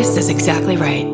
This is exactly right.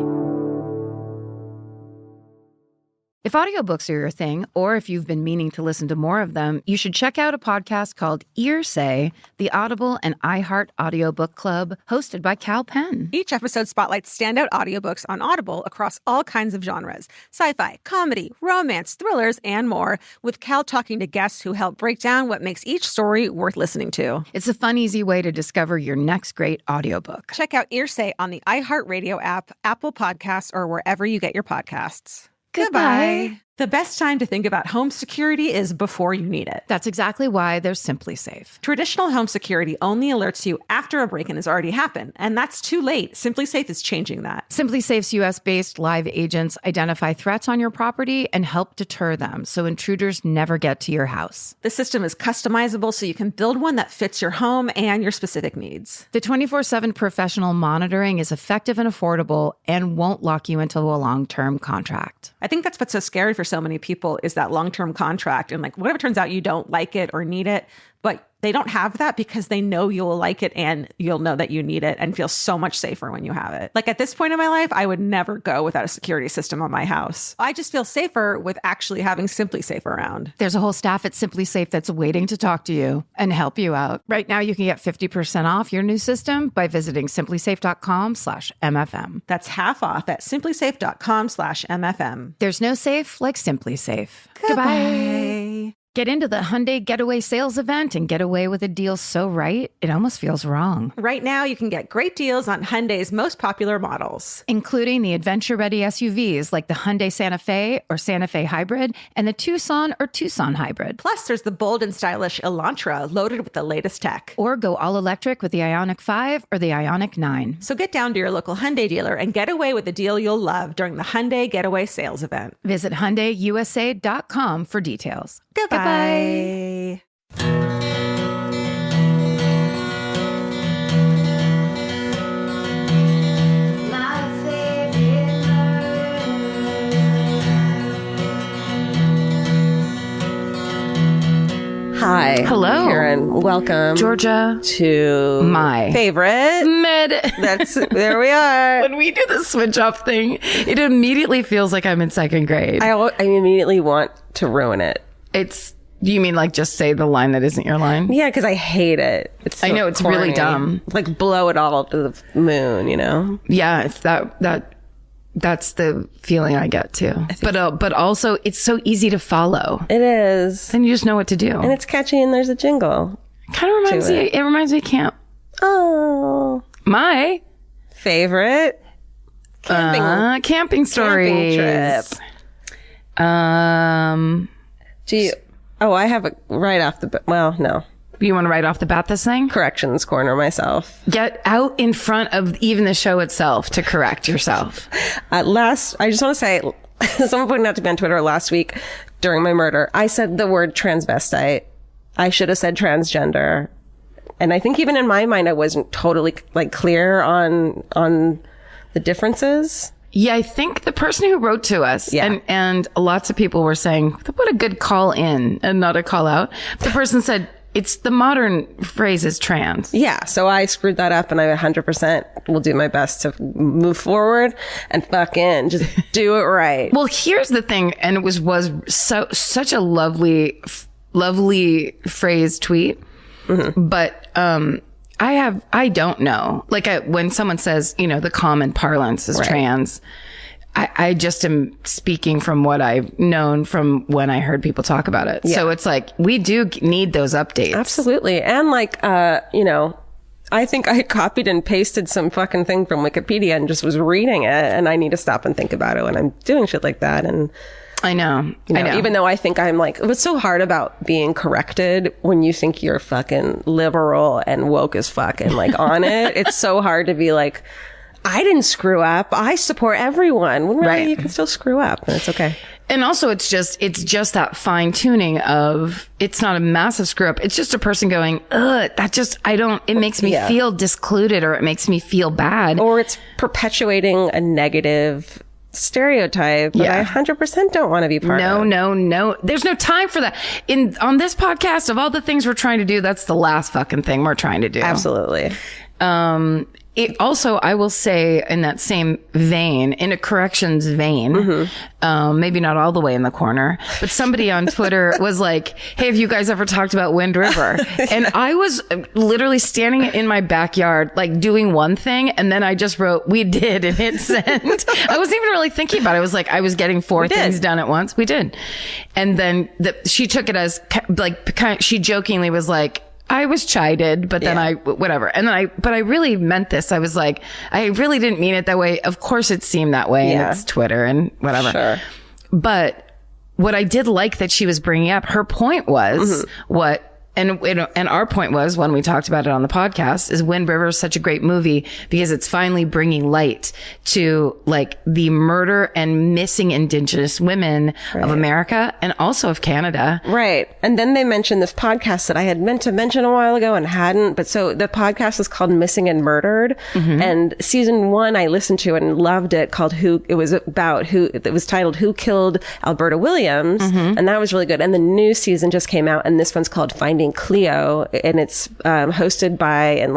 If audiobooks are your thing, or if you've been meaning to listen to more of them, you should check out a podcast called Ear Say, the Audible and iHeart Audiobook Club, hosted by Cal Penn. Each episode spotlights standout audiobooks on Audible across all kinds of genres. Sci-fi, comedy, romance, thrillers, and more, with Cal talking to guests who help break down what makes each story worth listening to. It's a fun, easy way to discover your next great audiobook. Check out Ear Say on the iHeartRadio app, Apple Podcasts, or wherever you get your podcasts. Goodbye. The best time to think about home security is before you need it. That's exactly why there's Simply Safe. Traditional home security only alerts you after a break-in has already happened, and that's too late. Simply Safe is changing that. Simply Safe's U.S.-based live agents identify threats on your property and help deter them so intruders never get to your house. The system is customizable so you can build one that fits your home and your specific needs. The 24/7 professional monitoring is effective and affordable and won't lock you into a long-term contract. I think that's what's so scary for so many people is that long-term contract. And like, what if it turns out you don't like it or need it, but they don't have that because they know you'll like it and you'll know that you need it and feel so much safer when you have it. Like at this point in my life, I would never go without a security system on my house. I just feel safer with actually having Simply Safe around. There's a whole staff at Simply Safe that's waiting to talk to you and help you out. Right now, you can get 50% off your new system by visiting simplysafe.com/MFM. That's half off at simplysafe.com/MFM. There's no safe like Simply Safe. Goodbye. Get into the Hyundai Getaway Sales Event and get away with a deal so right, it almost feels wrong. Right now, you can get great deals on Hyundai's most popular models, including the adventure-ready SUVs like the Hyundai Santa Fe or Santa Fe Hybrid and the Tucson or Tucson Hybrid. Plus, there's the bold and stylish Elantra loaded with the latest tech. Or go all-electric with the Ioniq 5 or the Ioniq 9. So get down to your local Hyundai dealer and get away with a deal you'll love during the Hyundai Getaway Sales Event. Visit HyundaiUSA.com for details. Goodbye. Hi. Hello. Karen. Welcome. Georgia. To my favorite. There we are. When we do the switch off thing, it immediately feels like I'm in second grade. I immediately want to ruin it. You mean like just say the line that isn't your line? Yeah, because I hate it. It's so I know, it's corny. really dumb. Like blow it all to the moon, you know? Yeah, it's that's the feeling I get too. But also it's so easy to follow. It is. Then you just know what to do. And it's catchy and there's a jingle. Kind of reminds me, it reminds me of camp. Oh. My favorite camping stories. Camping trip. I have a right off the well, no. You want to right off the bat this thing? Corrections corner myself. Get out in front of even the show itself to correct yourself. I just want to say, someone pointed out to me on Twitter last week during my murder, I said the word transvestite. I should have said transgender. And I think even in my mind, I wasn't totally like clear on the differences. Yeah, I think the person who wrote to us, and lots of people were saying, what a good call in and not a call out. The person said, it's the modern phrase is trans. Yeah, so I screwed that up and I 100% will do my best to move forward and fucking just do it right. Well, here's the thing, and it was such a lovely phrase tweet, but I don't know. Like when someone says, the common parlance is trans, I just am speaking from what I've known from when I heard people talk about it. Yeah. So it's like, we do need those updates. Absolutely. And like, I think I copied and pasted some fucking thing from Wikipedia and just was reading it, and I need to stop and think about it when I'm doing shit like that. And I know. Even though I think I'm like, what's so hard about being corrected when you think you're fucking liberal and woke as fuck and like on it? It's so hard to be like, I didn't screw up. I support everyone. When really you can still screw up, and it's okay. And also it's just that fine tuning of, it's not a massive screw up. It's just a person going, it makes me feel discluded, or it makes me feel bad. Or it's perpetuating a negative stereotype that I 100% don't want to be part of. No. There's no time for that. On this podcast, of all the things we're trying to do, that's the last fucking thing we're trying to do. Absolutely. Also, I will say in that same vein, in a corrections vein, maybe not all the way in the corner, but somebody on Twitter was like, hey, have you guys ever talked about Wind River? And I was literally standing in my backyard, like doing one thing. And then I just wrote, we did, and hit send. I wasn't even really thinking about it. It was like, I was getting 4 things done at once. We did. And then she took it as like, she jokingly was like, I was chided, but then whatever. And then but I really meant this. I was like, I really didn't mean it that way. Of course it seemed that way. And it's Twitter and whatever. Sure. But what I did like that she was bringing up, her point was and our point was, when we talked about it on the podcast, is Wind River is such a great movie because it's finally bringing light to like the murder and missing Indigenous women of America and also of Canada. Right. And then they mentioned this podcast that I had meant to mention a while ago and hadn't. But so the podcast is called Missing and Murdered. And season 1 I listened to and loved it, it was titled Who Killed Alberta Williams. And that was really good. And the new season just came out, and this one's called Finding Cleo, and it's hosted by and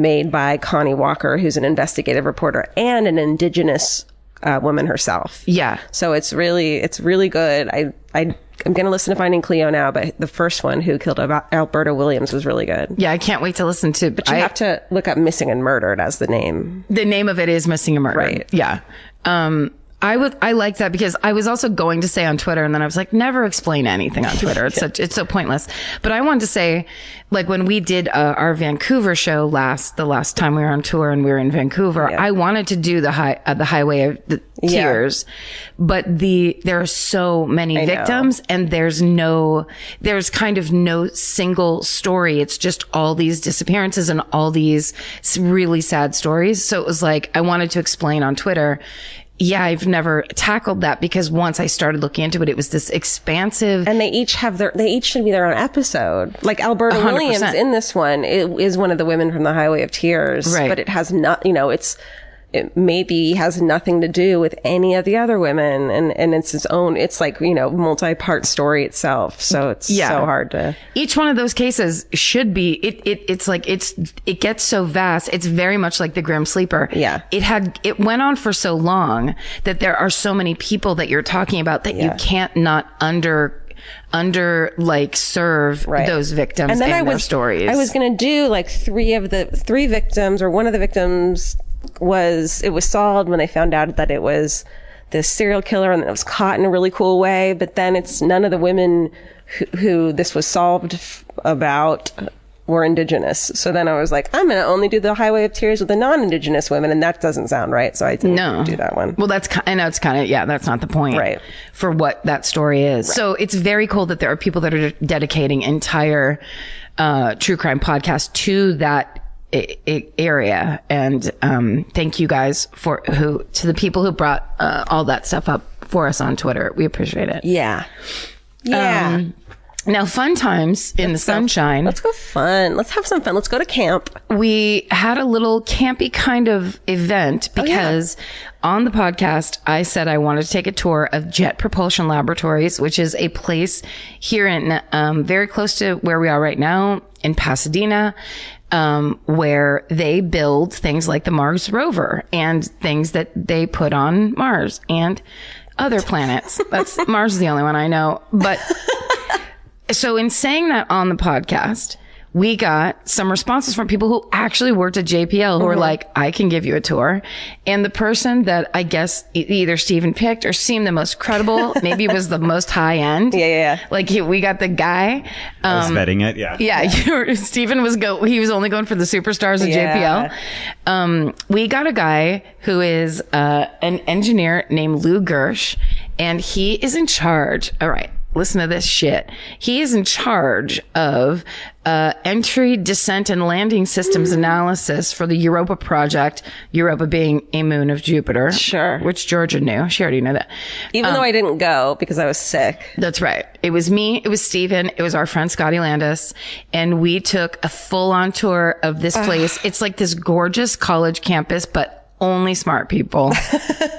made by Connie Walker, who's an investigative reporter and an Indigenous woman herself. Yeah. So it's really good. I'm going to listen to Finding Cleo now, but the first one, Who Killed Alberta Williams, was really good. Yeah, I can't wait to listen to. But you have to look up Missing and Murdered as the name. The name of it is Missing and Murdered. Right. Yeah. I like that because I was also going to say on Twitter, and then I was like, never explain anything on Twitter. It's so pointless. But I wanted to say, like, when we did our Vancouver show the last time we were on tour and we were in Vancouver, I wanted to do the Highway of the Tears, but there are so many victims, and there's kind of no single story. It's just all these disappearances and all these really sad stories. So it was like, I wanted to explain on Twitter. Yeah, I've never tackled that because once I started looking into it, it was this expansive. And they each should be their own episode. Like Alberta 100%. Williams in this one is one of the women from the Highway of Tears. Right. But it has not, it maybe has nothing to do with any of the other women, and it's its own, it's like, multi-part story itself. So it's so hard to. Each one of those cases should be, it gets so vast. It's very much like the Grim Sleeper. Yeah. It went on for so long that there are so many people that you're talking about that you can't not serve those victims and then their stories. I was going to do like 3 victims, or one of the victims was solved when they found out that it was this serial killer, and it was caught in a really cool way. But then it's none of the women who this was solved about were Indigenous. So then I was like, I'm going to only do the Highway of Tears with the non-Indigenous women, and that doesn't sound right. So I didn't do that one. Well, I know it's kind of, that's not the point for what that story is. Right. So it's very cool that there are people that are dedicating entire true crime podcasts to that area. And thank you guys to the people who brought all that stuff up for us on Twitter. We appreciate it. Yeah. Now, fun times in the sunshine. Let's go fun. Let's have some fun. Let's go to camp. We had a little campy kind of event because on the podcast, I said I wanted to take a tour of Jet Propulsion Laboratories, which is a place here in very close to where we are right now in Pasadena, where they build things like the Mars rover and things that they put on Mars and other planets. Mars is the only one I know. But so in saying that on the podcast, we got some responses from people who actually worked at JPL who were like, I can give you a tour. And the person that I guess either Steven picked or seemed the most credible, maybe was the most high end. Yeah. Like we got the guy. I was vetting it. Yeah. Steven he was only going for the superstars of JPL. We got a guy who is an engineer named Lou Gersh, and he is in charge. All right. Listen to this shit. He is in charge of entry, descent, and landing systems analysis for the Europa project, Europa being a moon of Jupiter. Sure. Which Georgia knew. She already knew that. Even though I didn't go because I was sick. That's right. It was me. It was Steven. It was our friend Scotty Landis. And we took a full-on tour of this place. It's like this gorgeous college campus, but only smart people,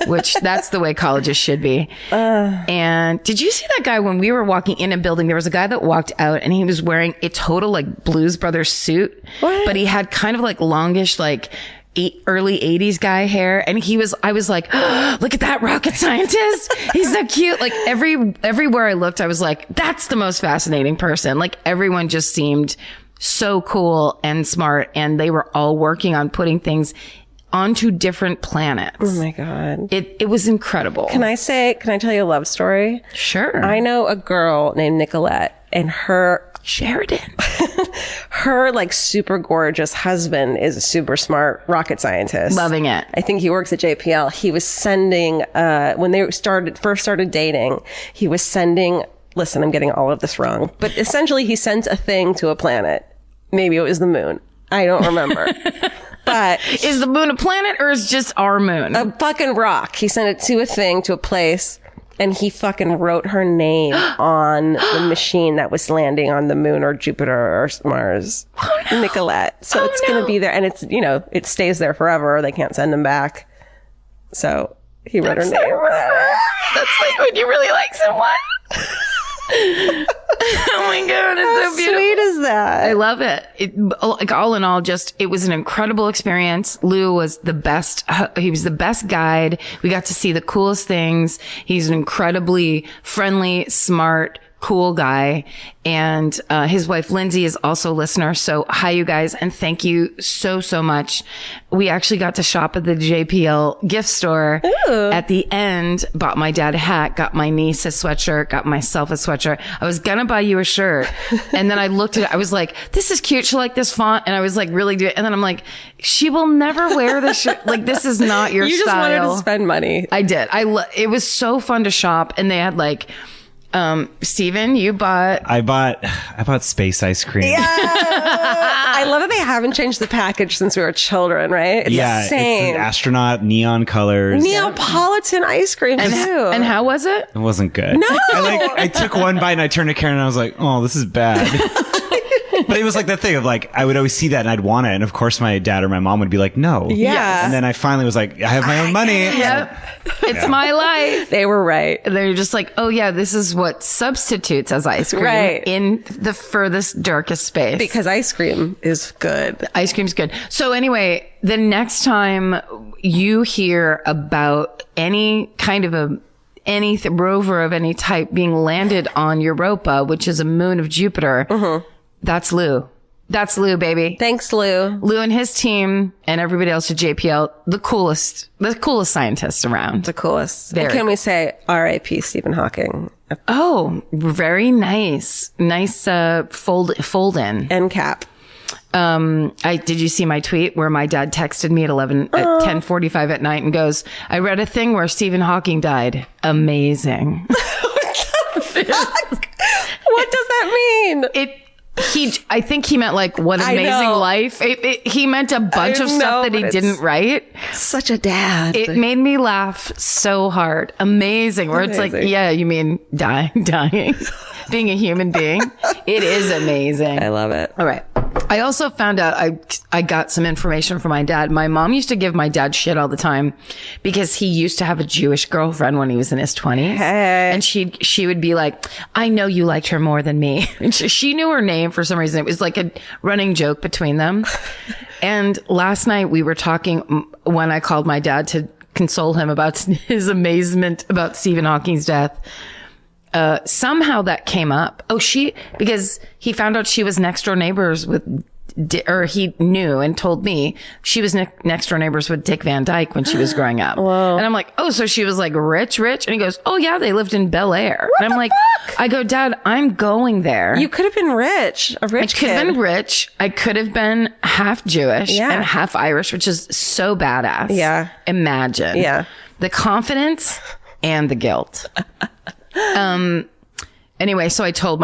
which that's the way colleges should be. And did you see that guy when we were walking in a building? There was a guy that walked out and he was wearing a total like Blues Brothers suit, but he had kind of like longish, like early 80s guy hair. And I was like, oh, look at that rocket scientist. He's so cute. Like everywhere I looked, I was like, that's the most fascinating person. Like everyone just seemed so cool and smart. And they were all working on putting things onto different planets. Oh my God. It was incredible. Can I tell you a love story? Sure. I know a girl named Nicolette, and her Sheridan. her like super gorgeous husband is a super smart rocket scientist. Loving it. I think he works at JPL. He was sending, when they first started dating, he was sending, listen, I'm getting all of this wrong, but essentially he sent a thing to a planet. Maybe it was the moon. I don't remember. But is the moon a planet or is just our moon? A fucking rock. He sent it to a thing, to a place, and he fucking wrote her name on the machine that was landing on the moon or Jupiter or Mars. Oh, no. Nicolette. So it's going to be there, and it's, it stays there forever. They can't send him back. So he wrote her name. That's like when you really like someone. Oh my God, it's How so beautiful. sweet is that? I love it. Like all in all, it was an incredible experience. Lou was the best. He was the best guide. We got to see the coolest things. He's an incredibly friendly, smart, cool guy. And his wife, Lindsay, is also a listener. So hi, you guys. And thank you so, so much. We actually got to shop at the JPL gift store. Ooh. At the end, bought my dad a hat, got my niece a sweatshirt, got myself a sweatshirt. I was going to buy you a shirt. And then I looked at it. I was like, this is cute. She'll like this font. And I was like, really do it. And then I'm like, she will never wear this shirt. Like, this is not your you style. You just wanted to spend money. I did. It was so fun to shop. And they had like, Steven, you bought... I bought space ice cream. Yeah. I love that they haven't changed the package since we were children, right? It's the same. It's an astronaut, neon colors. Neapolitan ice cream, too. And how was it? It wasn't good. No! I took one bite and I turned to Karen and I was like, oh, this is bad. But it was like that thing of like, I would always see that and I'd want it. And of course my dad or my mom would be like, no. Yeah. And then I finally was like, I have my own money. Yep. It's my life. They were right. They're just like, oh yeah, this is what substitutes as ice cream in the furthest, darkest space. Because ice cream is good. Ice cream's good. So anyway, the next time you hear about any kind of any rover of any type being landed on Europa, which is a moon of Jupiter, that's Lou. That's Lou, baby. Thanks, Lou. Lou and his team and everybody else at JPL, the coolest scientists around. The coolest. Very. And can we say R.I.P. Stephen Hawking? Oh, very nice. Nice fold in. End cap. Did you see my tweet where my dad texted me at 10:45 at night and goes, I read a thing where Stephen Hawking died. Amazing. What does that mean? I think he meant like what amazing life. He meant a bunch of stuff that he didn't write. Such a dad. It made me laugh so hard. Amazing. Where it's like, yeah, you mean dying, being a human being. It is amazing. I love it. All right. I also found out I got some information from my dad. My mom used to give my dad shit all the time because he used to have a Jewish girlfriend when he was in his 20s. Hey. And she would be like, I know you liked her more than me. And she knew her name for some reason. It was like a running joke between them. And last night we were talking when I called my dad to console him about his amazement about Stephen Hawking's death. Somehow that came up. Because he found out she was next door neighbors or he knew and told me she was next door neighbors with Dick Van Dyke when she was growing up. Whoa. And I'm like, oh, so she was like rich? And he goes, oh yeah, they lived in Bel Air. And I'm like, I go, Dad, I'm going there. You could have been rich, a rich kid. I could have been rich. I could have been half Jewish and half Irish, which is so badass. Yeah. Imagine. Yeah. The confidence and the guilt. Anyway, so I texted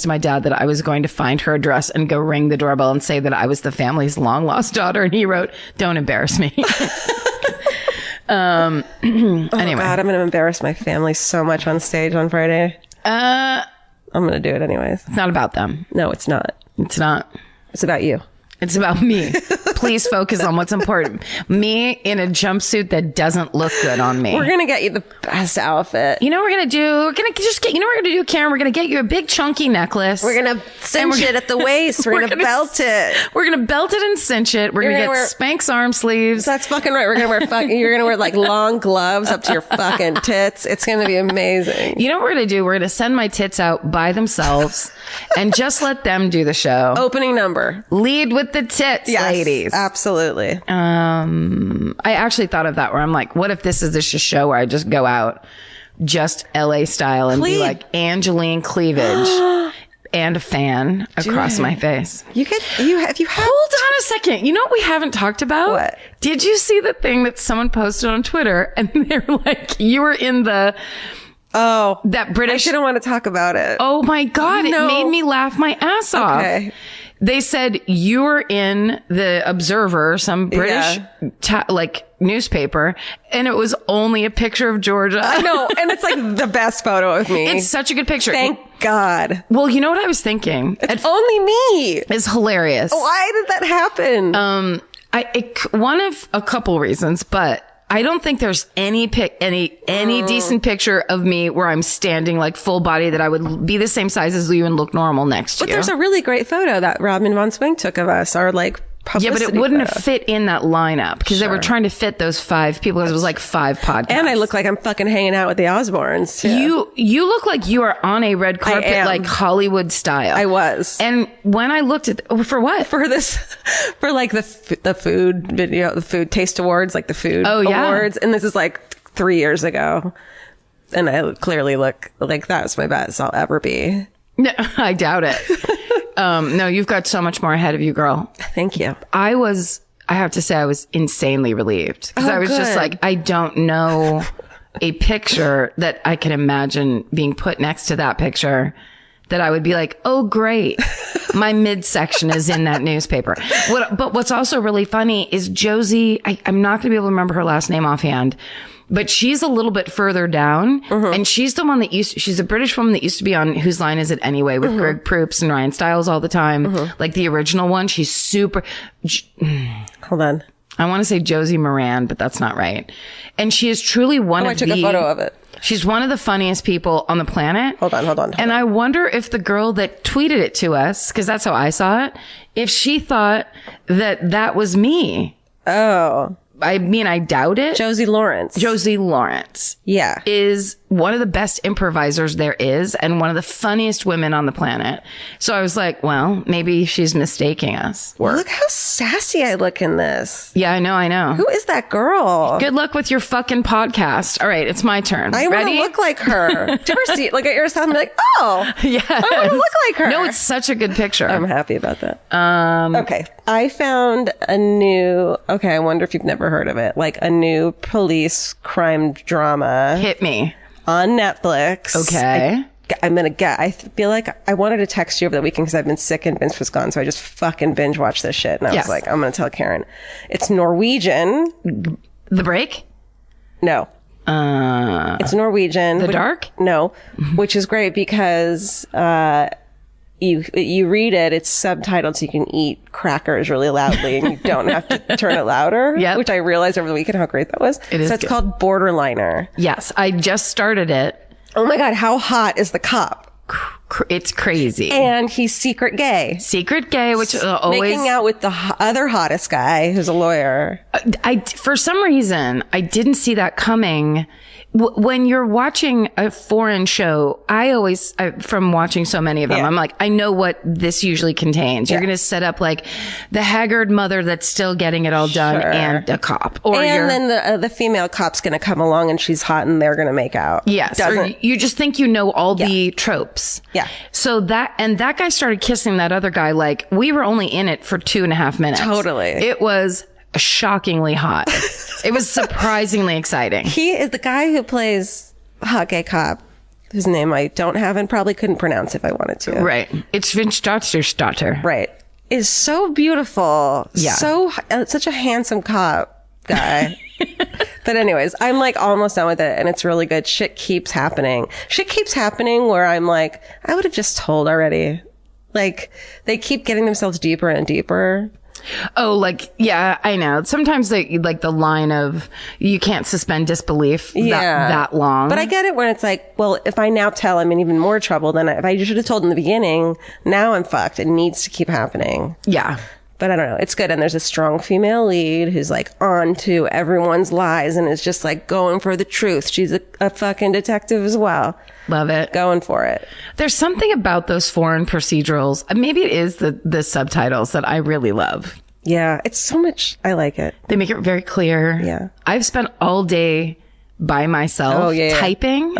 my dad that I was going to find her address and go ring the doorbell and say that I was the family's long lost daughter. And he wrote, don't embarrass me. Anyway. God, I'm going to embarrass my family so much on stage on Friday. I'm going to do it anyways. It's not about them. No, it's not. It's not. It's about you. It's about me. Please focus on what's important. Me in a jumpsuit that doesn't look good on me. We're going to get you the best outfit. You know what we're going to do? We're going to just get, you know what we're going to do, Karen? We're going to get you a big chunky necklace. We're going to cinch it at the waist. We're going to belt it. We're going to belt it and cinch it. We're going to get Spanx arm sleeves. That's fucking right. We're going to wear you're going to wear like long gloves up to your fucking tits. It's going to be amazing. You know what we're going to do? We're going to send my tits out by themselves and just let them do the show. Opening number. Lead with the tits, ladies. Absolutely. I actually thought of that where I'm like, what if this is just a show where I just go out just LA style and be like Angeline cleavage and a fan across my face. Hold on a second. You know what we haven't talked about? What? Did you see the thing that someone posted on Twitter and they were like, you were in the... Oh, that British. I didn't want to talk about it. Oh my God. No. It made me laugh my ass off. Okay. They said you were in the Observer, some British newspaper, and it was only a picture of Georgia. I know. And it's like the best photo of me. It's such a good picture. Thank God. Well, you know what I was thinking? It's only me. It's hilarious. Why did that happen? One of a couple reasons, but I don't think there's any decent picture of me where I'm standing like full body that I would be the same size as you and look normal next to you. But there's a really great photo that Robin von Swing took of us, our like publicity. Yeah, but it wouldn't photo. have fit in that lineup because they were trying to fit those 5 people because it was like 5 podcasts. And I look like I'm fucking hanging out with the Osbournes too. You look like you are on a red carpet like Hollywood style. I was. And when I looked at for what? For like the food video, the food taste awards, like the food awards. And this is like 3 years ago. And I clearly look like that's my best I'll ever be. No, I doubt it. No, you've got so much more ahead of you, girl. Thank you. I have to say I was insanely relieved because I was just like, I don't know a picture that I can imagine being put next to that picture that I would be like, oh, great. My midsection is in that newspaper. But what's also really funny is Josie, I'm not going to be able to remember her last name offhand, but she's a little bit further down. And she's the one that she's a British woman that used to be on Whose Line Is It Anyway with Greg Proops and Ryan Stiles all the time. Like the original one. She's super... Hold on. I want to say Josie Moran, but that's not right. And she is truly one of I took a photo of it. She's one of the funniest people on the planet. Hold on. And I wonder if the girl that tweeted it to us, because that's how I saw it, if she thought that was me. Oh. I mean, I doubt it. Josie Lawrence. Yeah. Is one of the best improvisers there is and one of the funniest women on the planet. So I was like, well, maybe she's mistaking us. Look how sassy I look in this. Yeah, I know. Who is that girl? Good luck with your fucking podcast. All right, it's my turn. I want to look like her. Do you ever look at yourself and be like, oh, yeah, I want to look like her. No, it's such a good picture. I'm happy about that. Okay. I found a new, I wonder if you've never heard of it, like a new police crime drama. Hit me. On Netflix. Okay. I'm going to get, I feel like I wanted to text you over the weekend because I've been sick and Vince was gone. So I just fucking binge watched this shit. And I was like, I'm going to tell Karen. It's Norwegian. The Break? No. It's Norwegian. The Dark? No. Which is great because, you read it, it's subtitled so you can eat crackers really loudly and you don't have to turn it louder. Yep. Which I realized over the weekend how great that was. It is so it's good. called Borderliner. Yes, I just started it. Oh my God, how hot is the cop? It's crazy. And he's secret gay. Secret gay, which always... Making out with the other hottest guy who's a lawyer. For some reason, I didn't see that coming. When you're watching a foreign show, from watching so many of them, I'm like, I know what this usually contains. You're going to set up like the haggard mother that's still getting it all done and a cop. And then the female cop's going to come along and she's hot and they're going to make out. Yes. Or you just think you know all the tropes. Yeah. So that guy started kissing that other guy like we were only in it for 2.5 minutes. Totally. It was shockingly hot. It was surprisingly exciting. He is the guy who plays hot gay cop, whose name I don't have and probably couldn't pronounce if I wanted to. Right. It's Vince Stotter's daughter. Right. Is so beautiful. Yeah. Such a handsome cop guy. But anyways, I'm like almost done with it and it's really good. Shit keeps happening where I'm like, I would have just told already. Like they keep getting themselves deeper and deeper. Oh, like, yeah, I know. Sometimes the line of you can't suspend disbelief that long. But I get it when it's like, well, if I now tell, I'm in even more trouble than if I should have told in the beginning. Now I'm fucked. It needs to keep happening. Yeah. But I don't know. It's good. And there's a strong female lead who's like on to everyone's lies and is just like going for the truth. She's a fucking detective as well. Love it. Going for it. There's something about those foreign procedurals. Maybe it is the subtitles that I really love. Yeah. It's so much. I like it. They make it very clear. Yeah. I've spent all day by myself typing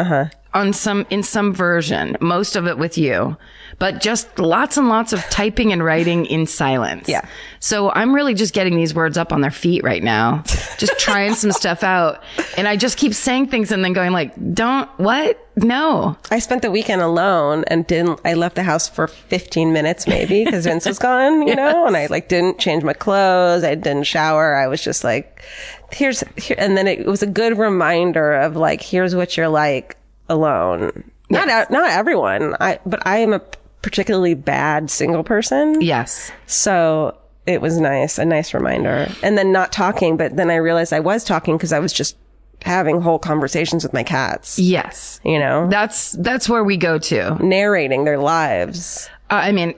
in some version, most of it with you, but just lots and lots of typing and writing in silence. Yeah. So I'm really just getting these words up on their feet right now, just trying some stuff out. And I just keep saying things and then going like, no. I spent the weekend alone and I left the house for 15 minutes maybe because Vince was gone, you know, and I like didn't change my clothes. I didn't shower. I was just like, here. And then it was a good reminder of like, here's what you're like alone. Yes. Not everyone. But I am a particularly bad single person. Yes. So it was a nice reminder. And then not talking, but then I realized I was talking because I was just having whole conversations with my cats. Yes. You know? That's where we go to. Narrating their lives. I mean,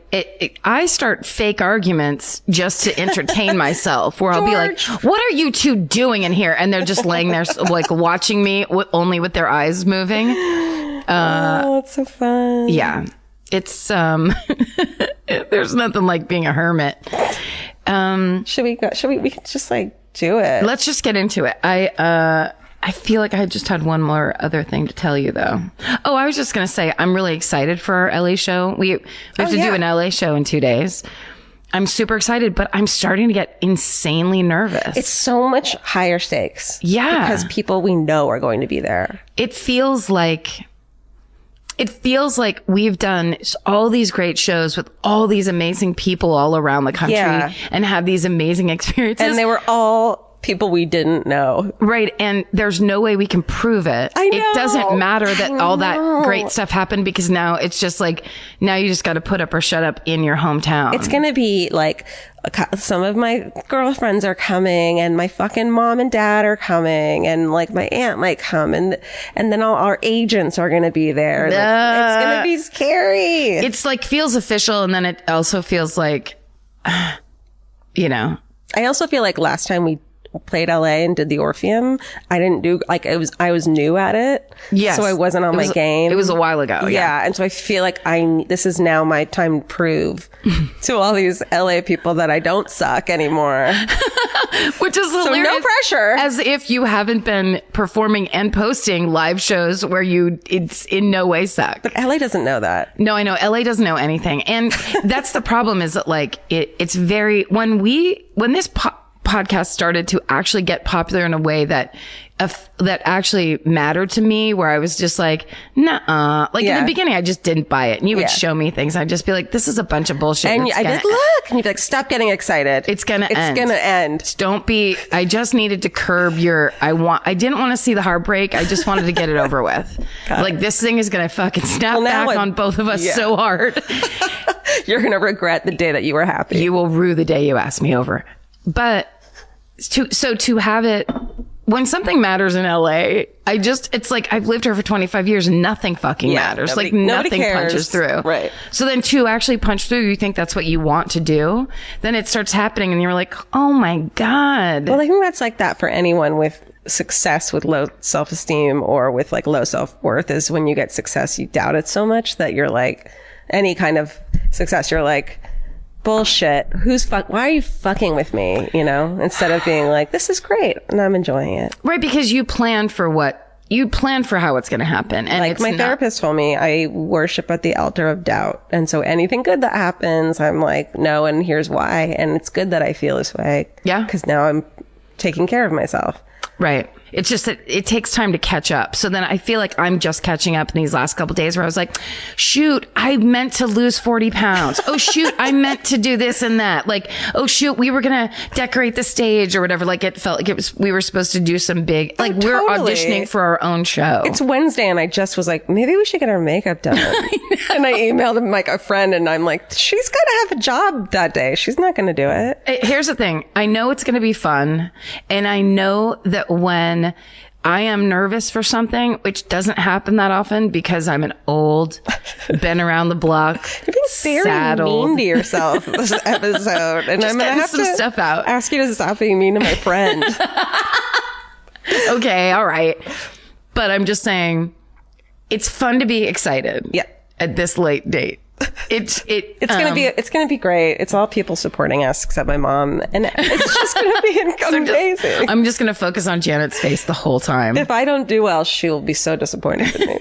I start fake arguments just to entertain myself where I'll be like, what are you two doing in here? And they're just laying there like watching me only with their eyes moving. Oh, it's so fun. Yeah. It's, there's nothing like being a hermit. We could just like do it. Let's just get into it. I feel like I just had one more other thing to tell you though. Oh, I was just going to say, I'm really excited for our LA show. We have to do an LA show in 2 days. I'm super excited, but I'm starting to get insanely nervous. It's so much higher stakes. Yeah. Because people we know are going to be there. It feels like we've done all these great shows with all these amazing people all around the country and had these amazing experiences. And they were all people we didn't know. Right. And there's no way we can prove it. I know. It doesn't matter that all that great stuff happened because now it's just like, now you just got to put up or shut up in your hometown. It's going to be like some of my girlfriends are coming and my fucking mom and dad are coming and like my aunt might come and then all our agents are going to be there. Like, it's going to be scary. It's like feels official. And then it also feels like, you know, I also feel like last time we played LA and did the Orpheum, I didn't do like I was new at it. Yes. So I wasn't on my game. It was a while ago. Yeah. And so I feel like this is now my time to prove to all these LA people that I don't suck anymore. Which is hilarious. So no pressure. As if you haven't been performing and posting live shows where it's in no way suck. But LA doesn't know that. No, I know. LA doesn't know anything. And that's the problem is that like it's very, when this podcast started to actually get popular in a way that actually mattered to me, where I was just like, nah, like in the beginning, I just didn't buy it. And you would show me things. I'd just be like, this is a bunch of bullshit. And I'd be like, look, and you'd be like, stop getting excited. It's going to end. It's going to end. Don't be, I just needed to curb I didn't want to see the heartbreak. I just wanted to get it over with. Like this thing is going to fucking snap back on both of us so hard. You're going to regret the day that you were happy. You will rue the day you asked me over. But to have it, when something matters in LA, it's like I've lived here for 25 years and nothing fucking matters. Nothing punches through. Right. So then to actually punch through, you think that's what you want to do. Then it starts happening and you're like, oh my God. Well, I think that's like that for anyone with success with low self-esteem or with like low self-worth, is when you get success, you doubt it so much that you're like, any kind of success, you're like, bullshit. Why are you fucking with me? You know, instead of being like, this is great and I'm enjoying it. Right. Because you plan for how it's going to happen. And like my therapist told me, I worship at the altar of doubt. And so anything good that happens, I'm like, no, and here's why. And it's good that I feel this way. Yeah. Because now I'm taking care of myself. Right. It's just that it takes time to catch up. So then I feel like I'm just catching up in these last couple days where I was like, shoot, I meant to lose 40 pounds. Oh, shoot, I meant to do this and that. Like, oh, shoot, we were going to decorate the stage or whatever. Like, it felt like we were supposed to do some big, like, we're auditioning for our own show. It's Wednesday and I just was like, maybe we should get our makeup done. And I emailed him like a friend and I'm like, she's got to have a job that day. She's not going to do it. Here's the thing. I know it's going to be fun. And I know that when I am nervous for something, which doesn't happen that often because I'm an old, been around the block, You're being very mean to yourself this episode. And I'm going to have some to stuff out. ask you to stop being mean to my friend. Okay, all right. But I'm just saying, it's fun to be excited at this late date. It's gonna be great. It's all people supporting us except my mom, and it's just gonna be amazing. I'm just gonna focus on Janet's face the whole time. If I don't do well, she'll be so disappointed in me.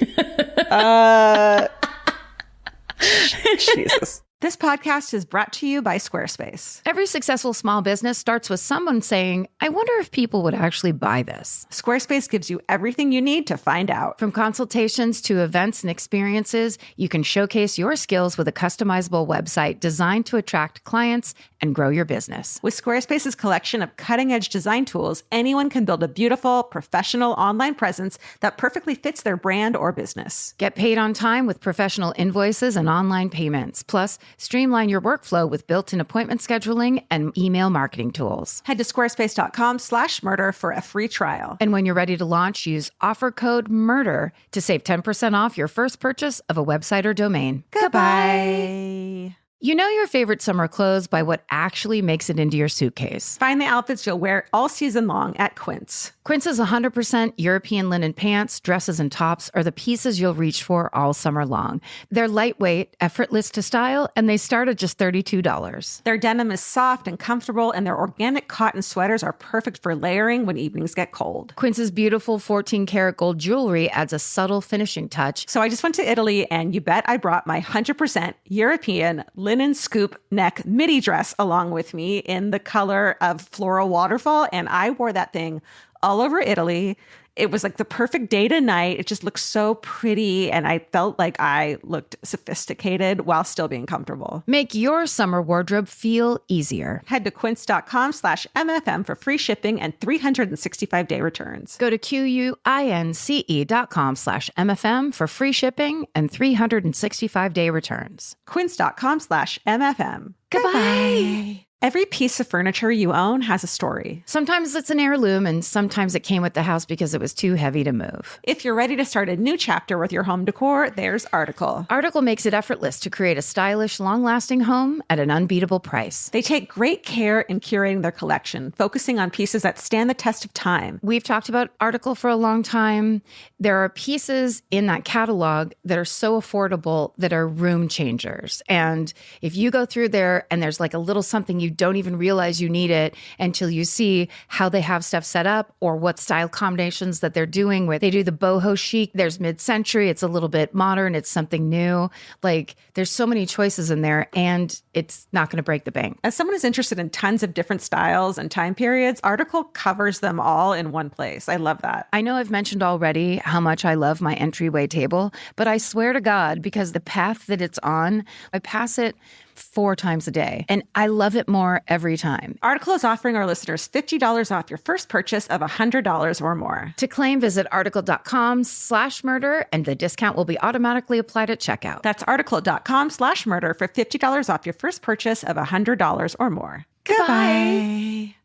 Jesus. This podcast is brought to you by Squarespace. Every successful small business starts with someone saying, I wonder if people would actually buy this. Squarespace gives you everything you need to find out. From consultations to events and experiences, you can showcase your skills with a customizable website designed to attract clients and grow your business. With Squarespace's collection of cutting-edge design tools, anyone can build a beautiful, professional online presence that perfectly fits their brand or business. Get paid on time with professional invoices and online payments. Plus, streamline your workflow with built-in appointment scheduling and email marketing tools. Head to squarespace.com/murder for a free trial. And when you're ready to launch, use offer code MURDER to save 10% off your first purchase of a website or domain. Goodbye. You know your favorite summer clothes by what actually makes it into your suitcase. Find the outfits you'll wear all season long at Quince. Quince's 100% European linen pants, dresses, and tops are the pieces you'll reach for all summer long. They're lightweight, effortless to style, and they start at just $32. Their denim is soft and comfortable, and their organic cotton sweaters are perfect for layering when evenings get cold. Quince's beautiful 14-karat gold jewelry adds a subtle finishing touch. So I just went to Italy, and you bet I brought my 100% European linen scoop neck midi dress along with me in the color of floral waterfall, and I wore that thing all over Italy. It was like the perfect day to night. It just looked so pretty, and I felt like I looked sophisticated while still being comfortable. Make your summer wardrobe feel easier. Head to quince.com/MFM for free shipping and 365-day returns. Go to QUINCE.com/MFM for free shipping and 365-day returns. Quince.com/MFM. Goodbye. Every piece of furniture you own has a story. Sometimes it's an heirloom, and sometimes it came with the house because it was too heavy to move. If you're ready to start a new chapter with your home decor, there's Article. Article makes it effortless to create a stylish, long-lasting home at an unbeatable price. They take great care in curating their collection, focusing on pieces that stand the test of time. We've talked about Article for a long time. There are pieces in that catalog that are so affordable that are room changers. And if you go through there and there's like a little something you don't even realize you need it until you see how they have stuff set up or what style combinations that they're doing, where they do the boho chic, there's mid-century, it's a little bit modern, it's something new. Like, there's so many choices in there, and it's not going to break the bank. As someone who's interested in tons of different styles and time periods, Article covers them all in one place. I love that. I know I've mentioned already how much I love my entryway table, but I swear to God, because the path that it's on, I pass it 4 times a day, and I love it more every time. Article is offering our listeners $50 off your first purchase of $100 or more. To claim, visit article.com/murder, and the discount will be automatically applied at checkout. That's article.com/murder for $50 off your first purchase of $100 or more. Goodbye.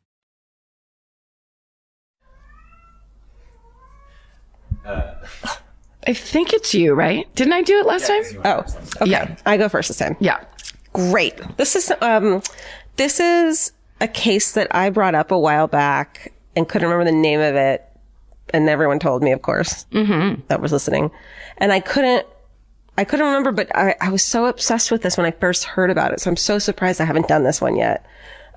I think it's you, right? Didn't I do it last time? Oh, okay. Yeah. I go first this time. Yeah. Great. This is a case that I brought up a while back and couldn't remember the name of it. And everyone told me, of course, that was listening. And I couldn't remember, but I was so obsessed with this when I first heard about it. So I'm so surprised I haven't done this one yet.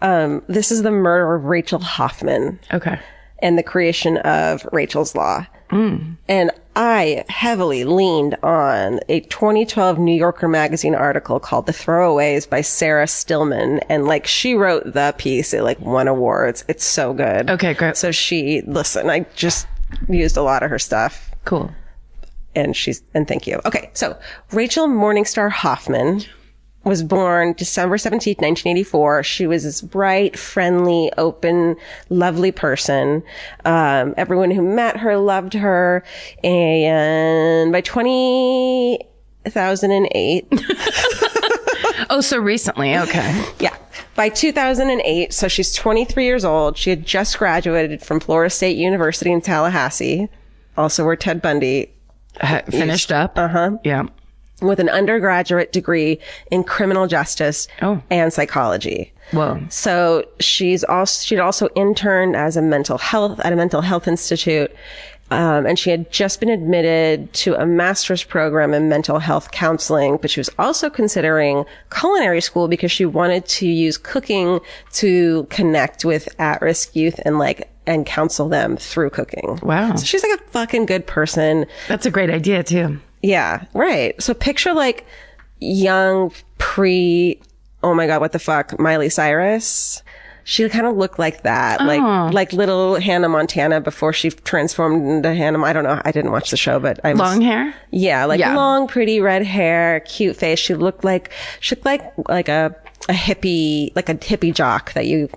This is the murder of Rachel Hoffman. Okay. And the creation of Rachel's Law. And I heavily leaned on a 2012 New Yorker magazine article called The Throwaways by Sarah Stillman. And like, she wrote the piece. It like won awards. It's so good. Okay, great. So used a lot of her stuff. Cool. And thank you. Okay. So Rachel Morningstar Hoffman was born December 17th, 1984. She was this bright, friendly, open, lovely person. Everyone who met her loved her. And by 2008. Oh, so recently. Okay. Yeah. By 2008, so she's 23 years old. She had just graduated from Florida State University in Tallahassee, also where Ted Bundy Finished up. Yeah. with an undergraduate degree in criminal justice and psychology. Whoa. So she'd also interned as at a mental health institute. And she had just been admitted to a master's program in mental health counseling, but she was also considering culinary school because she wanted to use cooking to connect with at-risk youth and counsel them through cooking. Wow. So she's like a fucking good person. That's a great idea too. Yeah, right. So picture like young oh my God, what the fuck, Miley Cyrus. She kind of looked like that, like little Hannah Montana before she transformed into Hannah. I don't know. I didn't watch the show, but Long hair? Yeah, long, pretty red hair, cute face. She looked like a hippie jock that you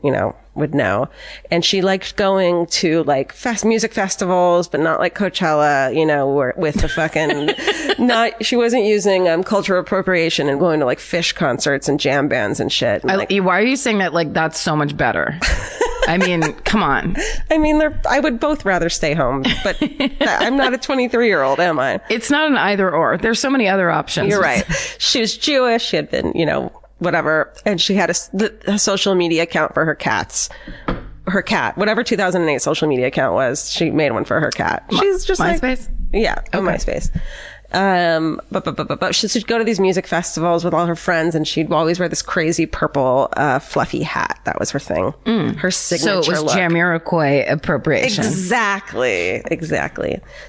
would know. And she liked going to music festivals, but not like Coachella, with the fucking, she wasn't using cultural appropriation and going to like Fish concerts and jam bands and shit. And, why are you saying that that's so much better? I mean, come on. I mean, I would both rather stay home, but I'm not a 23-year-old, am I? It's not an either or. There's so many other options. You're right. She was Jewish. She had been, whatever. And she had a social media account for her cats. Her cat, whatever 2008 social media account was, she made one for her cat. She's just MySpace? MySpace. But she'd go to these music festivals with all her friends, and she'd always wear this crazy purple, fluffy hat. That was her thing. Her signature So it was look. Jamiroquai appropriation. Exactly.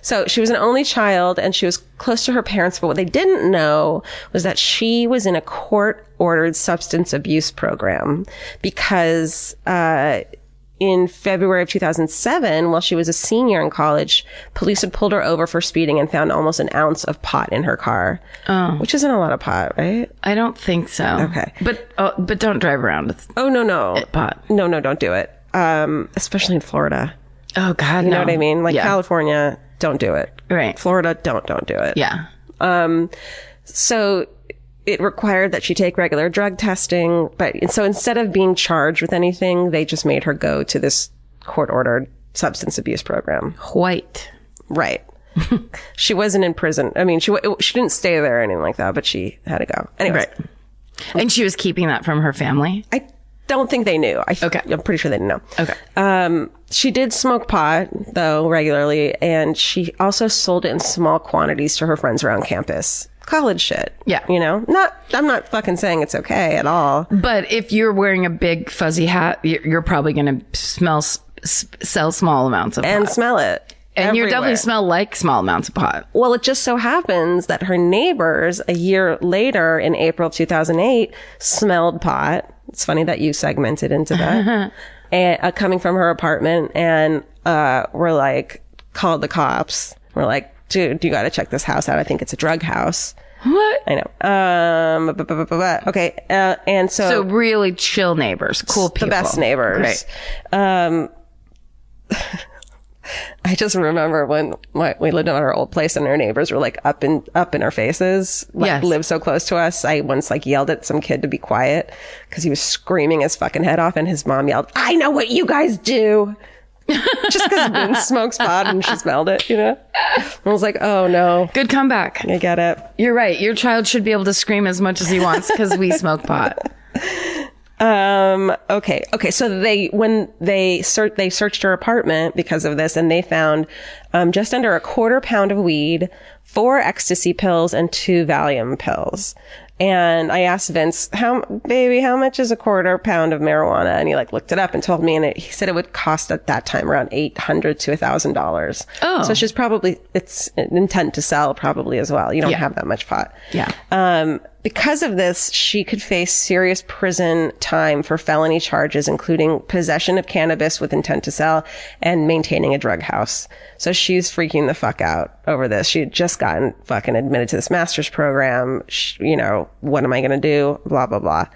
So she was an only child, and she was close to her parents, but what they didn't know was that she was in a court-ordered substance abuse program because, in February of 2007, while she was a senior in college, police had pulled her over for speeding and found almost an ounce of pot in her car. Oh. Which isn't a lot of pot, right? I don't think so. Okay. But don't drive around with no. pot. No, don't do it. Especially in Florida. Oh, God, You know what I mean? Yeah. California, don't do it. Right. Florida, don't do it. Yeah. So it required that she take regular drug testing, so instead of being charged with anything, they just made her go to this court-ordered substance abuse program. White. Right. She wasn't in prison. I mean, she didn't stay there or anything like that, but she had to go. Anyways. Right. And she was keeping that from her family? I don't think they knew. Okay. I'm pretty sure they didn't know. Okay. She did smoke pot, though, regularly, and she also sold it in small quantities to her friends around campus. College shit. Yeah. I'm not fucking saying it's okay at all. But if you're wearing a big fuzzy hat, you're probably going to sell small amounts of And pot. smell it. And you everywhere. definitely smell like small amounts of pot. Well, it just so happens that her neighbors a year later in April of 2008 smelled pot. It's funny that you segmented into that. And coming from her apartment, and called the cops. We're like, dude, you got to check this house out. I think it's a drug house. What? I know. Okay. And So really chill neighbors, cool people. The best neighbors. Right. I just remember when we lived in our old place and our neighbors were up in our faces, Yes. lived so close to us. I once yelled at some kid to be quiet because he was screaming his fucking head off, and his mom yelled, "I know what you guys do." Just because Ben smokes pot and she smelled it, I was like, oh no. Good comeback. I get it. You're right. Your child should be able to scream as much as he wants because we smoke pot. Okay. So they searched her apartment because of this, and they found just under a quarter pound of weed, 4 ecstasy pills, and 2 Valium pills. And I asked Vince, how much is a quarter pound of marijuana? And he looked it up and told me, and he said it would cost at that time around $800 to $1,000. Oh. So it's an intent to sell probably as well. You don't have that much pot. Yeah. Because of this, she could face serious prison time for felony charges, including possession of cannabis with intent to sell and maintaining a drug house. So she's freaking the fuck out over this. She had just gotten fucking admitted to this master's program. What am I going to do? Blah, blah, blah.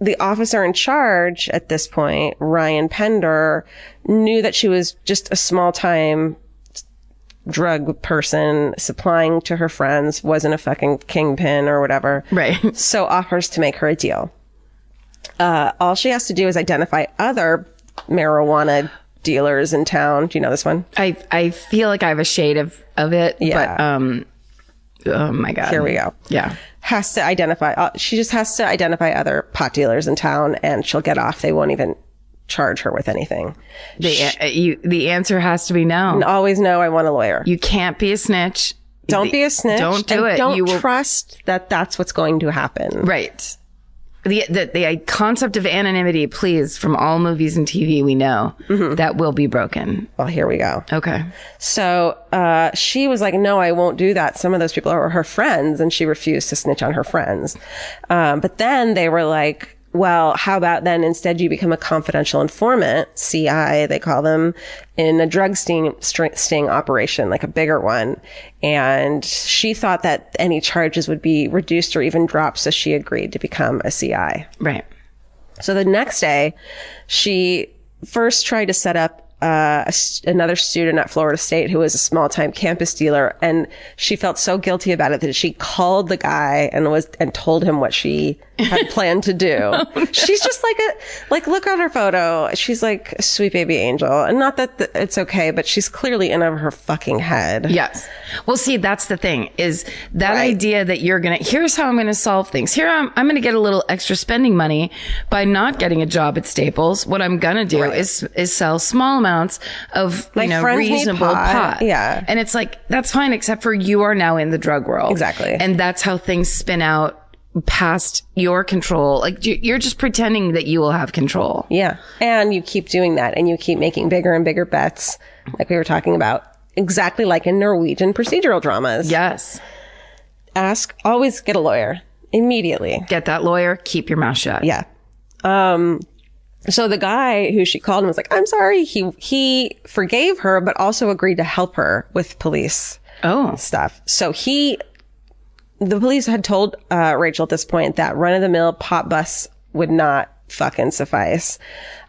The officer in charge at this point, Ryan Pender, knew that she was just a small-time drug person supplying to her friends, wasn't a fucking kingpin or whatever. Right. So offers to make her a deal. All she has to do is identify other marijuana dealers in town. Do you know this one? I feel like I have a shade of it. Yeah. But, oh my God. Here we go. Yeah. She just has to identify other pot dealers in town and she'll get off. They won't even charge her with anything. The answer has to be no. And always know I want a lawyer. You can't be a snitch. Don't be a snitch. Don't do it. Don't trust that that's what's going to happen. Right. The concept of anonymity, please, from all movies and TV, we know that will be broken. Well, here we go. Okay. So she was like, no, I won't do that. Some of those people are her friends, and she refused to snitch on her friends. But then they were like, well, how about then instead you become a confidential informant, CI, they call them, in a drug sting operation, like a bigger one. And she thought that any charges would be reduced or even dropped, so she agreed to become a CI. Right. So the next day, she first tried to set up another student at Florida State who was a small-time campus dealer, and she felt so guilty about it that she called the guy and told him what she had planned to do. She's just look at her photo. She's like a sweet baby angel, and not that it's okay, but she's clearly in over her fucking head. Yes. Well, see, that's the thing is that idea that here's how I'm going to solve things. Here I'm going to get a little extra spending money by not getting a job at Staples. What I'm going to do is sell small amounts of reasonable pot. Yeah. And it's like, that's fine, except for you are now in the drug world. Exactly. And that's how things spin out past your control. Like you're just pretending that you will have control. Yeah. And you keep doing that and you keep making bigger and bigger bets, like we were talking about, exactly like in Norwegian procedural dramas. Yes. Always get a lawyer immediately. Get that lawyer, keep your mouth shut. Yeah. So the guy who she called him was like, I'm sorry. He forgave her, but also agreed to help her with police stuff. So the police had told Rachel at this point that run-of-the-mill pot bus would not fucking suffice.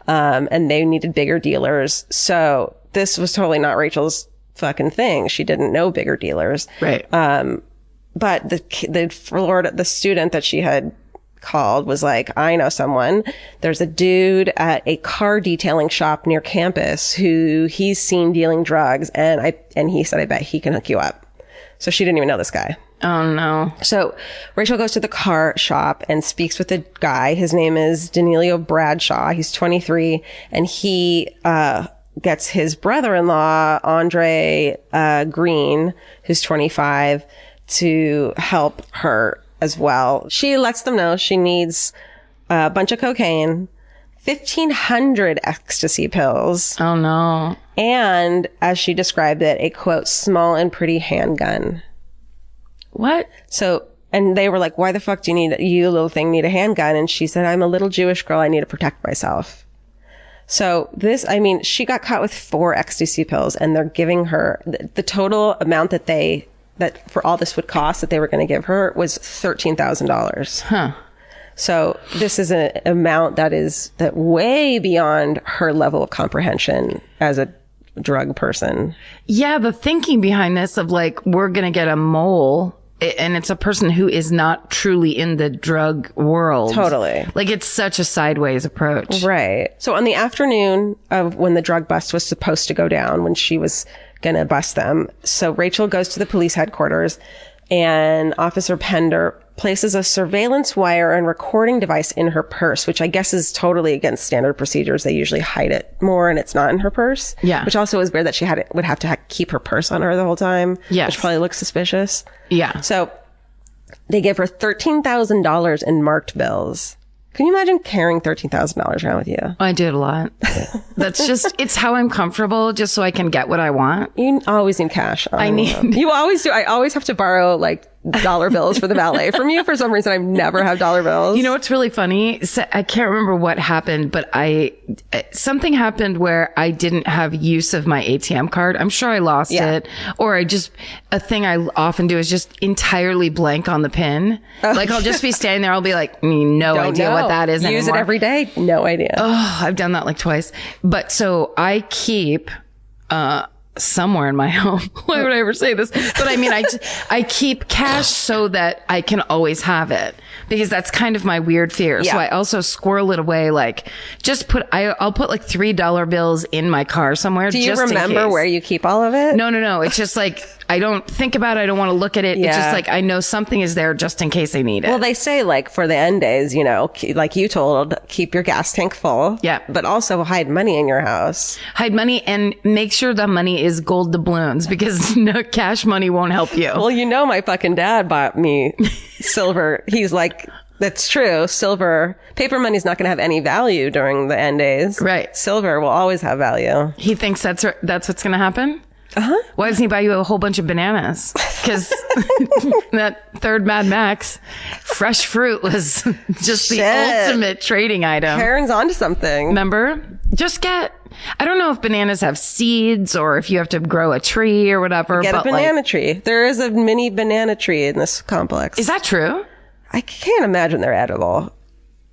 And they needed bigger dealers. So this was totally not Rachel's fucking thing. She didn't know bigger dealers. Right. But the student that she had called was like, I know someone. There's a dude at a car detailing shop near campus who he's seen dealing drugs, and he said, I bet he can hook you up. So she didn't even know this guy. Oh no. So Rachel goes to the car shop and speaks with the guy. His name is Danilo Bradshaw. He's 23, and he gets his brother-in-law, Andre Green, who's 25, to help her as well. She lets them know she needs a bunch of cocaine, 1,500 ecstasy pills. Oh no. And as she described it, a quote, small and pretty handgun. What? So, and they were like, why the fuck do you little thing need a handgun? And she said, I'm a little Jewish girl. I need to protect myself. So she got caught with 4 ecstasy pills, and they're giving her the total amount that for all this would cost that they were going to give her was $13,000. Huh. So this is an amount that way beyond her level of comprehension as a drug person. Yeah. The thinking behind this of like, we're going to get a mole, and it's a person who is not truly in the drug world. Totally. Like it's such a sideways approach. Right. So on the afternoon of when the drug bust was supposed to go down, when she was going to bust them, so Rachel goes to the police headquarters, and Officer Pender places a surveillance wire and recording device in her purse, which I guess is totally against standard procedures. They usually hide it more, and it's not in her purse. Yeah. Which also is weird that she would have to keep her purse on her the whole time. Yes. Which probably looks suspicious. Yeah. So they give her $13,000 in marked bills. Can you imagine carrying $13,000 around with you? I did a lot. That's just, it's how I'm comfortable, just so I can get what I want. You always need cash. You always do. I always have to borrow like dollar bills for the valet from you. For some reason, I've never had dollar bills. You know what's really funny? So I can't remember what happened, but something happened where I didn't have use of my ATM card. I'm sure I lost it, or a thing I often do is just entirely blank on the pin. Like I'll just be standing there. I'll be like, no idea what that is Use anymore. it every day. No idea. Oh, I've done that like twice. But so I keep, somewhere in my home. Why would I ever say this? But I mean, I keep cash so that I can always have it, because that's kind of my weird fear. Yeah. So I also squirrel it away. Like I'll put like $3 bills in my car somewhere. Do you just remember in case. where you keep all of it? No. It's just like, I don't think about it. I don't want to look at it. It's just like, I know something is there just in case I need it. Well, they say like for the end days, like you told, keep your gas tank full. Yeah. But also hide money in your house. Hide money and make sure the money is gold doubloons, because no cash money won't help you. Well, my fucking dad bought me silver. He's like, that's true. Silver, paper money's not going to have any value during the end days. Right. Silver will always have value. He thinks that's what's going to happen? Uh-huh. Why doesn't he buy you a whole bunch of bananas? Because that third Mad Max, fresh fruit was just the ultimate trading item. Karen's onto something. Remember? I don't know if bananas have seeds or if you have to grow a tree or whatever. Get a banana tree. There is a mini banana tree in this complex. Is that true? I can't imagine they're edible.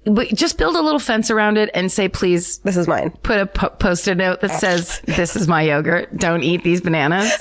But just build a little fence around it and say, please, This is mine. put a post-it note that says, this is my yogurt. Don't eat these bananas.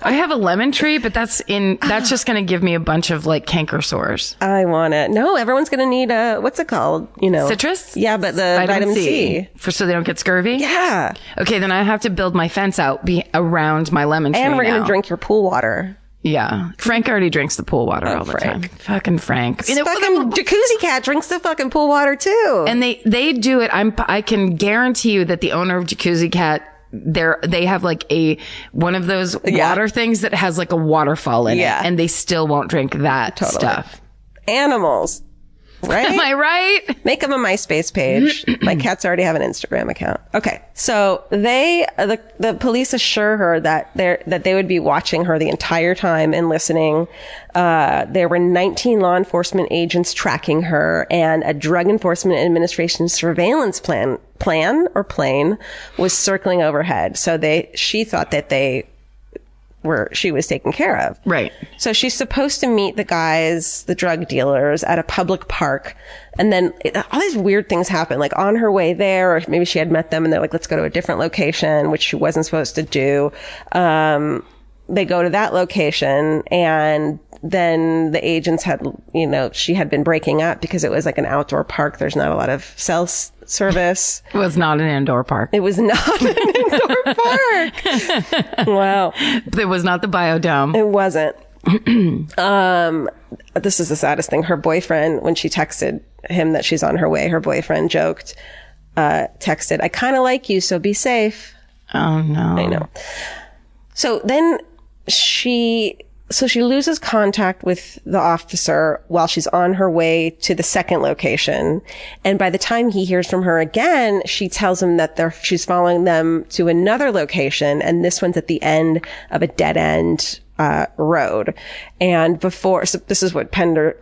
I have a lemon tree, but that's just going to give me a bunch of like canker sores. I want it. No, everyone's going to need what's it called? Citrus? Yeah, but the vitamin C. So they don't get scurvy? Yeah. Okay, then I have to build my fence out around my lemon tree. And we're going now. to drink your pool water. Yeah. Frank already drinks the pool water all the time. Fucking Frank. Fucking Jacuzzi Cat drinks the fucking pool water too. And they do it. I can guarantee you that the owner of Jacuzzi Cat, they have like one of those water things that has like a waterfall in it, and they still won't drink that stuff. Animals. Right? Am I right? Make them a MySpace page. My cats already have an Instagram account. Okay. So the police assure her that they would be watching her the entire time and listening. There were 19 law enforcement agents tracking her, and a Drug Enforcement Administration surveillance plane was circling overhead. So she thought that she was taken care of. Right. So she's supposed to meet the drug dealers at a public park. And then all these weird things happen, like on her way there, or maybe she had met them and they're like, let's go to a different location, which she wasn't supposed to do. They go to that location, and then the agents had, she had been breaking up because it was like an outdoor park. There's not a lot of cell service. It was not an indoor park. It was not an indoor park. Wow. It was not the biodome. It wasn't. This is the saddest thing. Her boyfriend, when she texted him that she's on her way, her boyfriend texted, I kind of like you, so be safe. Oh, no. I know. So then she loses contact with the officer while she's on her way to the second location. And by the time he hears from her again, she tells him that she's following them to another location. And this one's at the end of a dead end road. And so this is what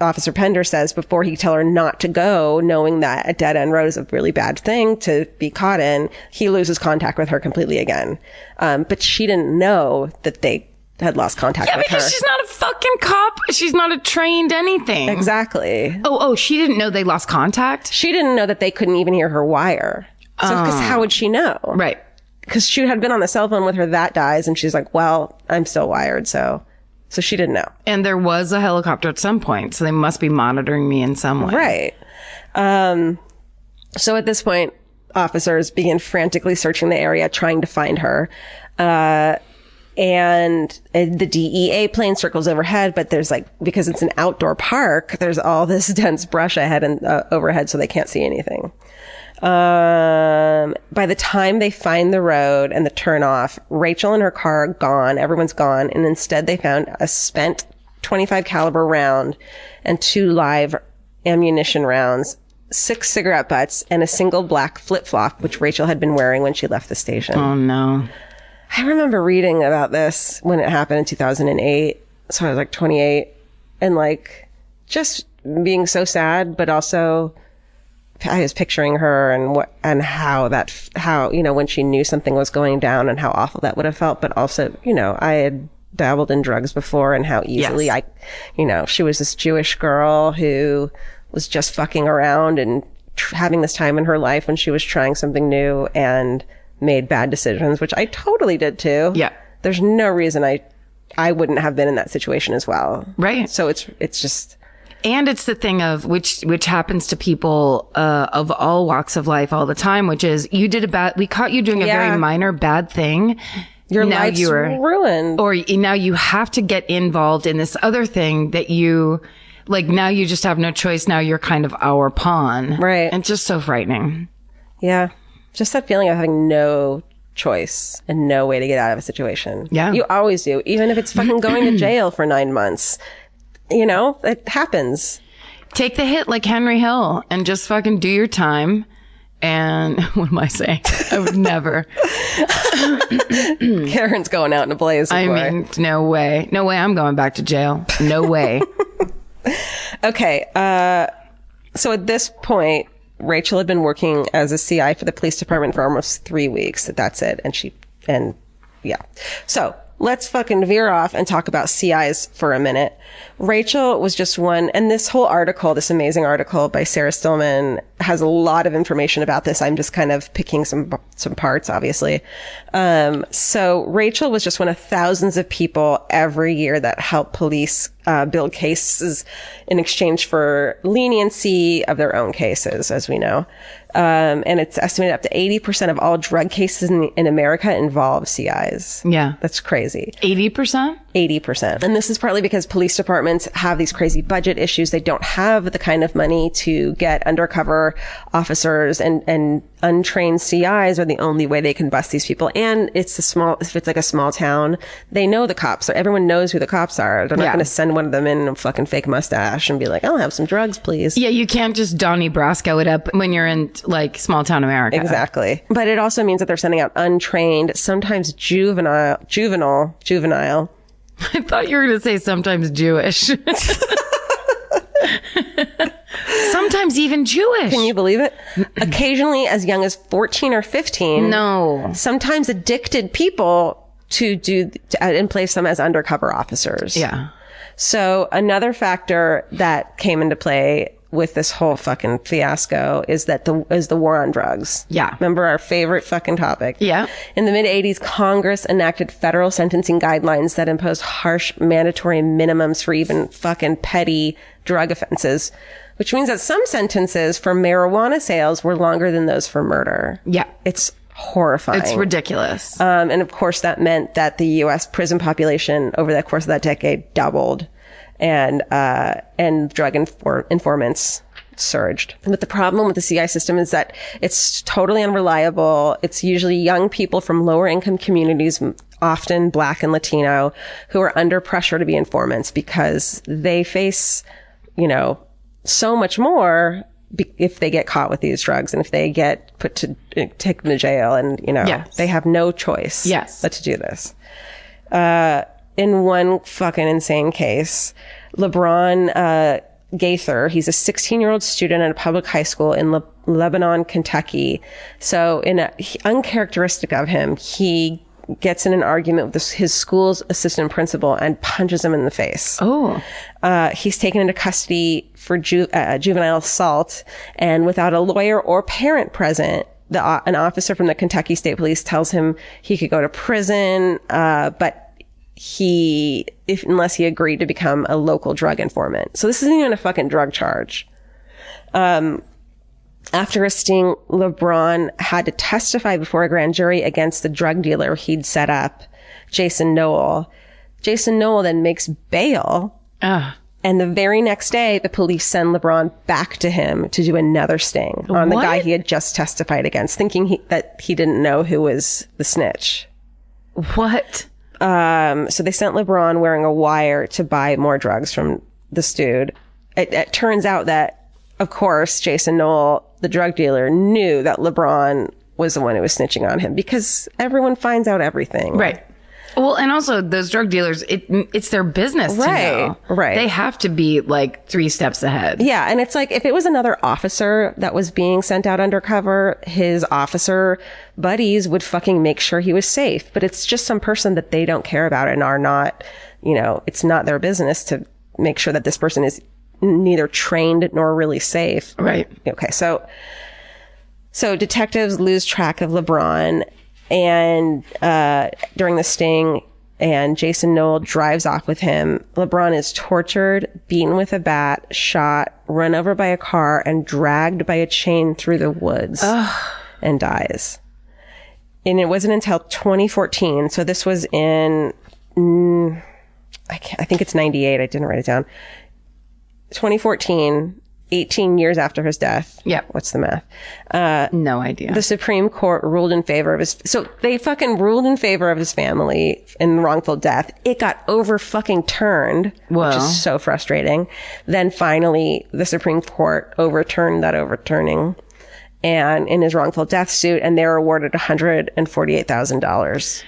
Officer Pender says, before he tell her not to go, knowing that a dead end road is a really bad thing to be caught in, he loses contact with her completely again. But she didn't know that they had lost contact with her. Yeah, because she's not a fucking cop. She's not a trained anything. Exactly. Oh, she didn't know they lost contact? She didn't know that they couldn't even hear her wire. So, because how would she know? Right. Because she had been on the cell phone with her that dies, and she's like, well, I'm still wired, so she didn't know. And there was a helicopter at some point, so they must be monitoring me in some way. Right. So at this point, officers begin frantically searching the area, trying to find her. And the DEA plane circles overhead, but there's because it's an outdoor park, there's all this dense brush ahead and overhead, so they can't see anything. By the time they find the road and the turnoff, Rachel and her car are gone. Everyone's gone. And instead they found a spent .25 caliber round and 2 live ammunition rounds, 6 cigarette butts, and a single black flip-flop, which Rachel had been wearing when she left the station. Oh, no. I remember reading about this when it happened in 2008. So I was 28. and like just being so sad, but also I was picturing her and how, when she knew something was going down and how awful that would have felt. But also, I had dabbled in drugs before and how easily she was this Jewish girl who was just fucking around and having this time in her life when she was trying something new and made bad decisions, which I totally did too. Yeah. There's no reason I wouldn't have been in that situation as well. Right. So it's just. And it's the thing of which happens to people of all walks of life all the time, which is we caught you doing a very minor bad thing. Your life's ruined. Or now you have to get involved in this other thing that you, like, now you just have no choice. Now you're kind of our pawn. Right. And it's just so frightening. Yeah. Just that feeling of having no choice and no way to get out of a situation. Yeah. You always do. Even if it's fucking going to jail for 9 months. It happens. Take the hit like Henry Hill and just fucking do your time. And what am I saying? I would never. Karen's going out in a blaze. I mean, no way. No way I'm going back to jail. No way. Okay. So at this point, Rachel had been working as a CI for the police department for almost 3 weeks. That's it. And yeah. So let's fucking veer off and talk about CIs for a minute. Rachel was just one, and this whole article, this amazing article by Sarah Stillman, has a lot of information about this. I'm just kind of picking some parts, obviously. So Rachel was just one of thousands of people every year that help police build cases in exchange for leniency of their own cases, as we know. And it's estimated up to 80% of all drug cases in America involve CIs. Yeah. That's crazy. 80%? 80%. And this is partly because police departments have these crazy budget issues. They don't have the kind of money to get undercover officers, and untrained CIs are the only way they can bust these people. And if it's like a small town, they know the cops. Everyone knows who the cops are. They're not going to send one of them in a fucking fake mustache and be like, I'll have some drugs, please. Yeah, you can't just Donnie Brasco it up when you're in like small town America. Exactly. But it also means that they're sending out untrained, sometimes juvenile. I thought you were going to say sometimes Jewish. Sometimes even Jewish. Can you believe it? Occasionally as young as 14 or 15. No. Sometimes addicted people and place them as undercover officers. Yeah. So another factor that came into play with this whole fucking fiasco is the war on drugs. Yeah. Remember our favorite fucking topic? Yeah. In the mid-'80s, Congress enacted federal sentencing guidelines that imposed harsh mandatory minimums for even fucking petty drug offenses, which means that some sentences for marijuana sales were longer than those for murder. Yeah. It's horrifying. It's ridiculous. And of course that meant that the U.S. prison population over the course of that decade doubled. And drug informants surged. But the problem with the CI system is that it's totally unreliable. It's usually young people from lower income communities, often Black and Latino, who are under pressure to be informants because they face, so much more if they get caught with these drugs and if they get take them to jail and, Yes. they have no choice but to do this. In one fucking insane case, LeBron Gaither, he's a 16-year-old student at a public high school in Lebanon, Kentucky. So uncharacteristic of him, he gets in an argument with his school's assistant principal and punches him in the face. Oh. He's taken into custody for juvenile assault, and without a lawyer or parent present, an officer from the Kentucky State Police tells him he could go to prison, but unless he agreed to become a local drug informant. So this isn't even a fucking drug charge. After a sting, LeBron had to testify before a grand jury against the drug dealer he'd set up, Jason Noel. Jason Noel then makes bail. And the very next day, the police send LeBron back to him to do another sting on the guy he had just testified against, thinking that he didn't know who was the snitch. What? So they sent LeBron wearing a wire to buy more drugs from this dude. It turns out that, of course, Jason Noel, the drug dealer, knew that LeBron was the one who was snitching on him because everyone finds out everything. Right. Well, and also those drug dealers, it's their business to know. Right. They have to be like 3 steps ahead. Yeah. And it's like, if it was another officer that was being sent out undercover, his officer buddies would fucking make sure he was safe. But it's just some person that they don't care about and are not, it's not their business to make sure that this person is neither trained nor really safe. Right. Okay. So detectives lose track of LeBron and during the sting, and Jason Knoll drives off with him. LeBron is tortured, beaten with a bat, shot, run over by a car, and dragged by a chain through the woods and dies. And it wasn't until 2014. So this was in, I think it's 98. I didn't write it down. 2014, 18 years after his death. Yep. What's the math? No idea. The Supreme Court ruled in favor of his, so they fucking ruled in favor of his family in wrongful death. It got over fucking turned, which is so frustrating. Then finally, the Supreme Court overturned that overturning and in his wrongful death suit, and they were awarded $148,000.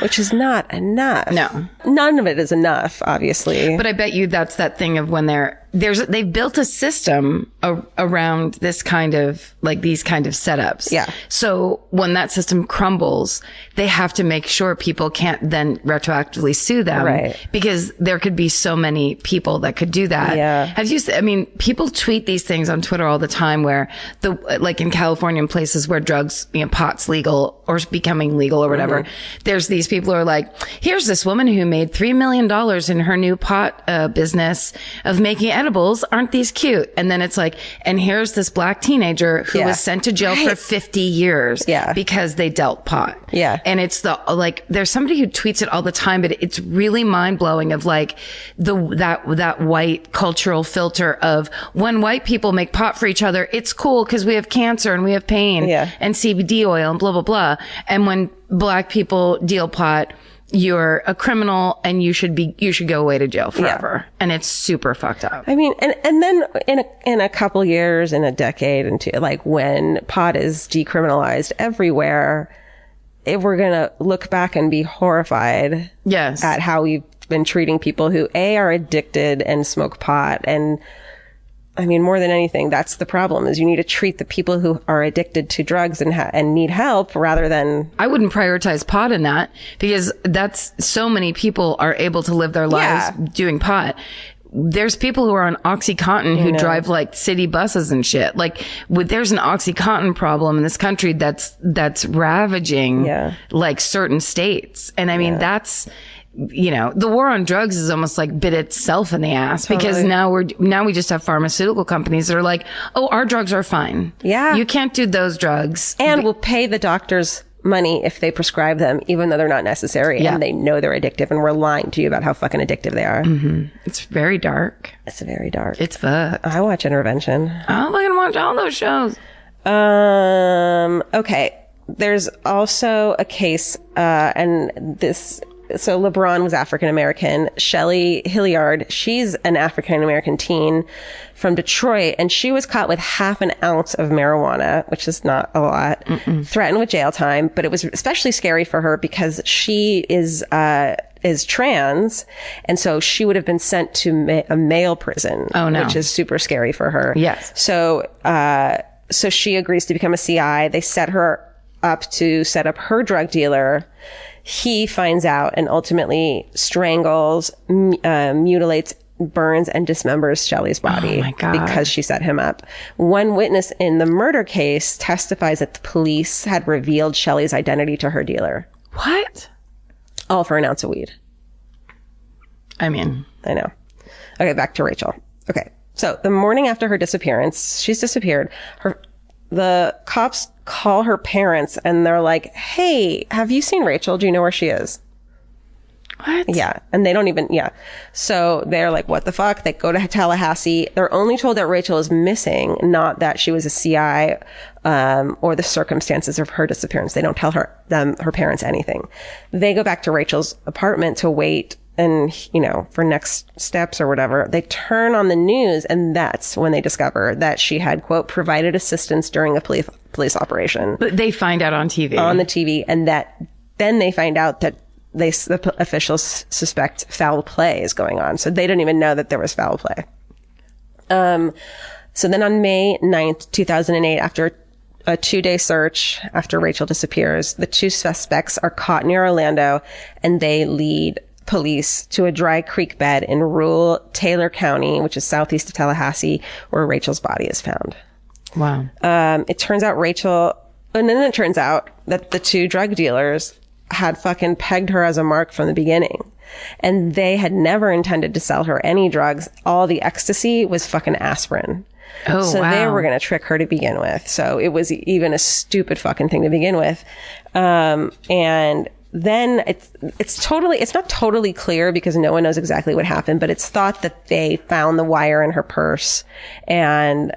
Which is not enough. No. None of it is enough, obviously. But I bet you that's that thing of when they've built a system around this kind of, like these kind of setups. Yeah. So when that system crumbles, they have to make sure people can't then retroactively sue them. Right. Because there could be so many people that could do that. Yeah. People tweet these things on Twitter all the time where like in California and places where drugs, pot's legal or becoming legal or whatever. There's these people who are like, here's this woman who made $3 million in her new pot business of making edibles. Aren't these cute? And then it's like, and here's this black teenager who was sent to jail for 50 years because they dealt pot. Yeah. And it's there's somebody who tweets it all the time, but it's really mind blowing of like that white cultural filter of when white people make pot for each other, it's cool because we have cancer and we have pain and CBD oil and blah, blah, blah. And when black people deal pot, you're a criminal and you should go away to jail forever. And it's super fucked up. I mean, and then in a couple years, in a decade, into like when pot is decriminalized everywhere, we're going to look back and be horrified at how we've been treating people who are addicted and smoke pot. And I mean, more than anything, that's the problem, is you need to treat the people who are addicted to drugs and need help rather than... I wouldn't prioritize pot in that, because that's so many people are able to live their lives doing pot. There's people who are on OxyContin who drive like city buses and shit. Like there's an OxyContin problem in this country that's ravaging like certain states. And I mean, that's... the war on drugs is almost like bit itself in the ass because now we just have pharmaceutical companies that are like, oh, our drugs are fine. Yeah. You can't do those drugs. And we'll pay the doctors money if they prescribe them, even though they're not necessary. Yeah. And they know they're addictive, and we're lying to you about how fucking addictive they are. Mm-hmm. It's very dark. It's very dark. It's fucked. I watch Intervention. I'm gonna watch all those shows. Okay. There's also a case, so LeBron was African-American. Shelley Hilliard, she's an African-American teen from Detroit, and she was caught with 1/2 ounce of marijuana, which is not a lot, threatened with jail time. But it was especially scary for her because she is trans, and so she would have been sent to a male prison, which is super scary for her. Yes. So she agrees to become a CI. They set her up to set up her drug dealer. He finds out and ultimately strangles, mutilates, burns, and dismembers Shelley's body because she set him up. One witness in the murder case testifies that the police had revealed Shelley's identity to her dealer. What? All for 1 ounce of weed. I mean, I know. Okay, back to Rachel. Okay, so the morning after her disappearance, she's disappeared. The cops call her parents and they're like, hey, have you seen Rachel? Do you know where she is? What? Yeah. And they don't even, So they're like, what the fuck? They go to Tallahassee. They're only told that Rachel is missing, not that she was a CI, or the circumstances of her disappearance. They don't tell her parents anything. They go back to Rachel's apartment to wait and, for next steps or whatever. They turn on the news, and that's when they discover that she had, quote, provided assistance during a police operation. But they find out on TV. On the TV. And then they find out that officials suspect foul play is going on. So they didn't even know that there was foul play. So then on May 9th, 2008, after a 2-day search after Rachel disappears, the 2 suspects are caught near Orlando, and they lead police to a dry creek bed in rural Taylor County, which is southeast of Tallahassee, where Rachel's body is found. Wow. It turns out it turns out that the 2 drug dealers had fucking pegged her as a mark from the beginning. And they had never intended to sell her any drugs. All the ecstasy was fucking aspirin. Oh, so wow. they were going to trick her to begin with. So it was even a stupid fucking thing to begin with. And then it's not totally clear because no one knows exactly what happened, but it's thought that they found the wire in her purse and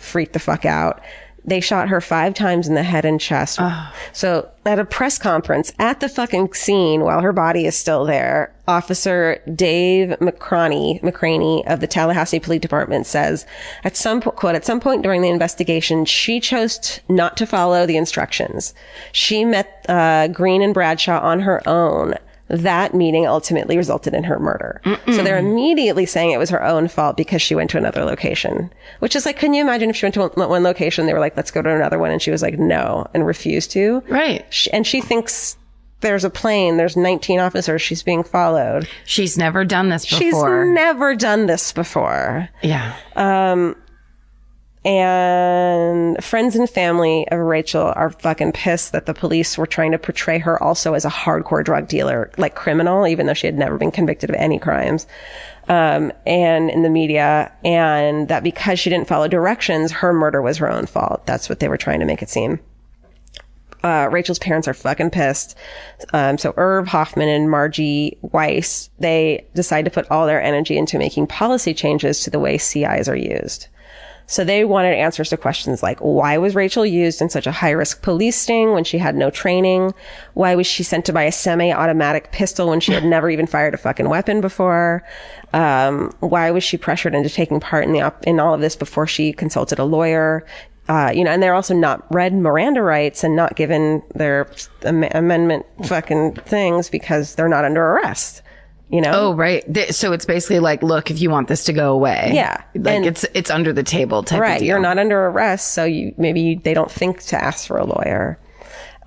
freaked the fuck out. They shot her 5 times in the head and chest. Oh. So at a press conference at the fucking scene while her body is still there, Officer Dave McCraney of the Tallahassee Police Department says, at some point during the investigation, she chose not to follow the instructions. She met Green and Bradshaw on her own. That meeting ultimately resulted in her murder. So they're immediately saying it was her own fault because she went to another location. Which is like, can you imagine if she went to one location, they were like, let's go to another one, and she was like, no, and refused to? Right. And she thinks there's a plane, there's 19 officers, she's being followed. She's never done this before. She's never done this before. Yeah. And friends and family of Rachel are fucking pissed that the police were trying to portray her also as a hardcore drug dealer, like criminal, even though she had never been convicted of any crimes. And in the media, and that because she didn't follow directions, her murder was her own fault. That's what they were trying to make it seem. Rachel's parents are fucking pissed. So Irv Hoffman and Margie Weiss, they decide to put all their energy into making policy changes to the way CIs are used. So they wanted answers to questions like, why was Rachel used in such a high-risk police sting when she had no training? Why was she sent to buy a semi-automatic pistol when she had never even fired a fucking weapon before? Why was she pressured into taking part in all of this before she consulted a lawyer? And they're also not read Miranda rights and not given their amendment fucking things because they're not under arrest. Oh, right. So it's basically like, look, if you want this to go away. Yeah. Like it's under the table type of deal. You're not under arrest. So maybe they don't think to ask for a lawyer.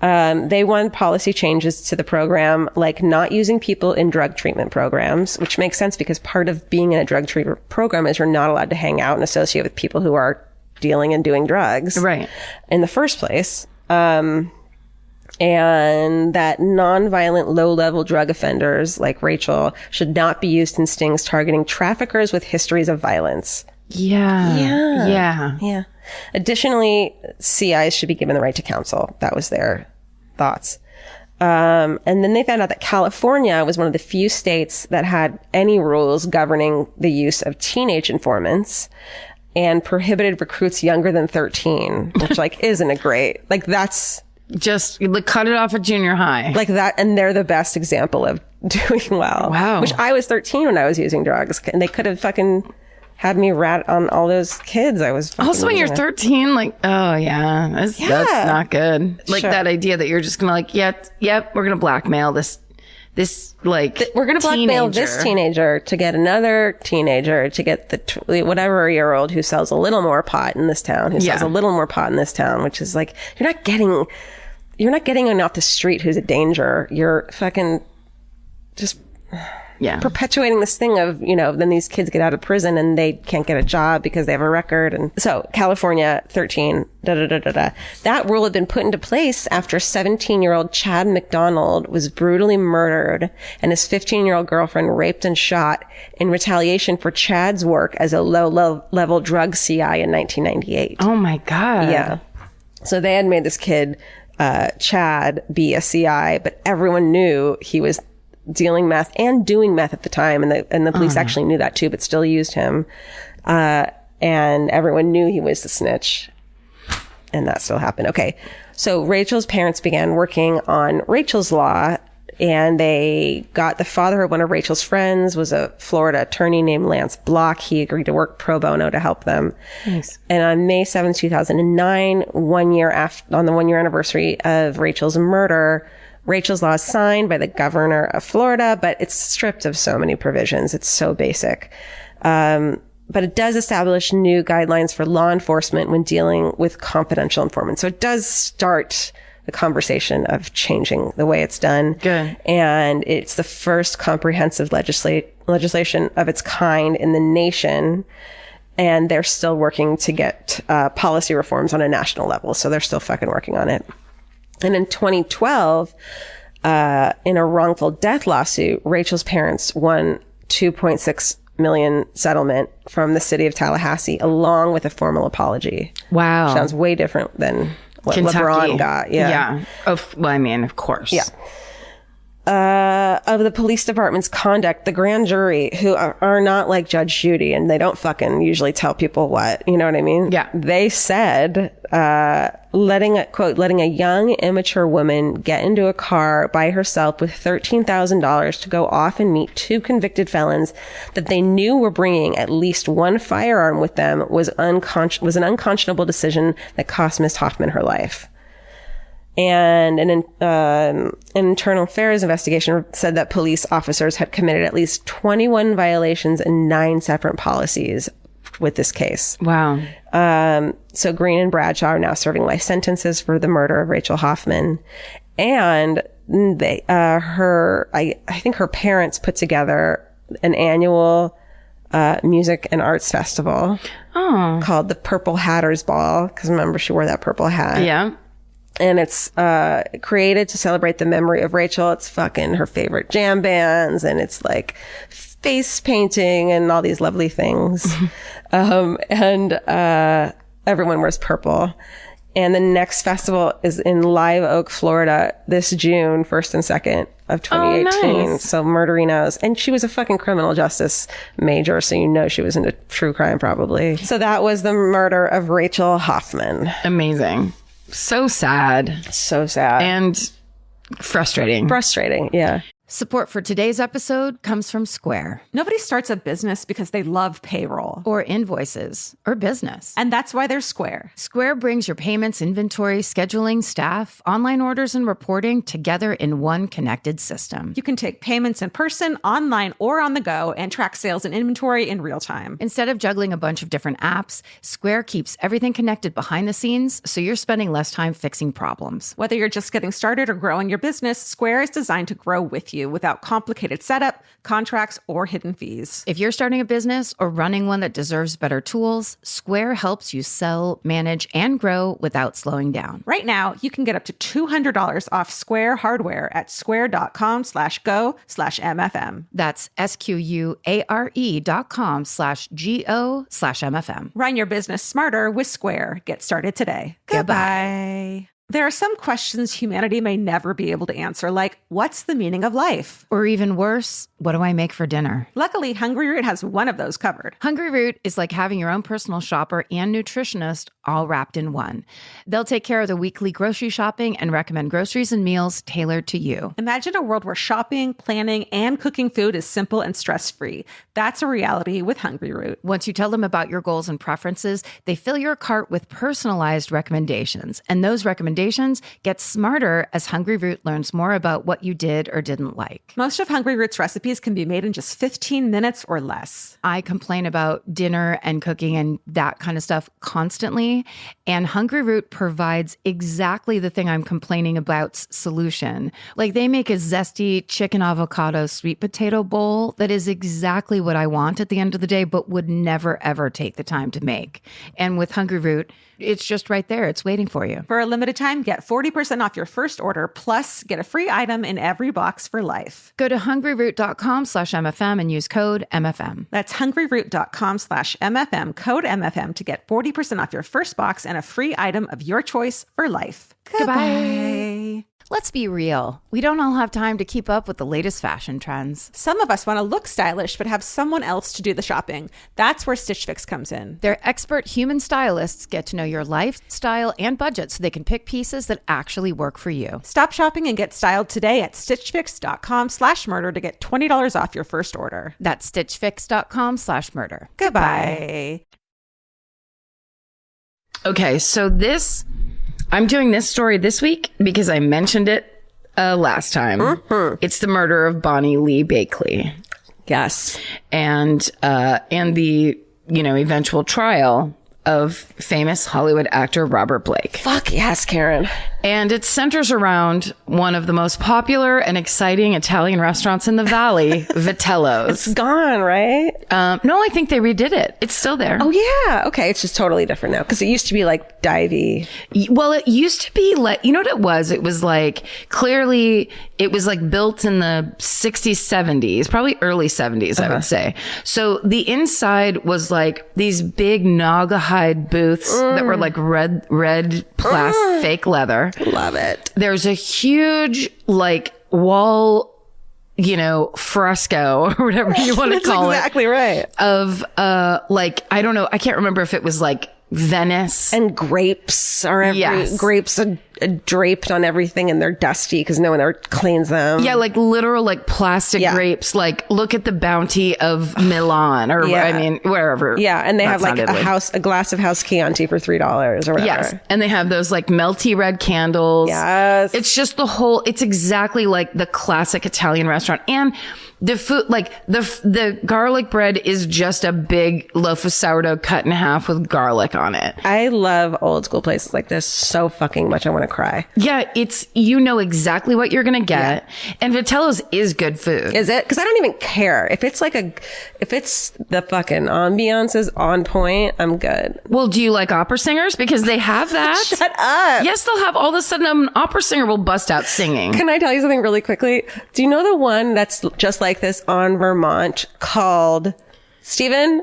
They want policy changes to the program, like not using people in drug treatment programs, which makes sense because part of being in a drug treatment program is you're not allowed to hang out and associate with people who are dealing and doing drugs. Right. In the first place. And that nonviolent low-level drug offenders like Rachel should not be used in stings targeting traffickers with histories of violence. Yeah. Additionally, CIs should be given the right to counsel. That was their thoughts. And then they found out that California was one of the few states that had any rules governing the use of teenage informants and prohibited recruits younger than 13, which isn't a great, that's just cut it off at junior high. Like that, and they're the best example of doing well. Wow. Which I was 13 when I was using drugs, and they could have fucking had me rat on all those kids I was fucking Also, when you're 13, oh yeah, that's not good. Like Sure. that idea that you're just gonna yep, we're gonna blackmail this we're gonna blackmail this teenager to get another teenager to get the whatever-year-old who sells a little more pot in this town, sells a little more pot in this town, which is like, you're not getting one off the street who's a danger. You're fucking just perpetuating this thing of, then these kids get out of prison and they can't get a job because they have a record. And so California 13, that rule had been put into place after 17-year-old Chad McDonald was brutally murdered and his 15-year-old girlfriend raped and shot in retaliation for Chad's work as a low-level drug CI in 1998. Oh my God. Yeah. So they had made this kid, Chad, be a CI, but everyone knew he was dealing meth and doing meth at the time. And the police actually knew that too, but still used him. And everyone knew he was the snitch. And that still happened. Okay. So Rachel's parents began working on Rachel's law, and they got the father of one of Rachel's friends was a Florida attorney named Lance Block. He agreed to work pro bono to help them. Nice. And on May 7th, 2009, on the 1 year anniversary of Rachel's murder, Rachel's law is signed by the governor of Florida, but it's stripped of so many provisions. It's so basic. But it does establish new guidelines for law enforcement when dealing with confidential informants. So it does start the conversation of changing the way it's done. Good. And it's the first comprehensive legislation of its kind in the nation. And they're still working to get policy reforms on a national level. So they're still fucking working on it. And in 2012, in a wrongful death lawsuit, Rachel's parents won $2.6 million settlement from the city of Tallahassee, along with a formal apology. Wow. Sounds way different than what Kentucky. LeBron got. Yeah. Well, I mean, of course. Yeah. Of the police department's conduct, the grand jury, who are not like Judge Judy, and they don't fucking usually tell people what, you know what I mean? Yeah. They said, letting a young, immature woman get into a car by herself with $13,000 to go off and meet two convicted felons that they knew were bringing at least one firearm with them was an unconscionable decision that cost Miss Hoffman her life. And an internal affairs investigation said that police officers had committed at least 21 violations and 9 separate policies with this case. Wow. So Green and Bradshaw are now serving life sentences for the murder of Rachel Hoffman. And they, I think her parents put together an annual music and arts festival called the Purple Hatter's Ball. Because remember, she wore that purple hat. Yeah. And it's created to celebrate the memory of Rachel. It's fucking her favorite jam bands, and it's like face painting and all these lovely things. And everyone wears purple. And the next festival is in Live Oak, Florida this June, 1st and 2nd of 2018. Oh, nice. So Murderinos. And she was a fucking criminal justice major, so you know she was into true crime probably. So that was the murder of Rachel Hoffman. Amazing. So sad. So sad. And frustrating. Frustrating, yeah. Support for today's episode comes from Square. Nobody starts a business because they love payroll. Or invoices, or business. And that's why there's Square. Square brings your payments, inventory, scheduling, staff, online orders, and reporting together in one connected system. You can take payments in person, online, or on the go, and track sales and inventory in real time. Instead of juggling a bunch of different apps, Square keeps everything connected behind the scenes, so you're spending less time fixing problems. Whether you're just getting started or growing your business, Square is designed to grow with you without complicated setup, contracts, or hidden fees. If you're starting a business or running one that deserves better tools, Square helps you sell, manage, and grow without slowing down. Right now, you can get up to $200 off Square hardware at square.com/go/MFM. That's SQUARE.com/GO/MFM. Run your business smarter with Square. Get started today. Goodbye. There are some questions humanity may never be able to answer, like, what's the meaning of life? Or even worse, what do I make for dinner? Luckily, Hungry Root has one of those covered. Hungry Root is like having your own personal shopper and nutritionist all wrapped in one. They'll take care of the weekly grocery shopping and recommend groceries and meals tailored to you. Imagine a world where shopping, planning, and cooking food is simple and stress-free. That's a reality with Hungry Root. Once you tell them about your goals and preferences, they fill your cart with personalized recommendations. And those recommendations get smarter as Hungry Root learns more about what you did or didn't like. Most of Hungry Root's recipes can be made in just 15 minutes or less. I complain about dinner and cooking and that kind of stuff constantly. And Hungry Root provides exactly the thing I'm complaining about's solution. Like, they make a zesty chicken avocado sweet potato bowl that is exactly what I want at the end of the day, but would never, ever take the time to make. And with Hungry Root, it's just right there. It's waiting for you. For a limited time, get 40% off your first order, plus get a free item in every box for life. Go to hungryroot.com/MFM and use code MFM. That's hungryroot.com/MFM, code MFM to get 40% off your first box and a free item of your choice for life. Goodbye. Let's be real. We don't all have time to keep up with the latest fashion trends. Some of us want to look stylish, but have someone else to do the shopping. That's where Stitch Fix comes in. Their expert human stylists get to know your life, style, and budget so they can pick pieces that actually work for you. Stop shopping and get styled today at stitchfix.com/murder to get $20 off your first order. That's stitchfix.com/murder. Goodbye. Okay, so I'm doing this story this week because I mentioned it last time. It's the murder of Bonnie Lee Bakley. Yes. And the, eventual trial of famous Hollywood actor Robert Blake. Fuck yes, Karen. And it centers around one of the most popular and exciting Italian restaurants in the Valley, Vitello's. It's gone, right? No, I think they redid it. It's still there. Oh, yeah. Okay. It's just totally different now because it used to be like divey. Well, it used to be like, you know what it was? It was like, clearly, it was like built in the 60s, 70s, probably early 70s, I would say. So the inside was like these big Naga hide booths that were like red plastic, fake leather. Love it. There's a huge like wall, fresco or whatever you want to call That's exactly right. of like, I don't know, I can't remember if it was like Venice and grapes are grapes are draped on everything and they're dusty because no one ever cleans them. Yeah, like literal like plastic grapes. Like look at the bounty of Milan or wherever. Yeah, and they have like a glass of house Chianti for $3 or whatever. Yes, and they have those like melty red candles. Yes, it's just it's exactly like the classic Italian restaurant. And the food, like the garlic bread is just a big loaf of sourdough cut in half with garlic on it. I love old school places like this so fucking much. I want to cry. Yeah, it's, exactly what you're going to get. Yeah. And Vitello's is good food. Is it? Because I don't even care. If it's the fucking ambiance is on point, I'm good. Well, do you like opera singers? Because they have that. Shut up. Yes, they'll have all of a sudden an opera singer will bust out singing. Can I tell you something really quickly? Do you know the one that's just like this on Vermont called Steven?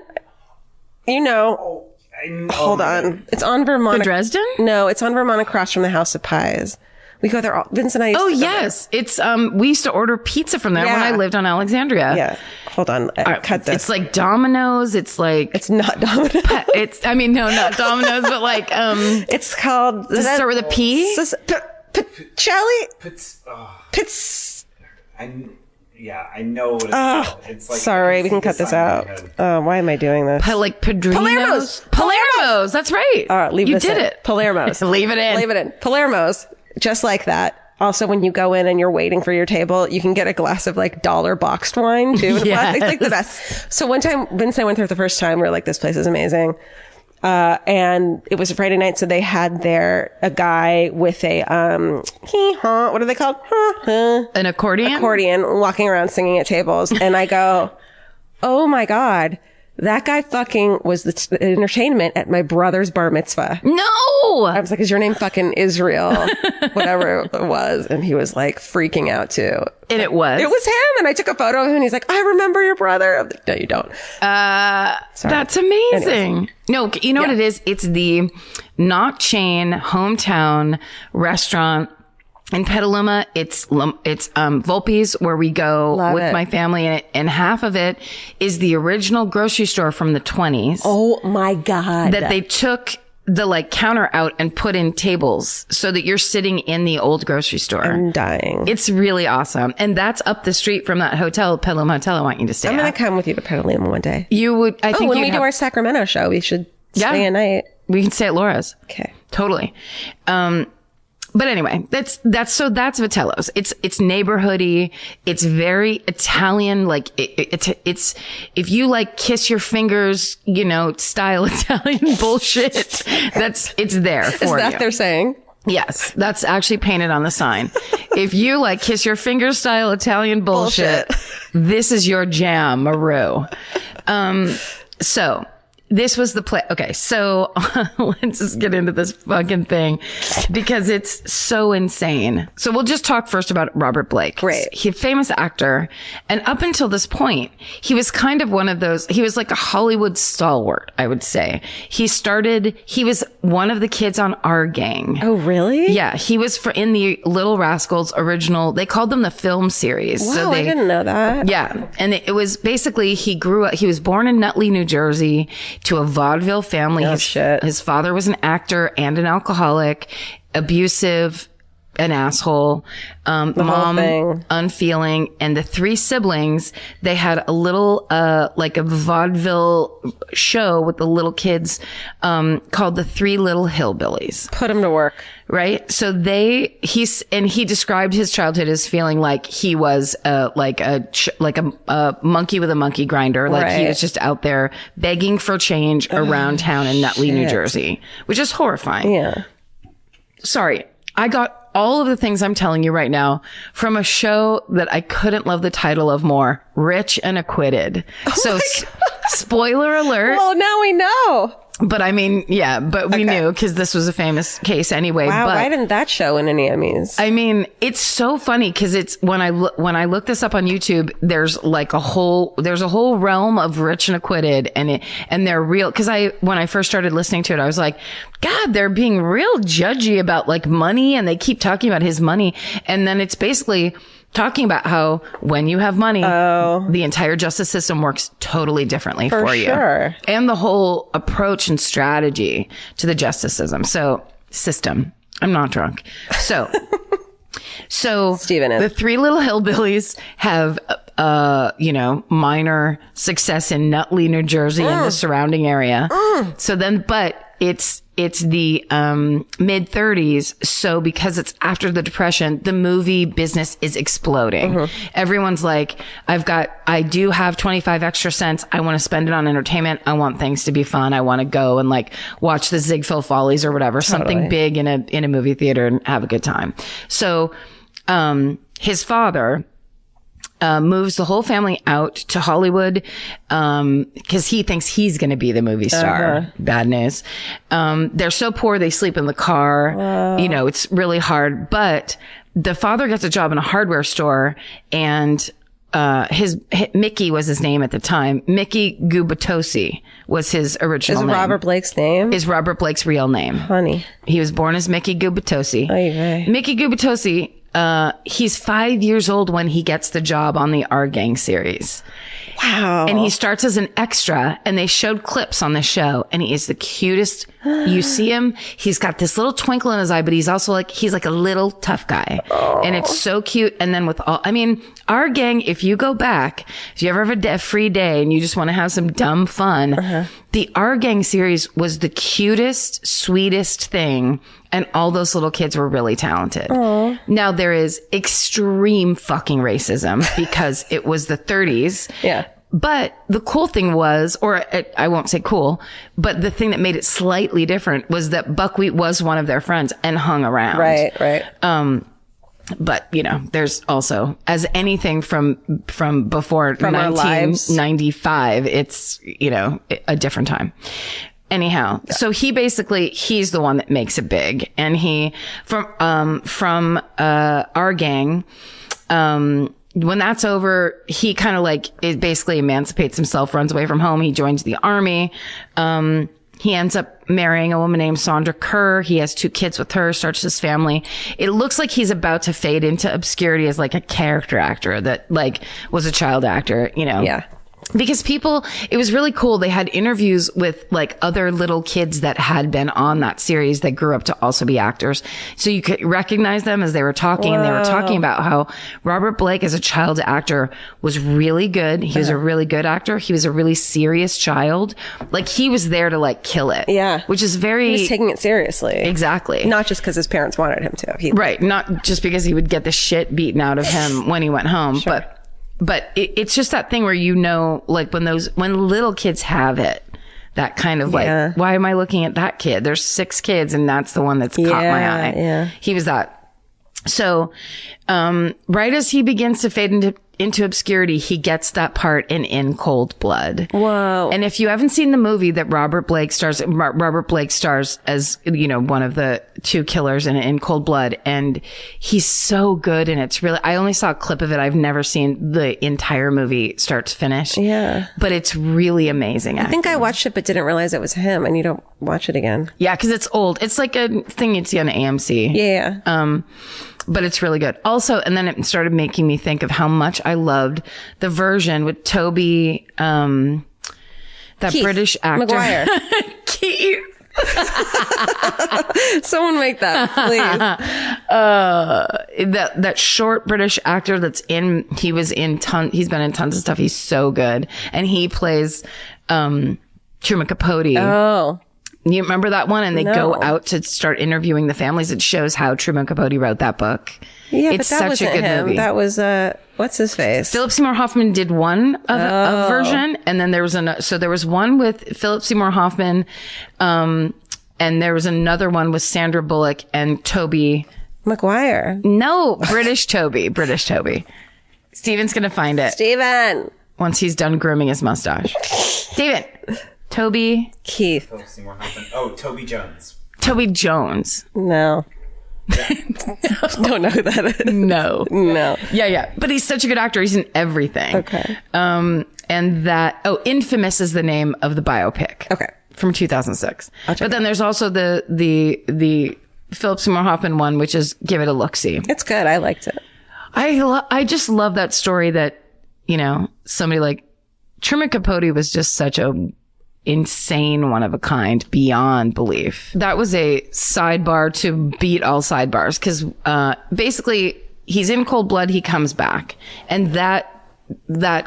Hold on. It's on Vermont. The Dresden? No, it's on Vermont across from the House of Pies. We go there. Vince and I used to go yes. there. It's, we used to order pizza from there when I lived on Alexandria. Yeah. Hold on. Cut this. It's like Domino's. It's like. It's not Domino's. No, not Domino's, but like, it's called. Does it start with a P? Pits. I know what it's called. It's like, sorry, we can cut this out. Why am I doing this? Like Padrino's? Palermo's. That's right. All right, you did it. Palermo's. Leave it in. Palermo's. Just like that. Also, when you go in and you're waiting for your table, you can get a glass of like dollar boxed wine too. Yes. It's like the best. So one time, Vince and I went there the first time. We were like, this place is amazing. And it was a Friday night, so they had there a guy with a what are they called? An accordion? Accordion, walking around singing at tables. And I go, oh my God, that guy fucking was the entertainment at my brother's bar mitzvah. No! I was like, is your name fucking Israel? Whatever it was. And he was like freaking out too. And it was? It was him. And I took a photo of him and he's like, I remember your brother. I'm like, no, you don't. That's amazing. Anyways. No, you know what it is? It's the not chain hometown restaurant in Petaluma. It's Volpe's, where we go with my family, and half of it is the original grocery store from the 20s. Oh my God. That they took the like counter out and put in tables so that you're sitting in the old grocery store. I'm dying. It's really awesome. And that's up the street from that hotel, Petaluma Hotel, I want you to stay I'm going at. to come with you to Petaluma one day. You would, I think when we do our Sacramento show, we should stay a night. We can stay at Laura's. Okay. Totally. But anyway, that's Vitello's. It's neighborhoody. It's very Italian. Like it's if you like kiss your fingers, style Italian bullshit, it's there for you. Is that they're saying? Yes, that's actually painted on the sign. If you like kiss your finger style Italian bullshit, this is your jam, Maru. So this was the play. Okay, so let's just get into this fucking thing because it's so insane. So we'll just talk first about Robert Blake. Great. He's a famous actor. And up until this point, he was kind of one of those, he was like a Hollywood stalwart, I would say. He was one of the kids on Our Gang. Oh, really? Yeah, he was in the Little Rascals original, they called them the film series. Wow, I didn't know that. Yeah. And it was basically, he was born in Nutley, New Jersey, to a vaudeville family. Oh, shit. His father was an actor and an alcoholic, abusive, an asshole. Mom, thing. unfeeling. And the 3 siblings, they had a little, like a vaudeville show with the little kids, called The 3 Little Hillbillies. Put him to work. Right. So he described his childhood as feeling like he was, like a monkey with a monkey grinder. Like he was just out there begging for change around town in Nutley, New Jersey, which is horrifying. Yeah. Sorry. I got all of the things I'm telling you right now from a show that I couldn't love the title of more, Rich and Acquitted. So spoiler alert. Well, now we know. But I mean, yeah, but we knew because this was a famous case anyway. Wow, but why didn't that show in any Emmys? I mean, it's so funny because it's when I look this up on YouTube, there's a whole realm of Rich and Acquitted, and they're real. Because when I first started listening to it, I was like, God, they're being real judgy about like money, and they keep talking about his money, and then it's basically talking about how when you have money, the entire justice system works totally differently for you. Sure. And the whole approach and strategy to the justice system. I'm not drunk. So Steven is. the 3 Little Hillbillies have, minor success in Nutley, New Jersey and the surrounding area. So then, but it's the mid 30s. So because it's after the Depression, the movie business is exploding. Everyone's like, I do have 25 extra cents. I want to spend it on entertainment. I want things to be fun. I want to go and like watch the Ziegfeld Follies or whatever, something big in a movie theater and have a good time. So, his father, moves the whole family out to Hollywood, cause he thinks he's going to be the movie star. Bad news. They're so poor. They sleep in the car. It's really hard, but the father gets a job in a hardware store, and Mickey was his name at the time. Mickey Gubitosi was his original name. Is Robert Blake's name? Is Robert Blake's real name. Honey. He was born as Mickey Gubitosi. Mickey Gubitosi, he's 5 years old when he gets the job on the Our Gang series. Wow. And he starts as an extra, and they showed clips on the show, and he is the cutest. You see him, he's got this little twinkle in his eye, but he's also he's like a little tough guy. And it's so cute. And then Our Gang, if you go back, if you ever have a free day and you just want to have some dumb fun, the Our Gang series was the cutest, sweetest thing. And all those little kids were really talented. Now there is extreme fucking racism because it was the 30s. Yeah. But the cool thing was, I won't say cool, but the thing that made it slightly different was that Buckwheat was one of their friends and hung around. Right. But there's also, as anything from before 1995, it's, a different time. Anyhow, so he's the one that makes it big. And he, from Our Gang, when that's over, he kind of it basically emancipates himself, runs away from home. He joins the army. He ends up marrying a woman named Sandra Kerr. He has 2 kids with her, starts his family. It looks like he's about to fade into obscurity as a character actor that was a child actor, Yeah. Because it was really cool. They had interviews with other little kids that had been on that series that grew up to also be actors. So you could recognize them as they were talking. And they were talking about how Robert Blake as a child actor was really good. He was a really good actor. He was a really serious child. He was there to kill it. Yeah. Which is very... He was taking it seriously. Exactly. Not just because his parents wanted him to. Right. Not just because he would get the shit beaten out of him when he went home. Sure. But it's just that thing where when little kids have it, that kind of why am I looking at that kid? There's 6 kids and that's the one that's caught my eye. Yeah. He was that. So, right as he begins to fade into obscurity, he gets that part in Cold Blood. Whoa. And if you haven't seen the movie that Robert Blake stars as, one of the 2 killers in Cold Blood. And he's so good. And it's really, I only saw a clip of it. I've never seen the entire movie start to finish. Yeah. But it's really amazing. I think I watched it, but didn't realize it was him. I need to watch it again. Yeah. 'Cause it's old. It's like a thing you'd see on AMC. Yeah. But it's really good. Also, and then it started making me think of how much I loved the version with Toby, that Keith British actor. Maguire. Keith. Someone make that, please. That short British actor he's been in tons of stuff. He's so good. And he plays, Truman Capote. Oh. You remember that one? And they go out to start interviewing the families. It shows how Truman Capote wrote that book. Yeah, it's but that such a good him. movie. That was, what's his face? Philip Seymour Hoffman did one a version. And then there was there was one with Philip Seymour Hoffman. And there was another one with Sandra Bullock and Toby Maguire. No, British Toby. Steven's going to find it. Steven. Once he's done grooming his mustache. Steven. Toby. Keith. Philip Seymour Hoffman. Oh, Toby Jones. Toby Jones. No. Don't know who that is. No. Yeah. But he's such a good actor. He's in everything. Okay. And Infamous is the name of the biopic. Okay. From 2006. But then there's also the Philip Seymour Hoffman one, which is Give It a Look-See. It's good. I liked it. I just love that story that, somebody like Truman Capote was just such a insane one of a kind beyond belief. That was a sidebar to beat all sidebars because basically he's in Cold Blood, he comes back, and that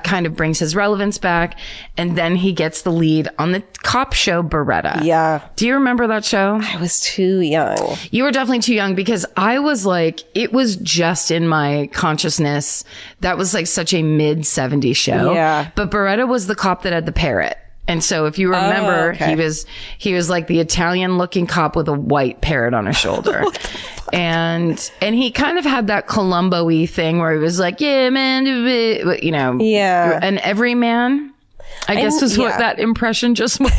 kind of brings his relevance back, and then he gets the lead on the cop show Beretta. Yeah. Do you remember that show? I was too young. You were definitely too young because I was like, it was just in my consciousness. That was like such a mid-70s show. Yeah. But Beretta was the cop that had the parrot. And so if you remember, he was like the Italian looking cop with a white parrot on his shoulder. And he kind of had that Columbo-y thing where he was like, yeah, man, Yeah. an everyman, I guess is what that impression just was.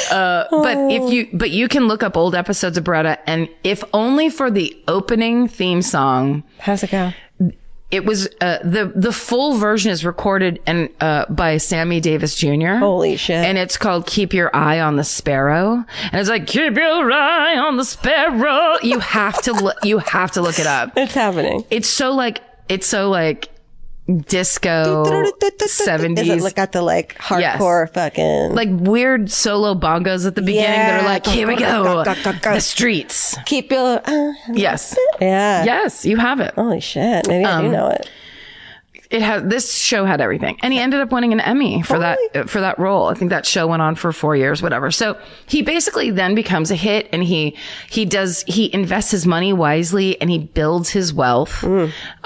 But you can look up old episodes of Beretta, and if only for the opening theme song. How's it go? It was the full version is recorded and by Sammy Davis Jr. Holy shit! And it's called "Keep Your Eye on the Sparrow," and it's like "Keep your eye on the sparrow." You have to look it up. It's happening. It's so like disco 70s. Is it like got the hardcore fucking like weird solo bongos at the beginning that are like, here we go, the streets. Keep your Yes. Yeah. Yes, you have it. Holy shit! Maybe I do know it. This show had everything, and he ended up winning an Emmy for that role. I think that show went on for 4 years, whatever. So he basically then becomes a hit, and he invests his money wisely, and he builds his wealth.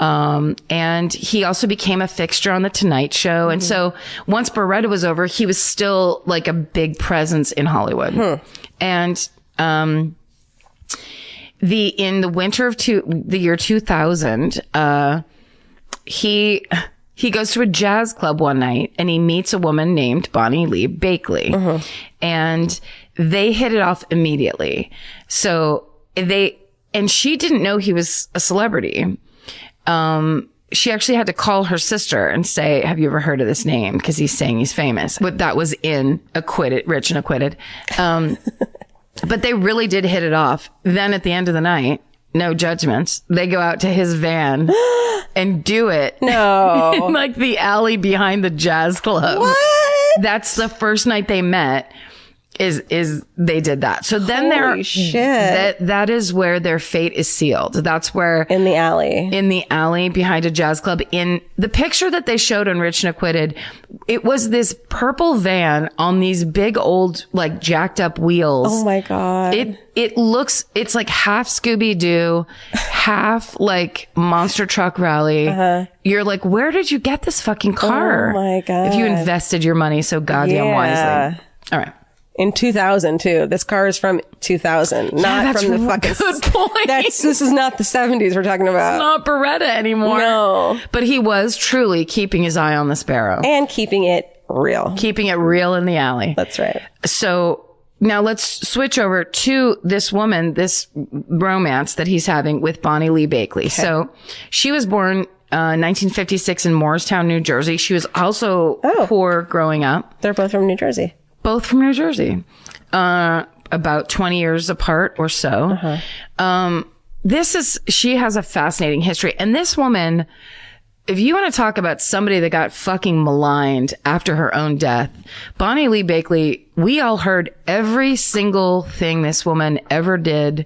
And he also became a fixture on the Tonight Show. And so once Beretta was over, he was still like a big presence in Hollywood. And in the winter of the year 2000, he goes to a jazz club one night and he meets a woman named Bonnie Lee Bakley, and they hit it off immediately. So she didn't know he was a celebrity. She actually had to call her sister and say, have you ever heard of this name? Because he's saying he's famous. But that was in Rich and Acquitted. But they really did hit it off. Then at the end of the night, no judgments, they go out to his van and do it. No. In like the alley behind the jazz club. What? That's the first night they met. Is they did that. So then Holy shit. that is where their fate is sealed. That's where in the alley behind a jazz club. In the picture that they showed on Rich and Acquitted, it was this purple van on these big old like jacked up wheels. Oh my God. It's like half Scooby-Doo, half like monster truck rally. You're like, where did you get this fucking car? Oh my God. If you invested your money so goddamn wisely. All right. In 2000 too. This car is from 2000, not from the fucking. Good point. This is not the 70s we're talking about. It's not Beretta anymore. No. But he was truly keeping his eye on the sparrow. And keeping it real. Keeping it real in the alley. That's right. So now let's switch over to this woman, this romance that he's having with Bonnie Lee Bakley. Okay. So she was born 1956 in Morristown, New Jersey. She was also poor growing up. They're both from New Jersey. Both from New Jersey. About 20 years apart or so. She has a fascinating history. And this woman, if you want to talk about somebody that got fucking maligned after her own death, Bonnie Lee Bakley, we all heard every single thing this woman ever did.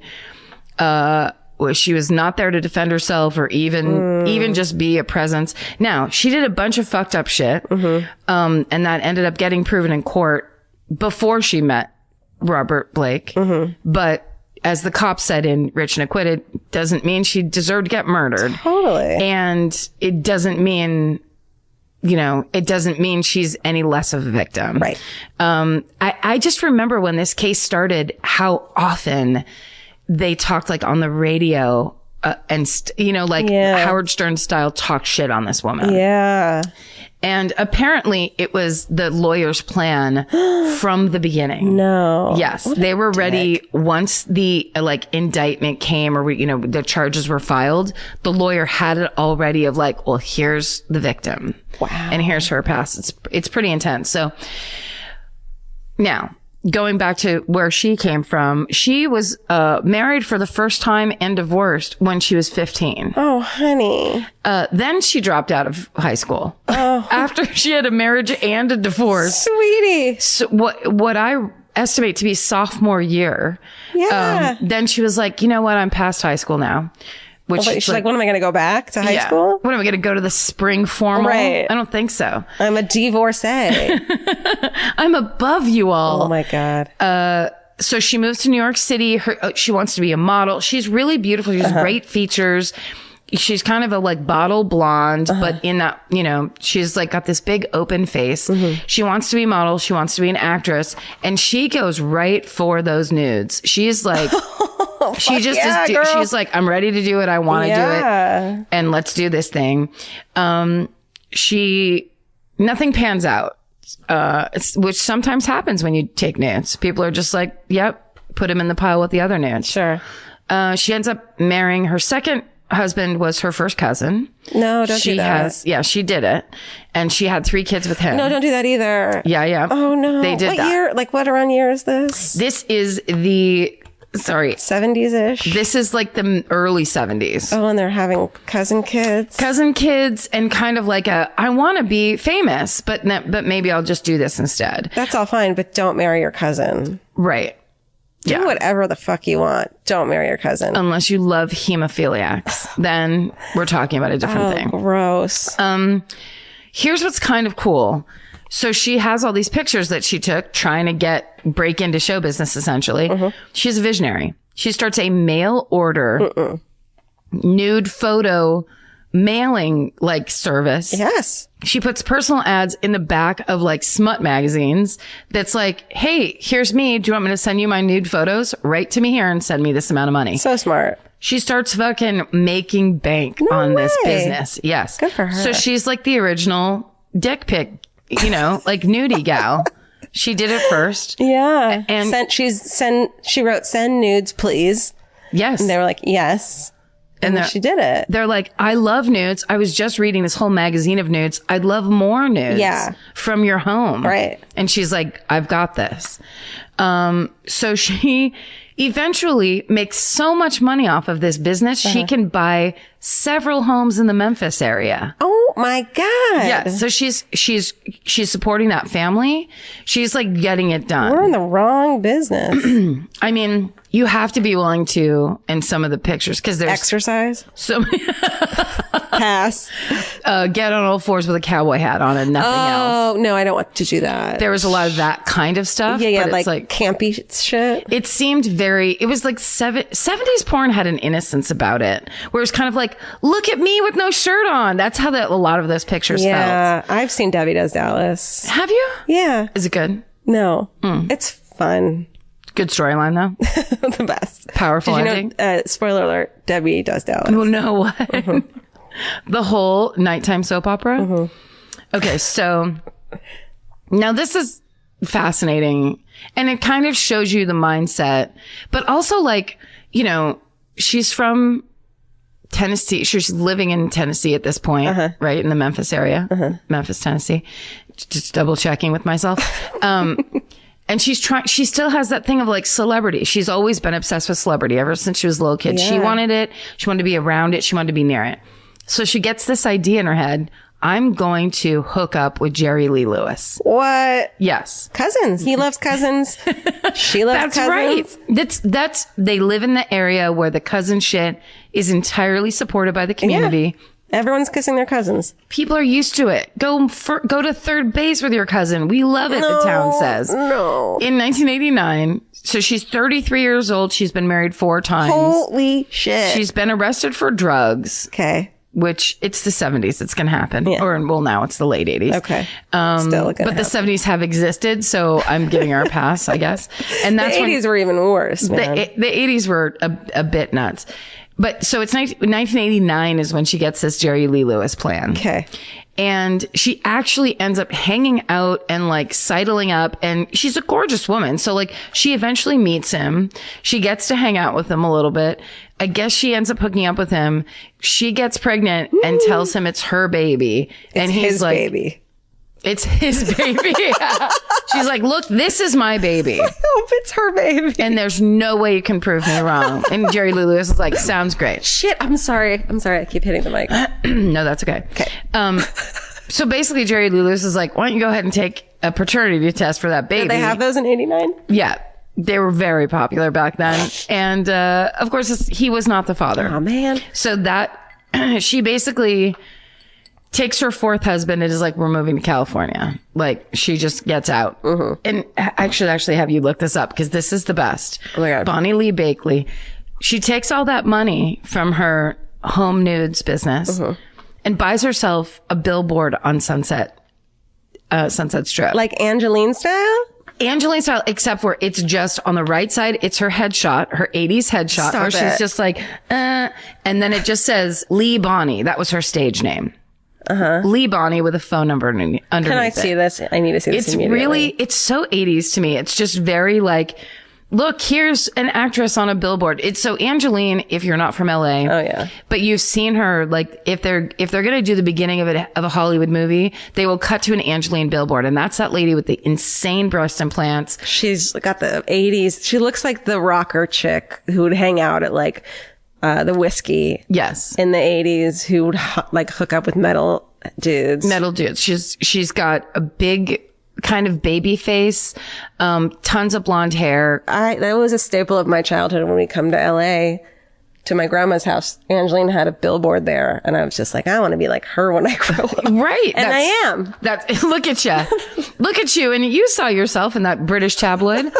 She was not there to defend herself or even just be a presence. Now, she did a bunch of fucked up shit. And that ended up getting proven in court before she met Robert Blake. But as the cop said in Rich and Acquitted, doesn't mean she deserved to get murdered. Totally. And it doesn't mean, it doesn't mean she's any less of a victim. Right. I just remember when this case started, how often they talked like on the radio, Howard Stern style talk shit on this woman. Yeah. And apparently it was the lawyer's plan from the beginning. No. Yes. They were ready once the indictment came or the charges were filed. The lawyer had it already of like, well, here's the victim. Wow. And here's her past. It's pretty intense. So now, going back to where she came from, she was married for the first time and divorced when she was 15. Oh, honey. Then she dropped out of high school. Oh. After she had a marriage and a divorce. Sweetie. So what I estimate to be sophomore year. Yeah. Then she was like, you know what? I'm past high school now. Which she's like, when am I going to go back to high school? When am I going to go to the spring formal? Right. I don't think so. I'm a divorcee. I'm above you all. Oh my God. So she moves to New York City. She wants to be a model. She's really beautiful. She has great features. She's kind of a bottle blonde, but in that, she's got this big open face. She wants to be a model. She wants to be an actress, and she goes right for those nudes. She's like, she just is. She's like, I'm ready to do it. I want to do it, and let's do this thing. Nothing pans out, which sometimes happens when you take nudes. People are just like, yep, put him in the pile with the other nudes. Sure. She ends up marrying her second husband was her first cousin. No, don't do that. She did it. And she had 3 kids with him. No, don't do that either. Yeah. Oh no. They did what that. Year? What around year is this? This is the 70s-ish. This is the early 70s. Oh, and they're having cousin kids. And kind of I want to be famous, but maybe I'll just do this instead. That's all fine, but don't marry your cousin. Right. Do whatever the fuck you want. Don't marry your cousin. Unless you love hemophiliacs. Then we're talking about a different thing. Gross. Here's what's kind of cool. So she has all these pictures that she took trying to break into show business, essentially. She's a visionary. She starts a mail order nude photo mailing service. Yes. She puts personal ads in the back of smut magazines. That's like, hey, here's me. Do you want me to send you my nude photos? Write to me here and send me this amount of money. So smart. She starts fucking making bank on this business. Yes. Good for her. So she's the original dick pic, nudie gal. She did it first. Yeah. And she wrote, send nudes, please. Yes. And they were like, yes. And she did it. They're like, I love nudes. I was just reading this whole magazine of nudes. I'd love more nudes from your home. Right. And she's like, I've got this. So she eventually makes so much money off of this business, she can buy several homes in the Memphis area. Oh my God. Yeah. So she's supporting that family. She's getting it done. We're in the wrong business. I mean, you have to be willing to, in some of the pictures, because there's exercise. So pass. Get on all fours with a cowboy hat on and nothing else. Oh no, I don't want to do that. There was a lot of that kind of stuff. Yeah, but it's campy shit. It seemed it was 70s porn had an innocence about it, where it's kind of look at me with no shirt on. That's how a lot of those pictures felt. Yeah, I've seen Debbie Does Dallas. Have you? Yeah. Is it good? No, it's fun. Good storyline though. The best. Powerful ending. Spoiler alert: Debbie Does Dallas. Well, no, what? The whole nighttime soap opera. Okay, so now this is fascinating, and it kind of shows you the mindset, but also she's from Tennessee. She's living in Tennessee at this point, right? In the Memphis area, Memphis, Tennessee. Just double checking with myself. And she still has that thing of celebrity. She's always been obsessed with celebrity ever since she was a little kid. Yeah. She wanted it. She wanted to be around it. She wanted to be near it. So she gets this idea in her head. I'm going to hook up with Jerry Lee Lewis. What? Yes. Cousins. He loves cousins. She loves That's cousins. right. That's they live in the area where the cousin shit is entirely supported by the community. Yeah. Everyone's kissing their cousins. People are used to it. Go to third base with your cousin. We love it, the town says. No. In 1989, so she's 33 years old. She's been married 4 times. Holy shit. She's been arrested for drugs. Okay. Which it's the 70s. It's going to happen. Yeah. Or, well, now it's the late 80s. Okay. Still but the 70s have existed, so I'm giving her a pass, I guess. And that's the 80s were even worse, man. The 80s were a bit nuts. But so it's 1989 is when she gets this Jerry Lee Lewis plan. Okay. And she actually ends up hanging out and like sidling up, and she's a gorgeous woman. So like she eventually meets him. She gets to hang out with him a little bit. I guess she ends up hooking up with him. She gets pregnant and tells him it's her baby. And he's his like, baby. It's his baby. Yeah. She's like, look, this is my baby. I hope it's her baby. And there's no way you can prove me wrong. And Jerry Lee Lewis is like, sounds great. Shit, I'm sorry. I keep hitting the mic. No, that's okay. Okay. So basically Jerry Lee Lewis is like, why don't you go ahead and take a paternity test for that baby? Did they have those in 89? Yeah. They were very popular back then. And, of course, he was not the father. Oh, man. So that, she basically takes her 4th husband and is like, we're moving to California. Like, she just gets out. Mm-hmm. And I should actually have you look this up because this is the best. Oh my God. Bonnie Lee Bakley. She takes all that money from her home nudes business and buys herself a billboard on Sunset Strip. Like Angeline style? Angeline style, except for it's just on the right side. It's her headshot, her 80s headshot, where she's just like, and then it just says Lee Bonnie. That was her stage name. Lee Bonnie with a phone number underneath. Can I see this? I need to see this immediately. It's so 80s to me. It's just very like, look, here's an actress on a billboard. It's so Angeline, if you're not from LA. Oh yeah. But you've seen her, like, if they're going to do the beginning of a Hollywood movie, they will cut to an Angeline billboard. And that's that lady with the insane breast implants. She's got the 80s. She looks like the rocker chick who would hang out at like, the whiskey. Yes. In the 80s who would like hook up with metal dudes. She's got a big kind of baby face, tons of blonde hair. That was a staple of my childhood when we come to LA to my grandma's house. Angeline had a billboard there and I was just like, I want to be like her when I grow up. Right. And I am. Look at you. Look at you. And you saw yourself in that British tabloid.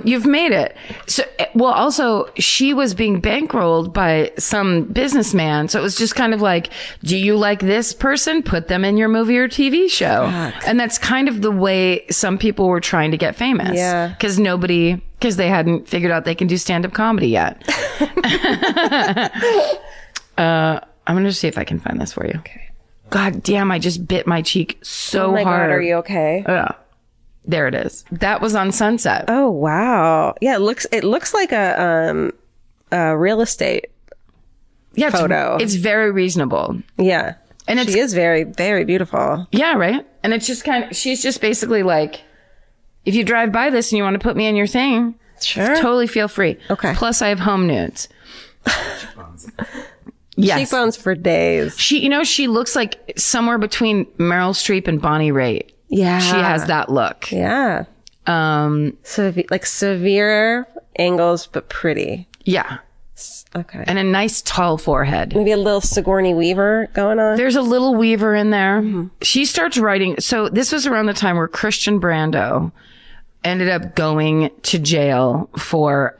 You've made it. So, well, also she was being bankrolled by some businessman. So it was just kind of like, do you like this person? Put them in your movie or TV show. Fuck. And that's kind of the way some people were trying to get famous. Yeah. Because they hadn't figured out they can do stand-up comedy yet. I'm going to see if I can find this for you. Okay. God damn, I just bit my cheek so hard. Oh my God, are you okay? There it is. That was on Sunset. Oh, wow. Yeah, it looks like a real estate photo. It's very reasonable. Yeah. And she is very, very beautiful. Yeah, right? And it's just she's just basically like, if you drive by this and you want to put me in your thing, sure, totally feel free. Okay. Plus, I have home nudes. Yes. Cheekbones for days. She looks like somewhere between Meryl Streep and Bonnie Raitt. Yeah. She has that look. Yeah. So like severe angles, but pretty. Yeah. Okay. And a nice tall forehead. Maybe a little Sigourney Weaver going on. There's a little Weaver in there. Mm-hmm. She starts writing. So this was around the time where Christian Brando ended up going to jail for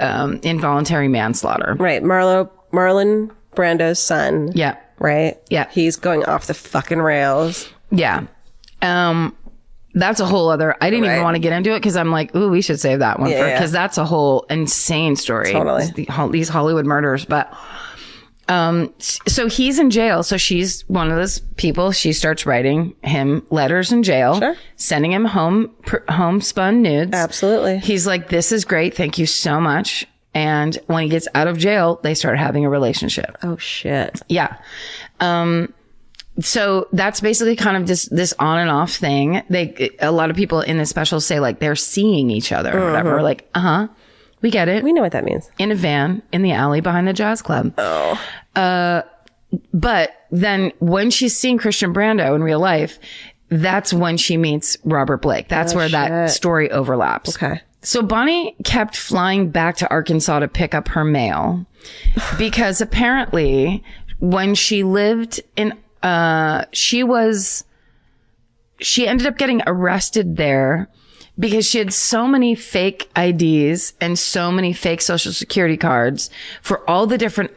involuntary manslaughter. Right. Marlon Brando's son. Yeah. Right? Yeah. He's going off the fucking rails. Yeah. That's a whole other, I didn't even want to get into it because I'm like, ooh, we should save that one because that's a whole insane story. Totally. These Hollywood murders. But, so he's in jail. So she's one of those people. She starts writing him letters in jail, sending him homespun nudes. Absolutely. He's like, this is great. Thank you so much. And when he gets out of jail, they start having a relationship. Oh shit. Yeah. So that's basically kind of this on and off thing. A lot of people in this special say like they're seeing each other or whatever. Like, we get it. We know what that means. In a van in the alley behind the jazz club. Oh. But then when she's seeing Christian Brando in real life, that's when she meets Robert Blake. That's where that story overlaps. Okay. So Bonnie kept flying back to Arkansas to pick up her mail because apparently when she lived in, she ended up getting arrested there because she had so many fake IDs and so many fake social security cards for all the different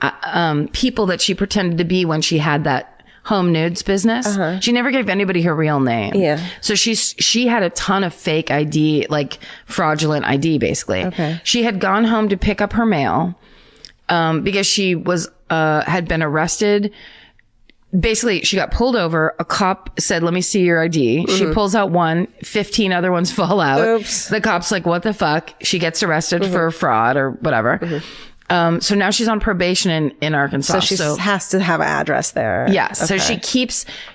people that she pretended to be when she had that home nudes business. She never gave anybody her real name. Yeah. So she had a ton of fake ID, like fraudulent ID, basically. Okay. She had gone home to pick up her mail because she was had been arrested. Basically, she got pulled over. A cop said, "Let me see your ID." She pulls out one, 15 other ones fall out. Oops. The cop's like, "What the fuck?" She gets arrested for fraud or whatever. So now she's on probation in Arkansas. So she has to have an address there. Yeah. So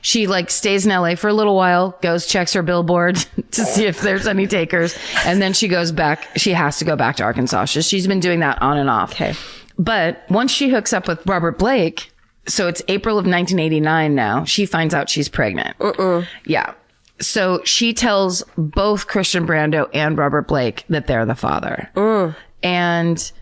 she like stays in LA for a little while, goes, checks her billboard to see if there's any takers. And then she goes back. She has to go back to Arkansas. She's been doing that on and off. Okay. But once she hooks up with Robert Blake, so it's April of 1989 now, she finds out she's pregnant. Yeah. So she tells both Christian Brando and Robert Blake that they're the father. And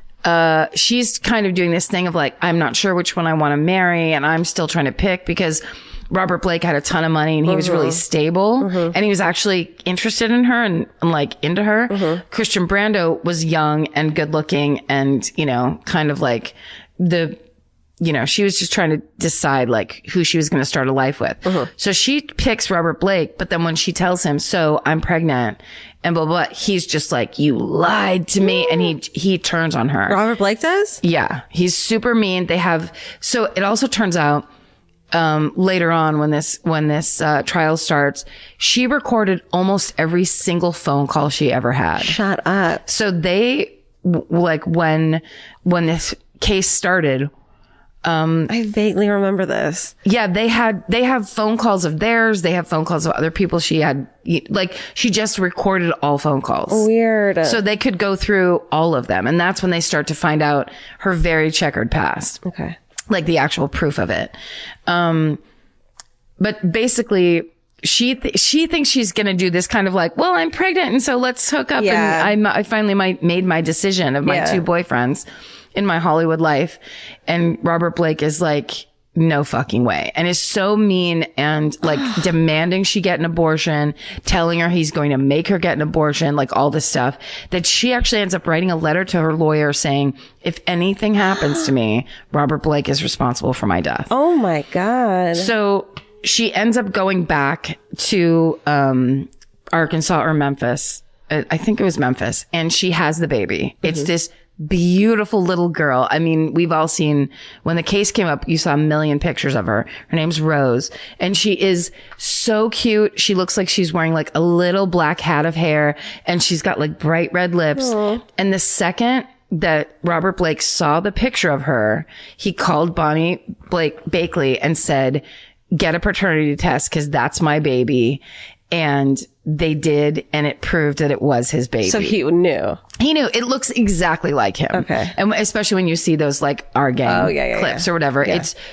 she's kind of doing this thing of like, I'm not sure which one I want to marry, and I'm still trying to pick because Robert Blake had a ton of money and he was really stable and he was actually interested in her and like into her. Christian Brando was young and good looking and, you know, kind of like she was just trying to decide like who she was going to start a life with. So she picks Robert Blake, but then when she tells him, so I'm pregnant and blah, blah, blah, he's just like, you lied to me. And he turns on her. Robert Blake does? Yeah. He's super mean. So it also turns out, later on when this trial starts, she recorded almost every single phone call she ever had. Shut up. So they, like when this case started, I vaguely remember this. yeah, they have phone calls of theirs. They have phone calls of other people she had. Like, she just recorded all phone calls. Weird. So they could go through all of them. And that's when they start to find out her very checkered past. Okay. Like the actual proof of it. But basically, she thinks she's going to do this kind of like, well, I'm pregnant. And so let's hook up. Yeah. And I finally made my decision of my two boyfriends in my Hollywood life. And Robert Blake is like, no fucking way. And is so mean and like demanding she get an abortion, telling her he's going to make her get an abortion, like all this stuff, that she actually ends up writing a letter to her lawyer saying, if anything happens to me, Robert Blake is responsible for my death. Oh my God. So she ends up going back to Arkansas or Memphis. I think it was Memphis. And she has the baby. It's this beautiful little girl. I mean, we've all seen, when the case came up, you saw a million pictures of her. Her name's Rose. And she is so cute. She looks like she's wearing like a little black hat of hair. And she's got like bright red lips. Aww. And the second that Robert Blake saw the picture of her, he called Bonnie Bakley and said, get a paternity test because that's my baby. And they did, and it proved that it was his baby. So he knew. He knew. It looks exactly like him. Okay. And especially when you see those like Our Gang clips or whatever,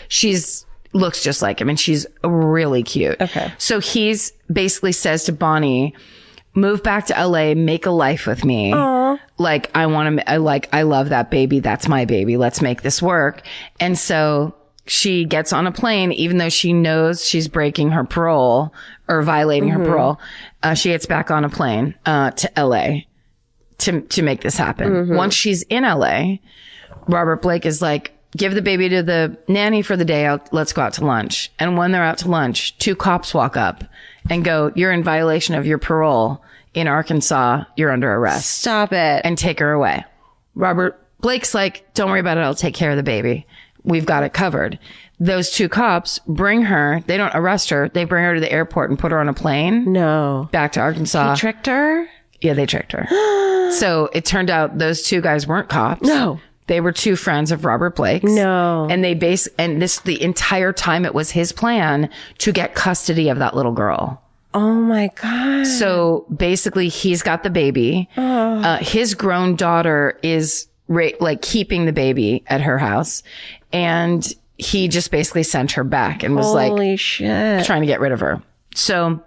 she's looks just like him, and she's really cute. Okay. So he's basically says to Bonnie, move back to LA, make a life with me. Aww. Like, I love that baby. That's my baby. Let's make this work. And so she gets on a plane, even though she knows she's breaking her parole or violating her parole. She gets back on a plane, to LA to make this happen. Once she's in LA, Robert Blake is like, give the baby to the nanny for the day. Let's go out to lunch. And when they're out to lunch, 2 cops walk up and go, you're in violation of your parole in Arkansas. You're under arrest. Stop it. And take her away. Robert Blake's like, don't worry about it. I'll take care of the baby. We've got it covered. Those 2 cops bring her. They don't arrest her. They bring her to the airport and put her on a plane. No. Back to Arkansas. He tricked her? Yeah, they tricked her. So it turned out those 2 guys weren't cops. No. They were 2 friends of Robert Blake's. No. And the entire time it was his plan to get custody of that little girl. Oh my God. So basically he's got the baby. His grown daughter is keeping the baby at her house. And he just basically sent her back and was Holy shit. trying to get rid of her. So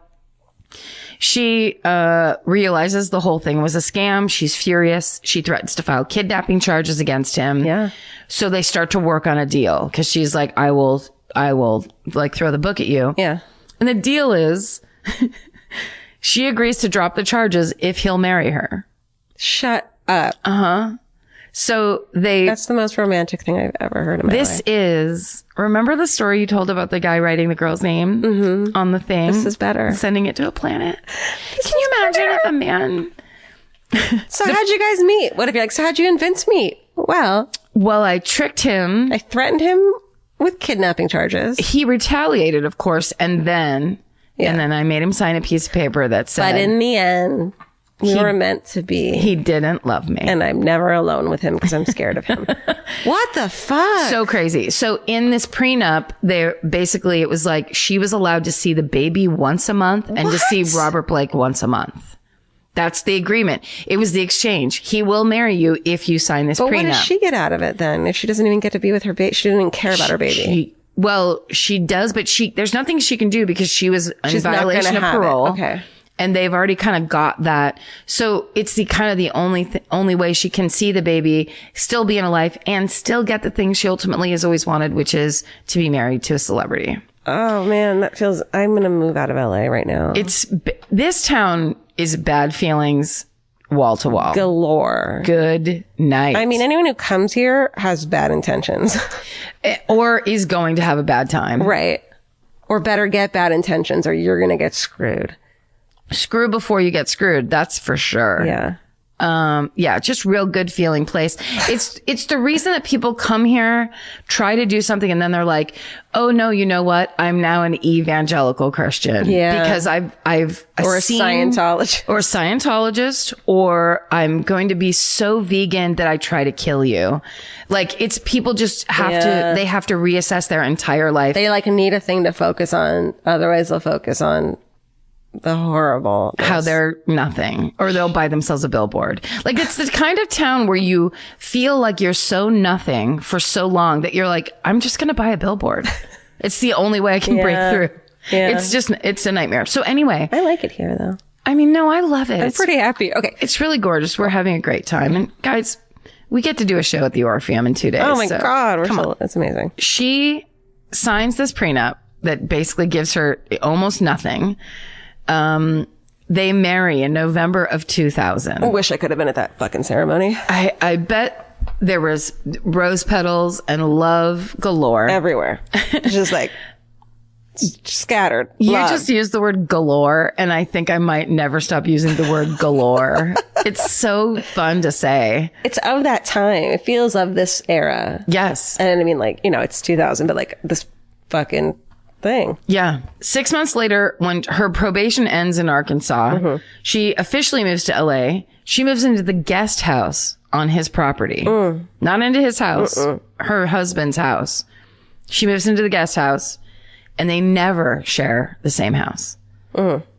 she realizes the whole thing was a scam. She's furious. She threatens to file kidnapping charges against him. Yeah. So they start to work on a deal because she's like, I will like throw the book at you. Yeah. And the deal is she agrees to drop the charges if he'll marry her. Shut up. So That's the most romantic thing I've ever heard in my life. this is, remember the story you told about the guy writing the girl's name on the thing? This is better. Sending it to a planet. Can you imagine if a man... So how'd you guys meet? What if you're like, so how'd you and Vince meet? Well, I tricked him. I threatened him with kidnapping charges. He retaliated, of course, and then I made him sign a piece of paper that said... But in the end, we were meant to be. He didn't love me. And I'm never alone with him because I'm scared of him. What the fuck? So crazy. So in this prenup, it was like she was allowed to see the baby once a month and to see Robert Blake once a month. That's the agreement. It was the exchange. He will marry you if you sign this prenup. But what does she get out of it then? If she doesn't even get to be with her baby, she didn't even care about her baby. She does, but there's nothing she can do because she was in She's not violation gonna of have it. parole. Okay. And they've already kind of got that. So it's the only way she can see the baby, still be in a life, and still get the thing she ultimately has always wanted, which is to be married to a celebrity. Oh man, I'm going to move out of LA right now. This town is bad feelings wall to wall. Galore. Good night. I mean, anyone who comes here has bad intentions. Or is going to have a bad time. Right. Or better get bad intentions or you're going to get screwed. Screw before you get screwed. That's for sure. Yeah. Just real good feeling place. It's the reason that people come here, try to do something, and then they're like, oh no, you know what? I'm now an evangelical Christian. Yeah. Because I've Or seen, a Scientologist. Or I'm going to be so vegan that I try to kill you. Like it's people just they have to reassess their entire life. They like need a thing to focus on. Otherwise they'll focus on the horrible. How they're nothing, or they'll buy themselves a billboard. Like it's the kind of town where you feel like you're so nothing for so long that you're like, I'm just going to buy a billboard. It's the only way I can break through. Yeah. It's a nightmare. So anyway, I like it here though. I mean, no, I love it. I'm pretty happy. Okay. It's really gorgeous. We're having a great time. And guys, we get to do a show at the Orpheum in 2 days. Oh my so God. That's amazing. She signs this prenup that basically gives her almost nothing. They marry in November of 2000. I wish I could have been at that fucking ceremony. I bet there was rose petals and love galore. Everywhere. Just like scattered. You Love. just used the word galore, and I think I might never stop using the word galore. It's so fun to say. It's of that time. It feels of this era. Yes. And I mean, like, it's 2000, but like this fucking thing. Yeah. 6 months later, when her probation ends in Arkansas, she officially moves to LA. She moves into the guest house on his property. Not into his house, her husband's house. She moves into the guest house, and they never share the same house.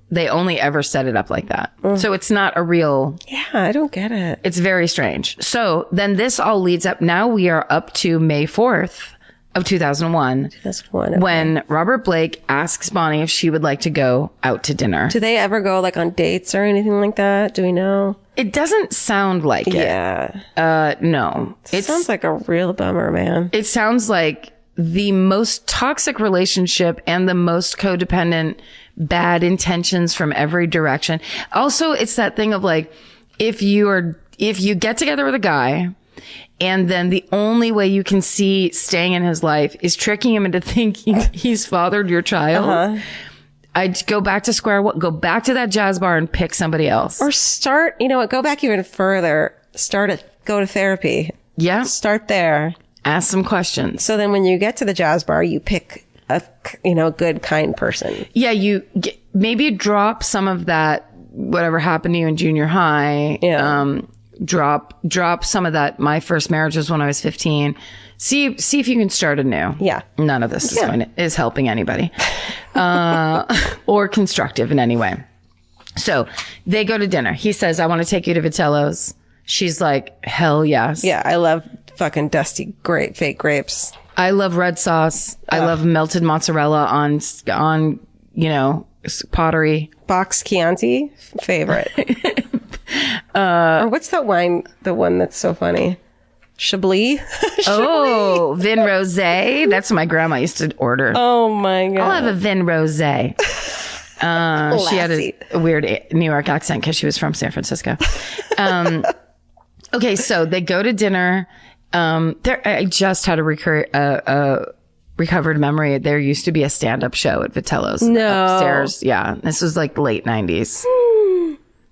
They only ever set it up like that. So it's not a real... Yeah, I don't get it. It's very strange. So then this all leads up. Now we are up to May 4th of 2001. 2001. Okay. When Robert Blake asks Bonnie if she would like to go out to dinner. Do they ever go like on dates or anything like that? Do we know? It doesn't sound like it. Yeah. No. It sounds like a real bummer, man. It sounds like the most toxic relationship and the most codependent, bad intentions from every direction. Also, it's that thing of like, if you get together with a guy and then the only way you can see staying in his life is tricking him into thinking he's fathered your child. I'd go back to square one, go back to that jazz bar and pick somebody else. Or start, go back even further. Go to therapy. Yeah. Start there. Ask some questions. So then when you get to the jazz bar, you pick a good, kind person. Yeah. Maybe drop some of that, whatever happened to you in junior high. Yeah. Drop some of that. My first marriage was when I was 15. See if you can start anew. Yeah. None of this is helping anybody, or constructive in any way. So they go to dinner. He says, I want to take you to Vitello's. She's like, hell yes. Yeah. I love fucking dusty fake grapes. I love red sauce. I love melted mozzarella on pottery. Box Chianti, favorite. Or what's that wine? The one that's so funny. Chablis. Oh, vin rosé. That's what my grandma used to order. Oh my god. I'll have a vin rosé. She had a weird New York accent because she was from San Francisco. Okay, so they go to dinner. I just had a recovered memory. There used to be a stand-up show at Vitello's upstairs. Yeah, this was like late 90s.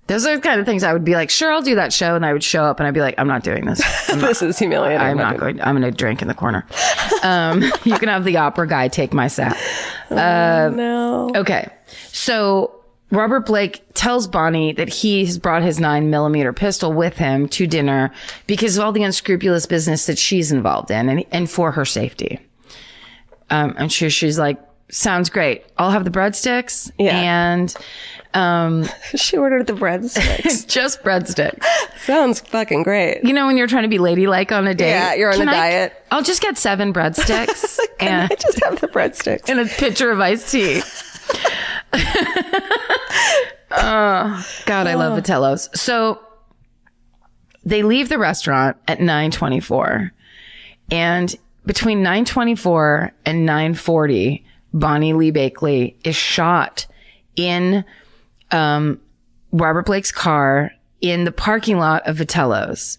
Those are the kind of things I would be like, sure, I'll do that show. And I would show up and I'd be like, I'm not doing this. This is humiliating. I'm going to drink in the corner. You can have the opera guy take my sap. No. Okay. So Robert Blake tells Bonnie that he has brought his 9mm pistol with him to dinner because of all the unscrupulous business that she's involved in and for her safety. I'm sure she's like, sounds great. I'll have the breadsticks. Yeah. And she ordered the breadsticks. just breadsticks. Sounds fucking great. You know when you're trying to be ladylike on a date? Yeah, you're on a diet. I'll just get 7 breadsticks I just have the breadsticks. and a pitcher of iced tea. Oh, God, I love Vitello's. So they leave the restaurant at 9:24. And between 9:24 and 9:40, Bonnie Lee Bakley is shot in Robert Blake's car in the parking lot of Vitello's.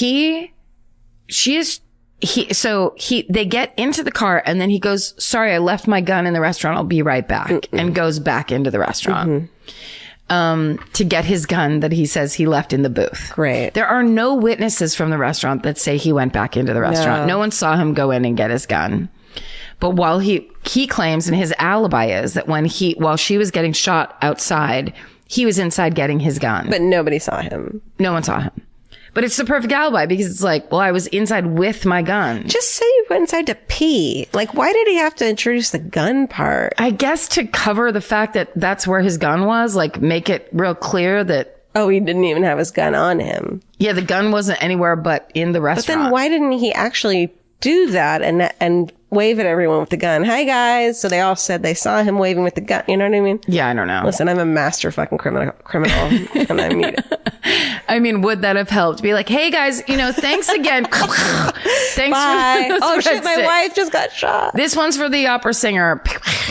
They get into the car and then he goes, sorry, I left my gun in the restaurant. I'll be right back. And goes back into the restaurant. To get his gun that he says he left in the booth. Great. There are no witnesses from the restaurant that say he went back into the restaurant. No one saw him go in and get his gun. But while he claims, and his alibi is that while she was getting shot outside, he was inside getting his gun. But nobody saw him. No one saw him. But it's the perfect alibi because it's like, well, I was inside with my gun. Just say you went inside to pee. Like, why did he have to introduce the gun part? I guess to cover the fact that that's where his gun was, like make it real clear that. Oh, he didn't even have his gun on him. Yeah, the gun wasn't anywhere but in the restaurant. But then why didn't he actually do that and wave at everyone with the gun? Hi, guys. So they all said they saw him waving with the gun. You know what I mean? Yeah, I don't know. Listen, I'm a master fucking criminal and I mean it. I mean, would that have helped? Be like, hey guys, thanks again. Thanks. Bye. For oh shit, my wife just got shot. This one's for the opera singer.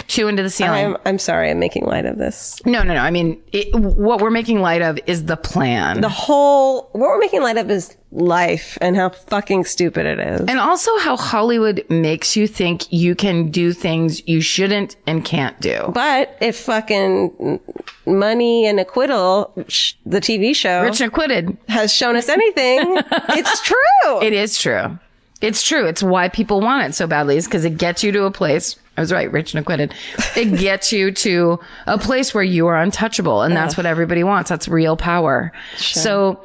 Chew into the ceiling. I'm sorry, I'm making light of this. No. I mean, what we're making light of is the plan. What we're making light of is life and how fucking stupid it is. And also how Hollywood makes you think you can do things you shouldn't and can't do. But if fucking Money and Acquittal, the TV show, Rich and Acquitted, has shown us anything, it's true. It is true. It's true. It's why people want it so badly, is because it gets you to a place. I was right, Rich and Acquitted. It gets you to a place where you are untouchable. And that's what everybody wants. That's real power. Sure. So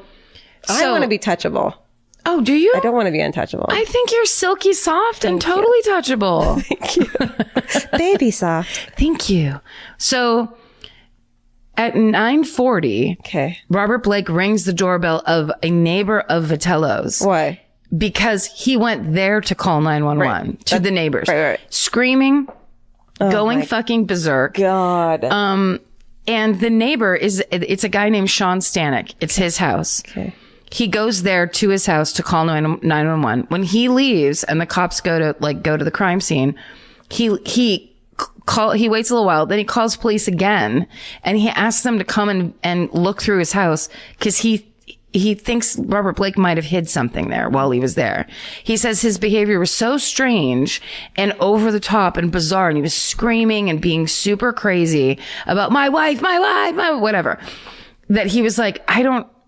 I want to be touchable. Oh, do you? I don't want to be untouchable. I think you're silky soft and totally touchable. Thank you. Baby soft. Thank you. So at 9:40, okay, Robert Blake rings the doorbell of a neighbor of Vitello's. Why? Because he went there to call 911 to the neighbors. Right. Screaming, going fucking berserk. God. And the neighbor it's a guy named Sean Stanek. It's his house. Okay. He goes there to his house to call 911. When he leaves and the cops go to the crime scene, he waits a little while, then he calls police again and he asks them to come and look through his house because he thinks Robert Blake might have hid something there while he was there. He says his behavior was so strange and over the top and bizarre, and he was screaming and being super crazy about my wife, my whatever, that he was like,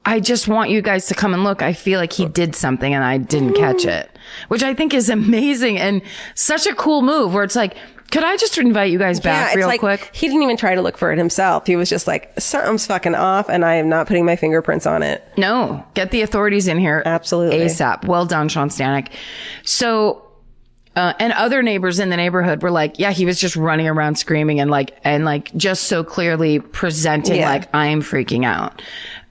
I just want you guys to come and look. I feel like he did something and I didn't catch it, which I think is amazing and such a cool move where it's like, could I just invite you guys back real quick? He didn't even try to look for it himself. He was just like, something's fucking off and I am not putting my fingerprints on it. No, get the authorities in here. Absolutely. ASAP. Well done, Sean Stanek. So And other neighbors in the neighborhood were like, yeah, he was just running around screaming and like just so clearly presenting like I'm freaking out.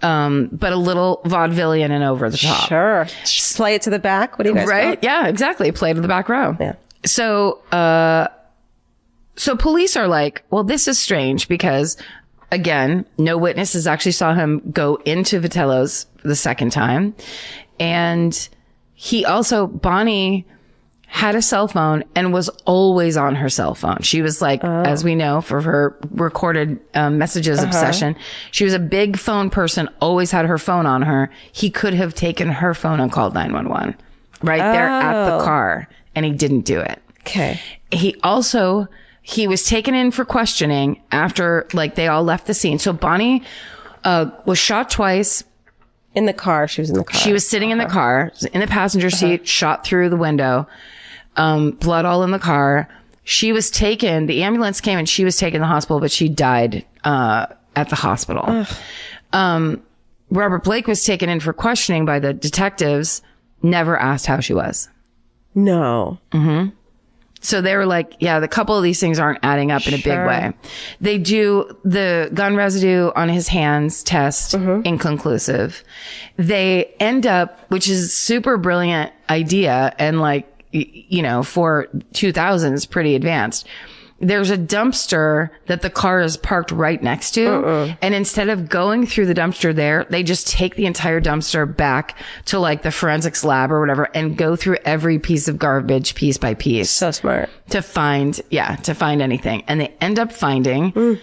But a little vaudevillian and over the top. Sure. Just play it to the back. What do you guys Right? want? Yeah, exactly. Play to the back row. Yeah. So police are like, well, this is strange because again, no witnesses actually saw him go into Vitello's the second time. And Bonnie had a cell phone and was always on her cell phone. She was like, as we know, for her recorded messages obsession, she was a big phone person, always had her phone on her. He could have taken her phone and called 911 right there at the car, and he didn't do it. Okay. He was taken in for questioning after like they all left the scene. So Bonnie was shot twice. In the car. She was in the car. She was sitting in the car, in the passenger seat, shot through the window, blood all in the car. She was taken, the ambulance came and she was taken to the hospital, but she died at the hospital. Robert Blake was taken in for questioning by the detectives, never asked how she was. No. So they were like, yeah, the couple of these things aren't adding up in a big way. They do the gun residue on his hands test, inconclusive. They end up, which is super brilliant idea and like, you know, for 2000s, pretty advanced. There's a dumpster that the car is parked right next to. And instead of going through the dumpster there, they just take the entire dumpster back to like the forensics lab or whatever and go through every piece of garbage piece by piece. So smart. To find anything. And they end up finding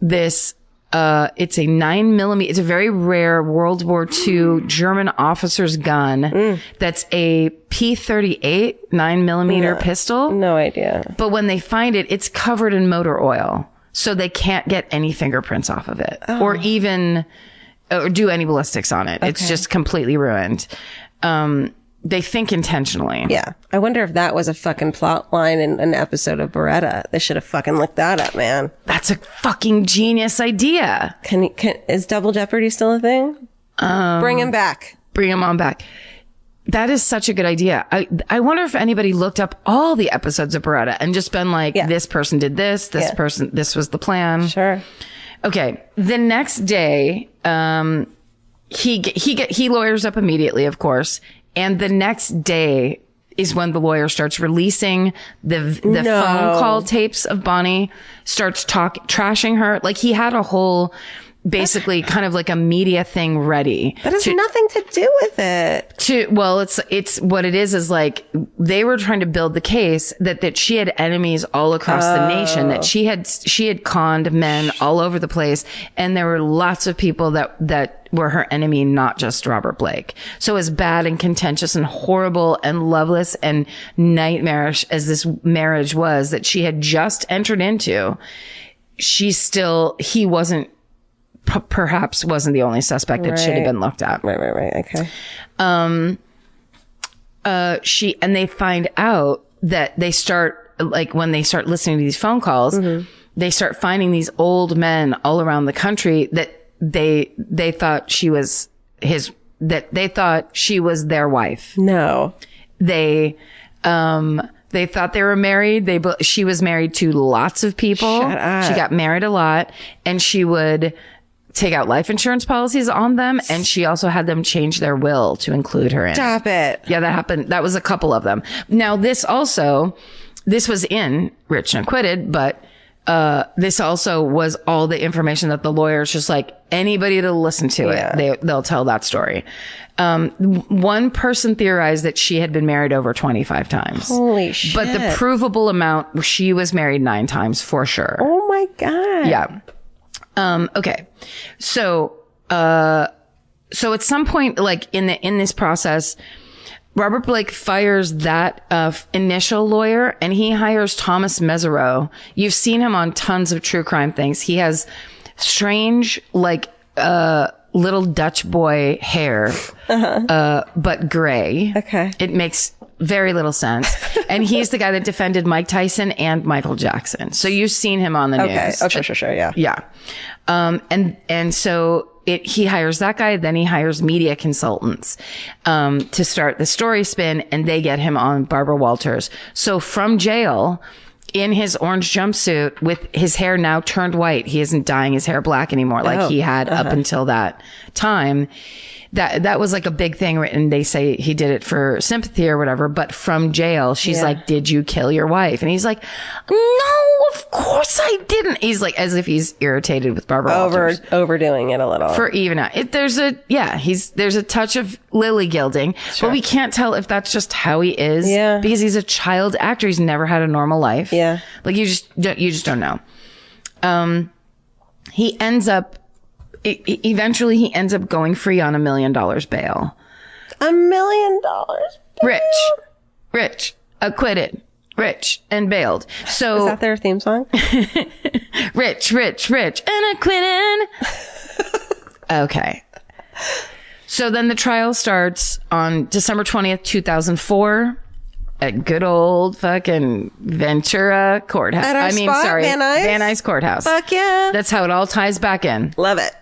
this, it's a 9mm, it's a very rare World War II German officer's gun. That's a P38 9mm pistol. No idea. But when they find it, it's covered in motor oil. So they can't get any fingerprints off of it or even or do any ballistics on it. It's just completely ruined. They think intentionally. Yeah. I wonder if that was a fucking plot line in an episode of Beretta. They should have fucking looked that up, man. That's a fucking genius idea. Is Double Jeopardy still a thing? Bring him back. Bring him on back. That is such a good idea. I wonder if anybody looked up all the episodes of Beretta and just been like, this person did this, person, this was the plan. Sure. Okay. The next day, he lawyers up immediately, of course. And the next day is when the lawyer starts releasing the phone call tapes of Bonnie, starts trashing her. Like he had a whole, basically kind of like a media thing ready. That has nothing to do with it. Well, it's what it is like they were trying to build the case that she had enemies all across the nation, that she had conned men all over the place. And there were lots of people that were her enemy, not just Robert Blake. So as bad and contentious and horrible and loveless and nightmarish as this marriage was that she had just entered into, perhaps wasn't the only suspect that should have been looked at. Right. Okay. And they find out that they start, like when they start listening to these phone calls, they start finding these old men all around the country that they thought she was they thought she was their wife. No. They thought they were married. She was married to lots of people. Shut up. She got married a lot, and she would take out life insurance policies on them. And she also had them change their will to include her in. Stop it. Yeah, that happened. That was a couple of them. Now, this was in Rich and Acquitted, but this also was all the information that the lawyers just like anybody to listen to it. They'll tell that story. One person theorized that she had been married over 25 times. Holy shit. But the provable amount, she was married 9 times for sure. Oh my God. Yeah. Okay. So at some point, like in this process, Robert Blake fires that initial lawyer and he hires Thomas Mesereau. You've seen him on tons of true crime things. He has strange, like, little Dutch boy hair, but gray. Okay. It makes very little sense. And he's the guy that defended Mike Tyson and Michael Jackson. So you've seen him on the news. Okay, sure, yeah. Yeah. And so he hires that guy, then he hires media consultants to start the story spin, and they get him on Barbara Walters. So from jail, in his orange jumpsuit with his hair now turned white, he isn't dyeing his hair black anymore like he had up until that time. That was like a big thing, and they say he did it for sympathy or whatever. But from jail, she's like, "Did you kill your wife?" And he's like, "No, of course I didn't." He's like, as if he's irritated with Barbara Walters. Overdoing it a little For even out. There's a touch of lily gilding, but we can't tell if that's just how he is. Because he's a child actor. He's never had a normal life. Like you just don't know. He ends up. Eventually, he ends up going free on $1 million bail. $1 million? Rich, acquitted, rich, and bailed. So is that their theme song? rich, and acquitted. Okay. So then the trial starts on December 20th, 2004. At good old fucking Ventura Courthouse. Van Nuys Courthouse. Fuck yeah. That's how it all ties back in. Love it.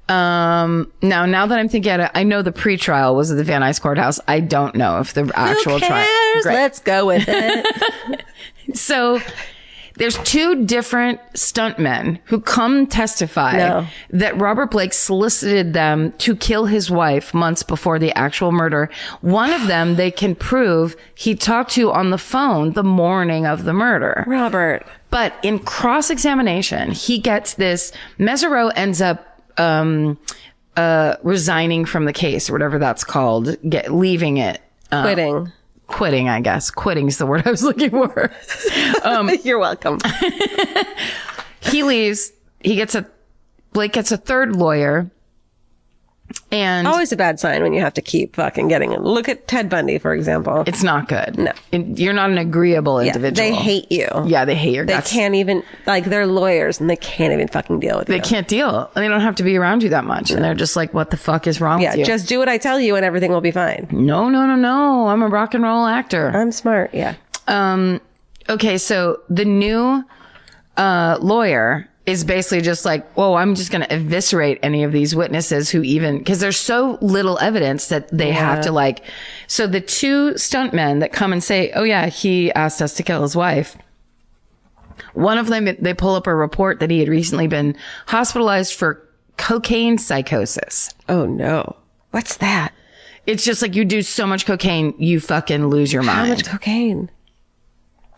Now that I'm thinking at it, I know the pre-trial was at the Van Nuys Courthouse. I don't know if the actual trial. Let's go with it. So there's 2 different stuntmen who come testify that Robert Blake solicited them to kill his wife months before the actual murder. One of them, they can prove he talked to on the phone the morning of the murder. Robert. But in cross-examination, he gets this. Mesereau ends up resigning from the case, or whatever that's called, leaving it. Quitting, I guess. Quitting is the word I was looking for. You're welcome. He leaves. Blake gets a third lawyer. And always a bad sign when you have to keep fucking getting it. Look at Ted Bundy, for example. It's not good. No. You're not an agreeable individual. They hate you. Yeah, they hate your guts. They can't even, they're lawyers and they can't even fucking deal with you. They can't deal. And they don't have to be around you that much. And they're just like, what the fuck is wrong with you? Just do what I tell you and everything will be fine. No. I'm a rock and roll actor. I'm smart. Yeah. Okay, so the new lawyer is basically just like, whoa, I'm just going to eviscerate any of these witnesses who even, because there's so little evidence that they have to so the 2 stuntmen that come and say, oh yeah, he asked us to kill his wife. One of them, they pull up a report that he had recently been hospitalized for cocaine psychosis. Oh no. What's that? It's just like you do so much cocaine, you fucking lose your mind. How much cocaine?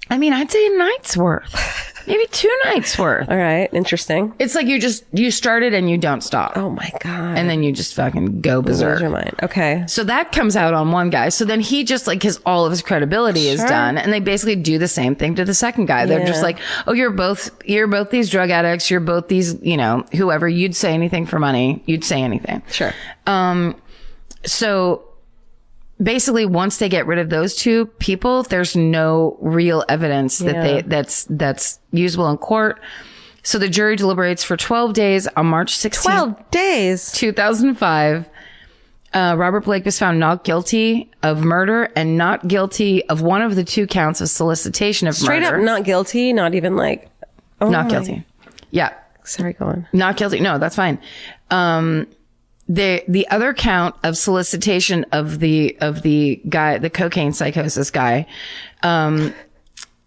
I mean, I'd say a night's worth. Maybe 2 nights worth. All right. Interesting. It's like you start it and you don't stop. Oh my God. And then you just fucking go berserk. Lose your mind. Okay. So that comes out on one guy. So then he just all of his credibility is done. And they basically do the same thing to the second guy. They're just like, oh, you're both these drug addicts. You're both these, whoever. You'd say anything for money. You'd say anything. Sure. So basically, once they get rid of those 2 people, there's no real evidence that that's usable in court. So the jury deliberates for 12 days on March 16th. 12 days? 2005. Robert Blake was found not guilty of murder and not guilty of one of the 2 counts of solicitation of Straight murder. Straight up not guilty? Not even like... Oh not guilty. Yeah. Sorry, go on. Not guilty. No, that's fine. The other count of solicitation of the guy, the cocaine psychosis guy,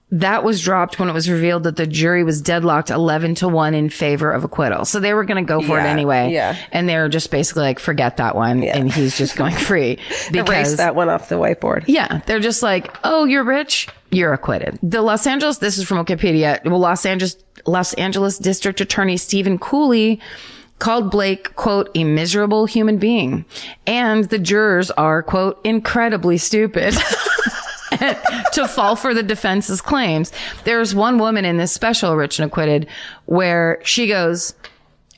that was dropped when it was revealed that the jury was deadlocked 11-1 in favor of acquittal. So they were going to go for it anyway. Yeah. And they were just basically like, forget that one. Yeah. And he's just going free. Erase that one off the whiteboard. Yeah. They're just like, oh, you're rich. You're acquitted. This is from Wikipedia. Well, Los Angeles District Attorney Stephen Cooley called Blake, quote, a miserable human being. And the jurors are, quote, incredibly stupid to fall for the defense's claims. There's one woman in this special, Rich and Acquitted, where she goes,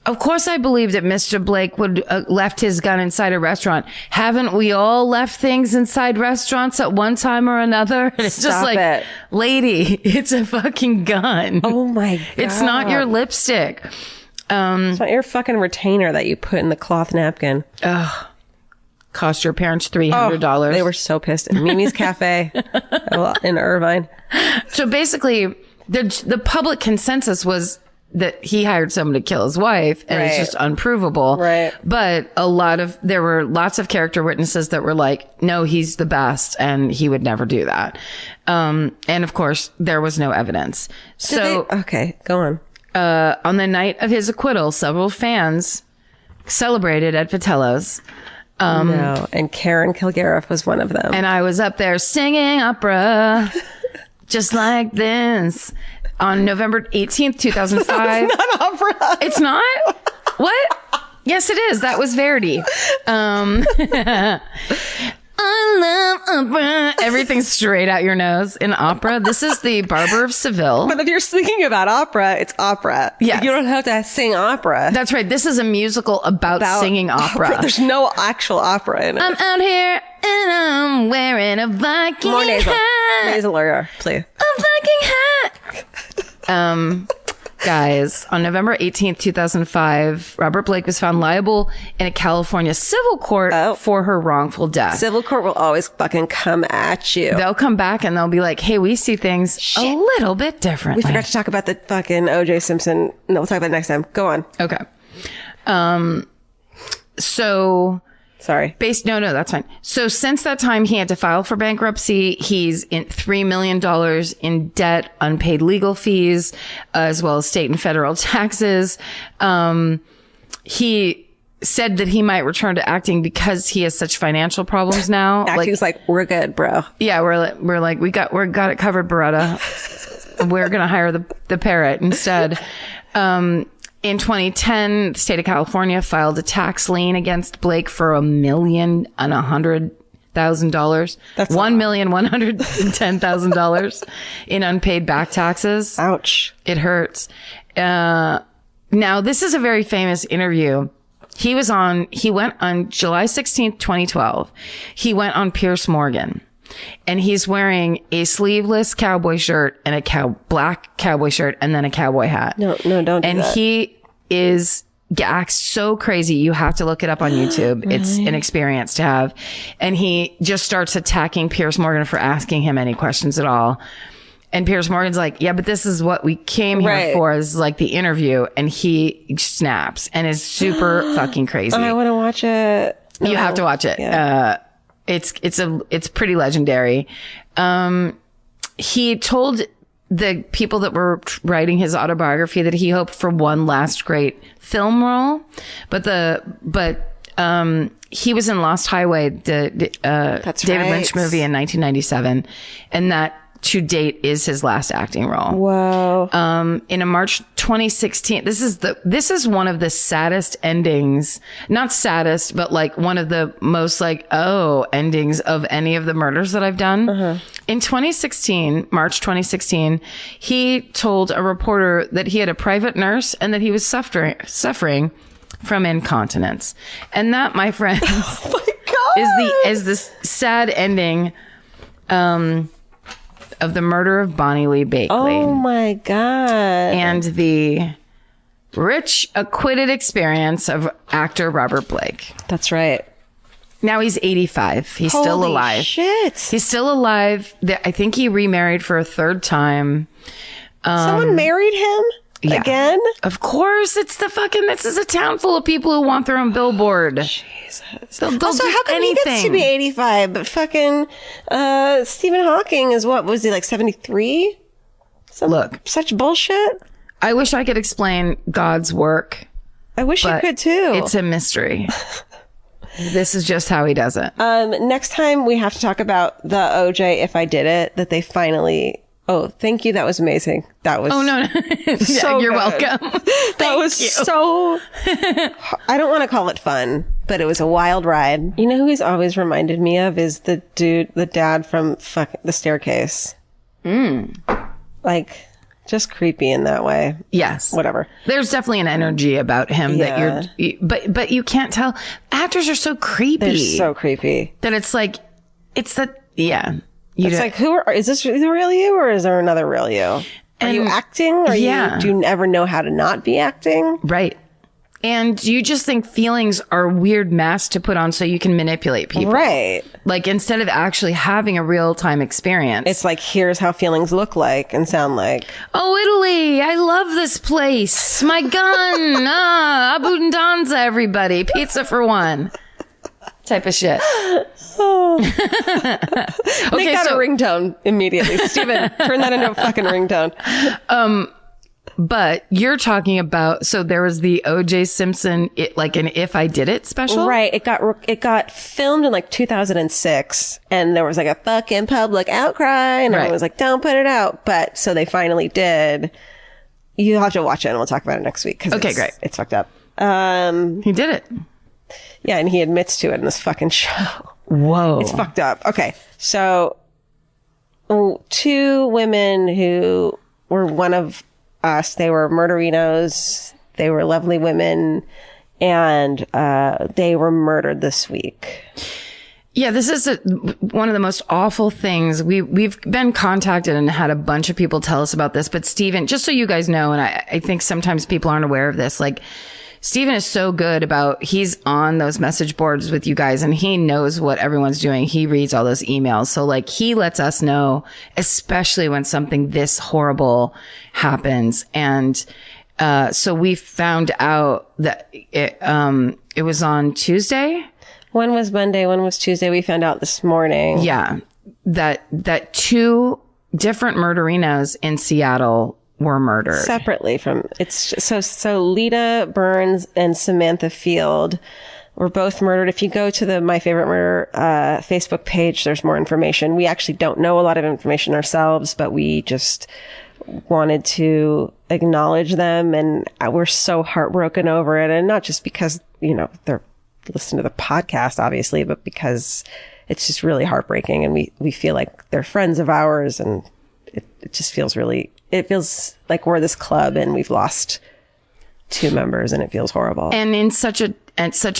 of course I believe that Mr. Blake would left his gun inside a restaurant. Haven't we all left things inside restaurants at one time or another? And it's just like, lady, it's a fucking gun. Oh my God. It's not your lipstick. It's not your fucking retainer that you put in the cloth napkin. Ugh. Cost your parents $300. Oh, they were so pissed. Mimi's Cafe in Irvine. So basically, the public consensus was that he hired someone to kill his wife, and it's Right. just unprovable. Right. But there were lots of character witnesses that were like, no, he's the best, and he would never do that. And of course, there was no evidence. Okay, go on. On the night of his acquittal, several fans celebrated at Vitello's. No, and Karen Kilgariff was one of them. And I was up there singing opera just like this on November 18th, 2005. It's not opera. It's not? What? Yes, it is. That was Verdi. I love opera. Everything's straight out your nose in opera. This is the Barber of Seville. But if you're thinking about opera, it's opera. Yes. You don't have to sing opera. That's right. This is a musical about singing opera. There's no actual opera in it. I'm out here and I'm wearing a Viking More nasal. hat. Nasal lawyer, please. A Viking hat. Guys, on November 18th, 2005, Robert Blake was found liable in a California civil court for her wrongful death. Civil court will always fucking come at you. They'll come back and they'll be like, hey, we see things a little bit differently. We forgot to talk about the fucking OJ Simpson. No, we'll talk about it next time. Go on. Okay. So... Sorry. No, that's fine. So since that time, he had to file for bankruptcy. He's in $3 million in debt, unpaid legal fees, as well as state and federal taxes. He said that he might return to acting because he has such financial problems now. Acting's like, we're good, bro. Yeah, we're like, we got it covered, Beretta. We're going to hire the parrot instead. In 2010, the state of California filed a tax lien against Blake for $1,100,000. $1,110,000 in unpaid back taxes. Ouch. It hurts. Now, this is a very famous interview. He went on July 16th, 2012. He went on Piers Morgan. And he's wearing a sleeveless cowboy shirt and a black cowboy shirt and then a cowboy hat. No, don't do and that. He acts so crazy. You have to look it up on YouTube. Really? It's an experience to have. And he just starts attacking Piers Morgan for asking him any questions at all. And Piers Morgan's like, yeah, but this is what we came here for, is like the interview. And he snaps and is super fucking crazy. I want to watch it. You have to watch it. Yeah. It's pretty legendary. He told the people that were writing his autobiography that he hoped for one last great film role, but he was in Lost Highway, the David Lynch movie in 1997, and that to date is his last acting role. Whoa. In a March 2016, this is one of the saddest endings, not saddest, but like one of the most endings of any of the murders that I've done. In 2016, March 2016, he told a reporter that he had a private nurse and that he was suffering from incontinence. And that, my friends, is this sad ending, of the murder of Bonnie Lee Bakley. Oh my God. And the rich, acquitted experience of actor Robert Blake. That's right. Now he's 85. He's still alive. Shit. He's still alive. I think he remarried for a third time. Someone married him? Yeah. Again? Of course. This is a town full of people who want their own billboard. Jesus. They'll Also, do how come anything. he gets to be 85, but fucking Stephen Hawking is what? Was he like 73? Look. Such bullshit. I wish I could explain God's work. I wish you could too. It's a mystery. This is just how he does it. Next time we have to talk about the OJ If I Did It, that they finally... Oh, thank you. That was amazing. That was... Oh, no. So you're good. welcome. That was so... I don't want to call it fun, but it was a wild ride. You know who he's always reminded me of is the dad from The Staircase. Like, just creepy in that way. Yes. Whatever. There's definitely an energy about him that but you can't tell. Actors are so creepy. They're so creepy. That it's like, It's like, is this the real you or is there another real you? Are you acting or do you ever know how to not be acting? Right. And you just think feelings are weird masks to put on so you can manipulate people. Right. Like instead of actually having a real time experience. It's like, here's how feelings look like and sound like. Oh, Italy. I love this place. My gun. Abundanza, everybody. Pizza for one. Type of shit. Oh. Make that a ringtone immediately. Steven, turn that into a fucking ringtone. But you're talking about, so there was the O.J. Simpson, like an If I Did It special? Right. It got filmed in like 2006 and there was like a fucking public outcry and everyone was like, don't put it out. But so they finally did. You'll have to watch it and we'll talk about it next week. Okay, great. It's fucked up. He did it. Yeah. And he admits to it in this fucking show. Whoa. It's fucked up. Okay. So 2 women who were one of us, they were murderinos. They were lovely women, and they were murdered this week. Yeah, this is one of the most awful things. We've been contacted and had a bunch of people tell us about this. But Steven, just so you guys know, and I think sometimes people aren't aware of this, like Steven is so good about, he's on those message boards with you guys and he knows what everyone's doing. He reads all those emails. So like he lets us know, especially when something this horrible happens. And, so we found out that it was on Tuesday. One was Monday, one was Tuesday. We found out this morning. Yeah. That 2 different murderinos in Seattle were murdered separately from, it's just, so Lita Burns and Samantha Field were both murdered. If you go to the My Favorite Murder Facebook page, there's more information. We actually don't know a lot of information ourselves, but we just wanted to acknowledge them, and we're so heartbroken over it. And not just because, you know, they're listening to the podcast, obviously, but because it's just really heartbreaking, and we feel like they're friends of ours, and it just feels really, it feels like we're this club and we've lost 2 members and it feels horrible. And in such a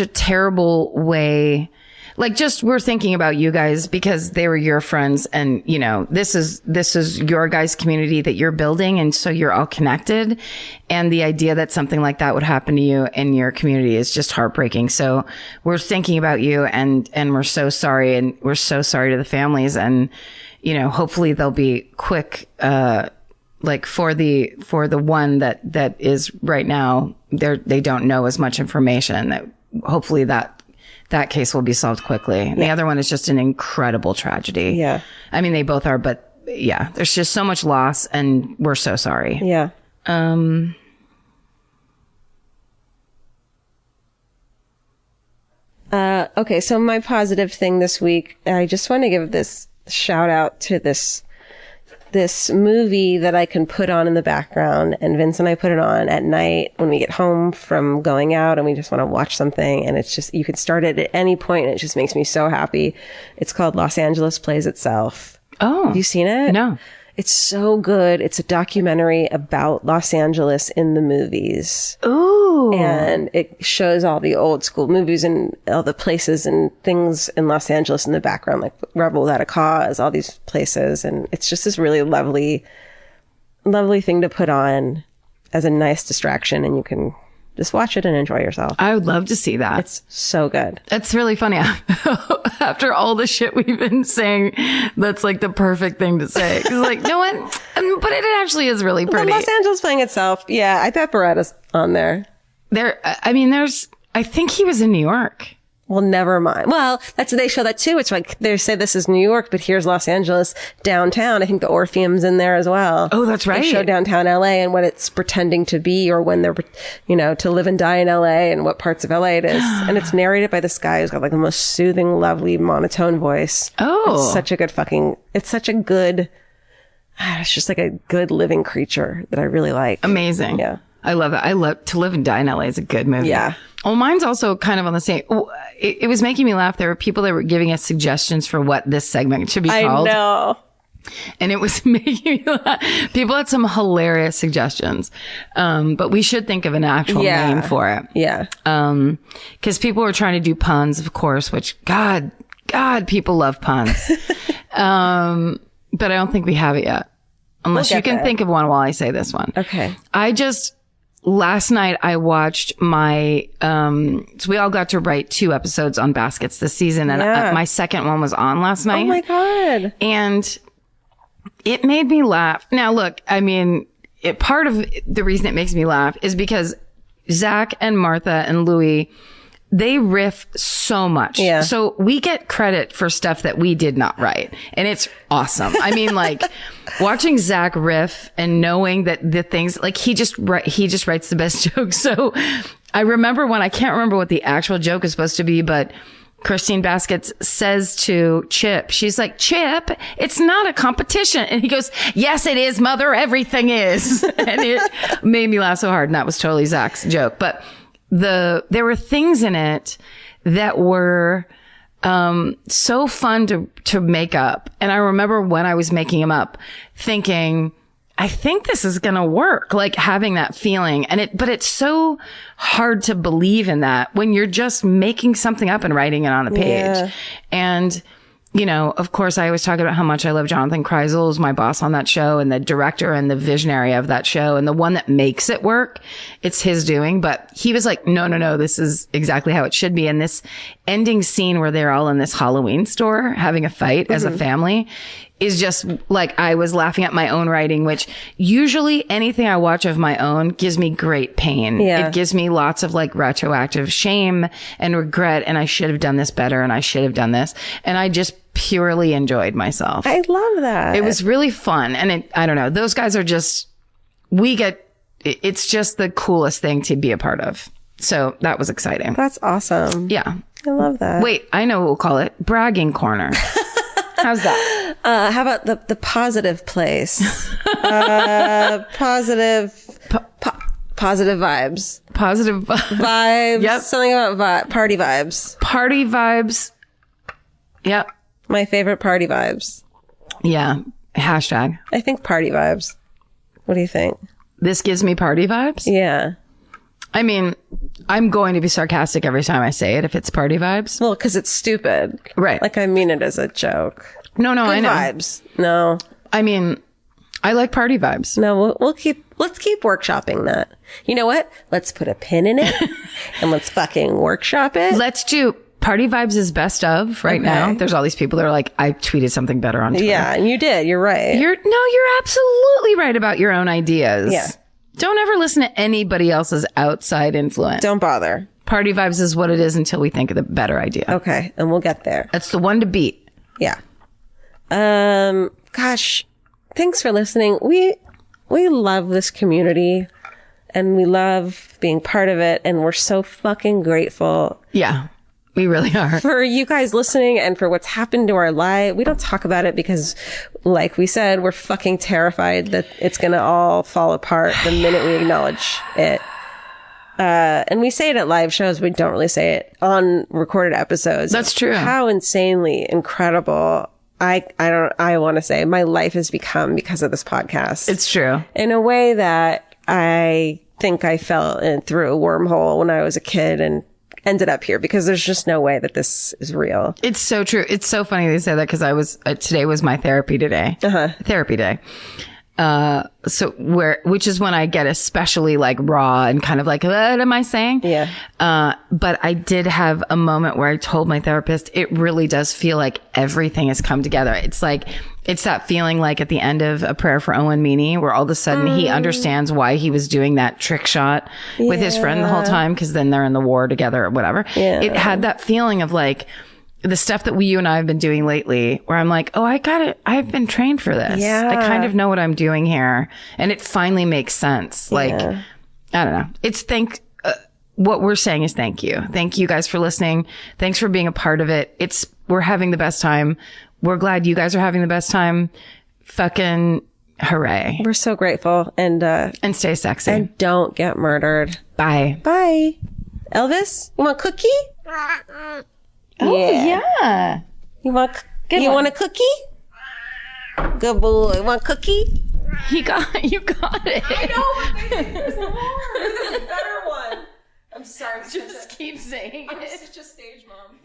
terrible way. Like just, we're thinking about you guys because they were your friends and, you know, this is your guys' community that you're building. And so you're all connected. And the idea that something like that would happen to you in your community is just heartbreaking. So we're thinking about you and we're so sorry. And we're so sorry to the families. And, you know, hopefully they'll be quick, like for the one that is right now, they don't know as much information, that hopefully that case will be solved quickly. And the other one is just an incredible tragedy. Yeah. I mean, they both are, but yeah, there's just so much loss and we're so sorry. Yeah. Okay. So my positive thing this week, I just want to give this shout out to this movie that I can put on in the background, and Vince and I put it on at night when we get home from going out and we just want to watch something, and it's just, you could start it at any point and it just makes me so happy. It's called Los Angeles Plays Itself. Oh. Have you seen it? No. It's so good. It's a documentary about Los Angeles in the movies. Ooh. And it shows all the old school movies and all the places and things in Los Angeles in the background, like Rebel Without a Cause, all these places. And it's just this really lovely, lovely thing to put on as a nice distraction. And you can just watch it and enjoy yourself. I would love to see that. It's so good. That's really funny. After all the shit we've been saying, that's like the perfect thing to say. It's like, no one, but it actually is really pretty. Los Angeles Playing Itself. Yeah, I bet Beretta's on there. I think he was in New York. Well, never mind. Well, they show that too. It's like they say this is New York, but here's Los Angeles downtown. I think the Orpheum's in there as well. Oh, that's right. They show downtown LA and what it's pretending to be, or when they're, you know, to live and die in LA and what parts of LA it is. And it's narrated by this guy who's got like the most soothing, lovely monotone voice. Oh. It's such a good, it's just like a good living creature that I really like. Amazing. Yeah. I love it. I love To Live and Die in LA is a good movie. Yeah. Oh, mine's also kind of on the same. It was making me laugh. There were people that were giving us suggestions for what this segment should be called. I know. And it was making me laugh. People had some hilarious suggestions. But we should think of an actual name for it. Yeah. Cause people were trying to do puns, of course, which God, people love puns. But I don't think we have it yet. Unless you can think of one while I say this one. Okay. last night I watched my, so we all got to write 2 episodes on baskets this season. And my second one was on last night. Oh my God. And it made me laugh. Now, look, I mean, part of the reason it makes me laugh is because Zach and Martha and Louie, they riff so much. Yeah. So we get credit for stuff that we did not write. And it's awesome. I mean, like watching Zach riff and knowing that the things like he just writes the best jokes. So I remember I can't remember what the actual joke is supposed to be, but Christine Baskets says to Chip, she's like, Chip, it's not a competition. And he goes, yes, it is, mother. Everything is. And it made me laugh so hard. And that was totally Zach's joke. But there were things in it that were so fun to make up. And I remember when I was making them up thinking, I think this is going to work, like having that feeling. But it's so hard to believe in that when you're just making something up and writing it on the page. Yeah. And, you know, of course, I always talk about how much I love Jonathan Kreisel, who's my boss on that show and the director and the visionary of that show and the one that makes it work. It's his doing. But he was like, no, this is exactly how it should be. And this ending scene where they're all in this Halloween store having a fight as a family is just like, I was laughing at my own writing, which usually anything I watch of my own gives me great pain. Yeah. It gives me lots of like retroactive shame and regret. And I should have done this better. And I should have done this. And I just purely enjoyed myself. I love that. It was really fun. And I don't know, those guys are just, it's just the coolest thing to be a part of. So that was exciting. That's awesome. Yeah. I love that. Wait, I know what we'll call it. Bragging corner. How's that? How about the positive place? Positive vibes. Positive vibes. Yep. Something about party vibes. Party vibes. Yep. My favorite party vibes. Yeah. Hashtag. I think party vibes. What do you think? This gives me party vibes? Yeah. I mean, I'm going to be sarcastic every time I say it if it's party vibes. Well, because it's stupid. Right. Like, I mean it as a joke. No, Good I know. Vibes. No. I mean, I like party vibes. No, let's keep workshopping that. You know what? Let's put a pin in it and let's fucking workshop it. Let's do party vibes is best of right now. There's all these people that are like, I tweeted something better on Twitter. Yeah, and you did. You're right. You're absolutely right about your own ideas. Yeah. Don't ever listen to anybody else's outside influence. Don't bother. Party vibes is what it is until we think of the better idea. Okay. And we'll get there. That's the one to beat. Yeah. Gosh, thanks for listening. We love this community and we love being part of it. And we're so fucking grateful. Yeah. We really are. For you guys listening and for what's happened to our life. We don't talk about it because, like we said, we're fucking terrified that it's going to all fall apart the minute we acknowledge it. And we say it at live shows. We don't really say it on recorded episodes. That's true. How insanely incredible I want to say my life has become because of this podcast. It's true. In a way that I think I fell in through a wormhole when I was a kid and ended up here because there's just no way that this is real. It's so true. It's so funny they say that because today was my therapy day. Therapy day. Which is when I get especially like raw and kind of like, what am I saying? Yeah. But I did have a moment where I told my therapist, it really does feel like everything has come together. It's like, it's that feeling like at the end of A Prayer for Owen Meany, where all of a sudden he understands why he was doing that trick shot with his friend the whole time. Cause then they're in the war together or whatever. Yeah. It had that feeling of like, the stuff that you and I have been doing lately where I'm like, oh, I've been trained for this. Yeah. I kind of know what I'm doing here. And it finally makes sense. Like, I don't know. It's what we're saying is thank you. Thank you guys for listening. Thanks for being a part of it. We're having the best time. We're glad you guys are having the best time. Fucking hooray. We're so grateful and stay sexy. And don't get murdered. Bye. Bye. Elvis, you want a cookie? Oh, yeah. You want a cookie? Good boy. Want a cookie? You got it. I know, but there's more. There's a better one. I'm sorry. Just keep saying it. I'm such a stage mom.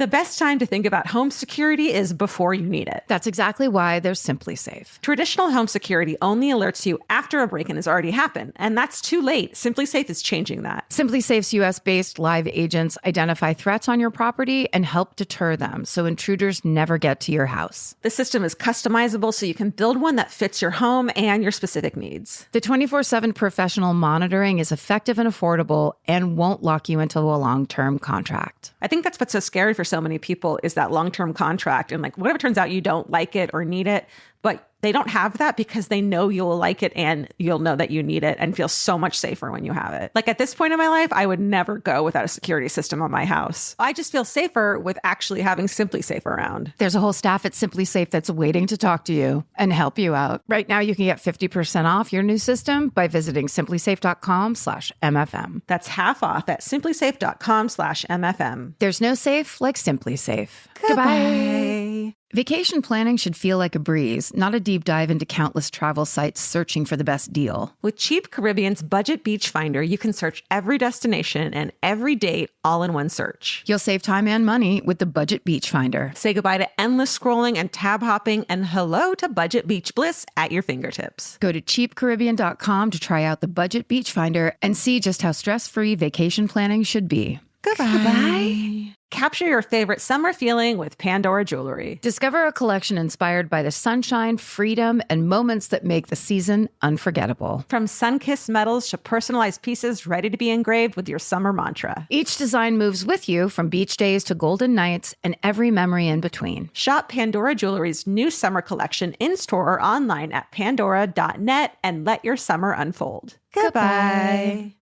The best time to think about home security is before you need it. That's exactly why there's Simply Safe. Traditional home security only alerts you after a break-in has already happened, and that's too late. Simply Safe is changing that. Simply Safe's US-based live agents identify threats on your property and help deter them so intruders never get to your house. The system is customizable so you can build one that fits your home and your specific needs. The 24/7 professional monitoring is effective and affordable and won't lock you into a long-term contract. I think that's what's so scary for so many people is that long-term contract. And like, whatever turns out you don't like it or need it, but they don't have that because they know you'll like it and you'll know that you need it and feel so much safer when you have it. Like at this point in my life, I would never go without a security system on my house. I just feel safer with actually having Simply Safe around. There's a whole staff at Simply Safe that's waiting to talk to you and help you out. Right now, you can get 50% off your new system by visiting simplysafe.com/MFM. That's half off at simplysafe.com/MFM. There's no safe like Simply Safe. Goodbye. Vacation planning should feel like a breeze, not a deep dive into countless travel sites searching for the best deal. With Cheap Caribbean's Budget Beach Finder, you can search every destination and every date all in one search. You'll save time and money with the Budget Beach Finder. Say goodbye to endless scrolling and tab hopping and hello to Budget Beach Bliss at your fingertips. Go to cheapcaribbean.com to try out the Budget Beach Finder and see just how stress-free vacation planning should be. Goodbye. Capture your favorite summer feeling with Pandora Jewelry. Discover a collection inspired by the sunshine, freedom, and moments that make the season unforgettable. From sun-kissed metals to personalized pieces ready to be engraved with your summer mantra. Each design moves with you from beach days to golden nights and every memory in between. Shop Pandora Jewelry's new summer collection in-store or online at pandora.net and let your summer unfold. Goodbye.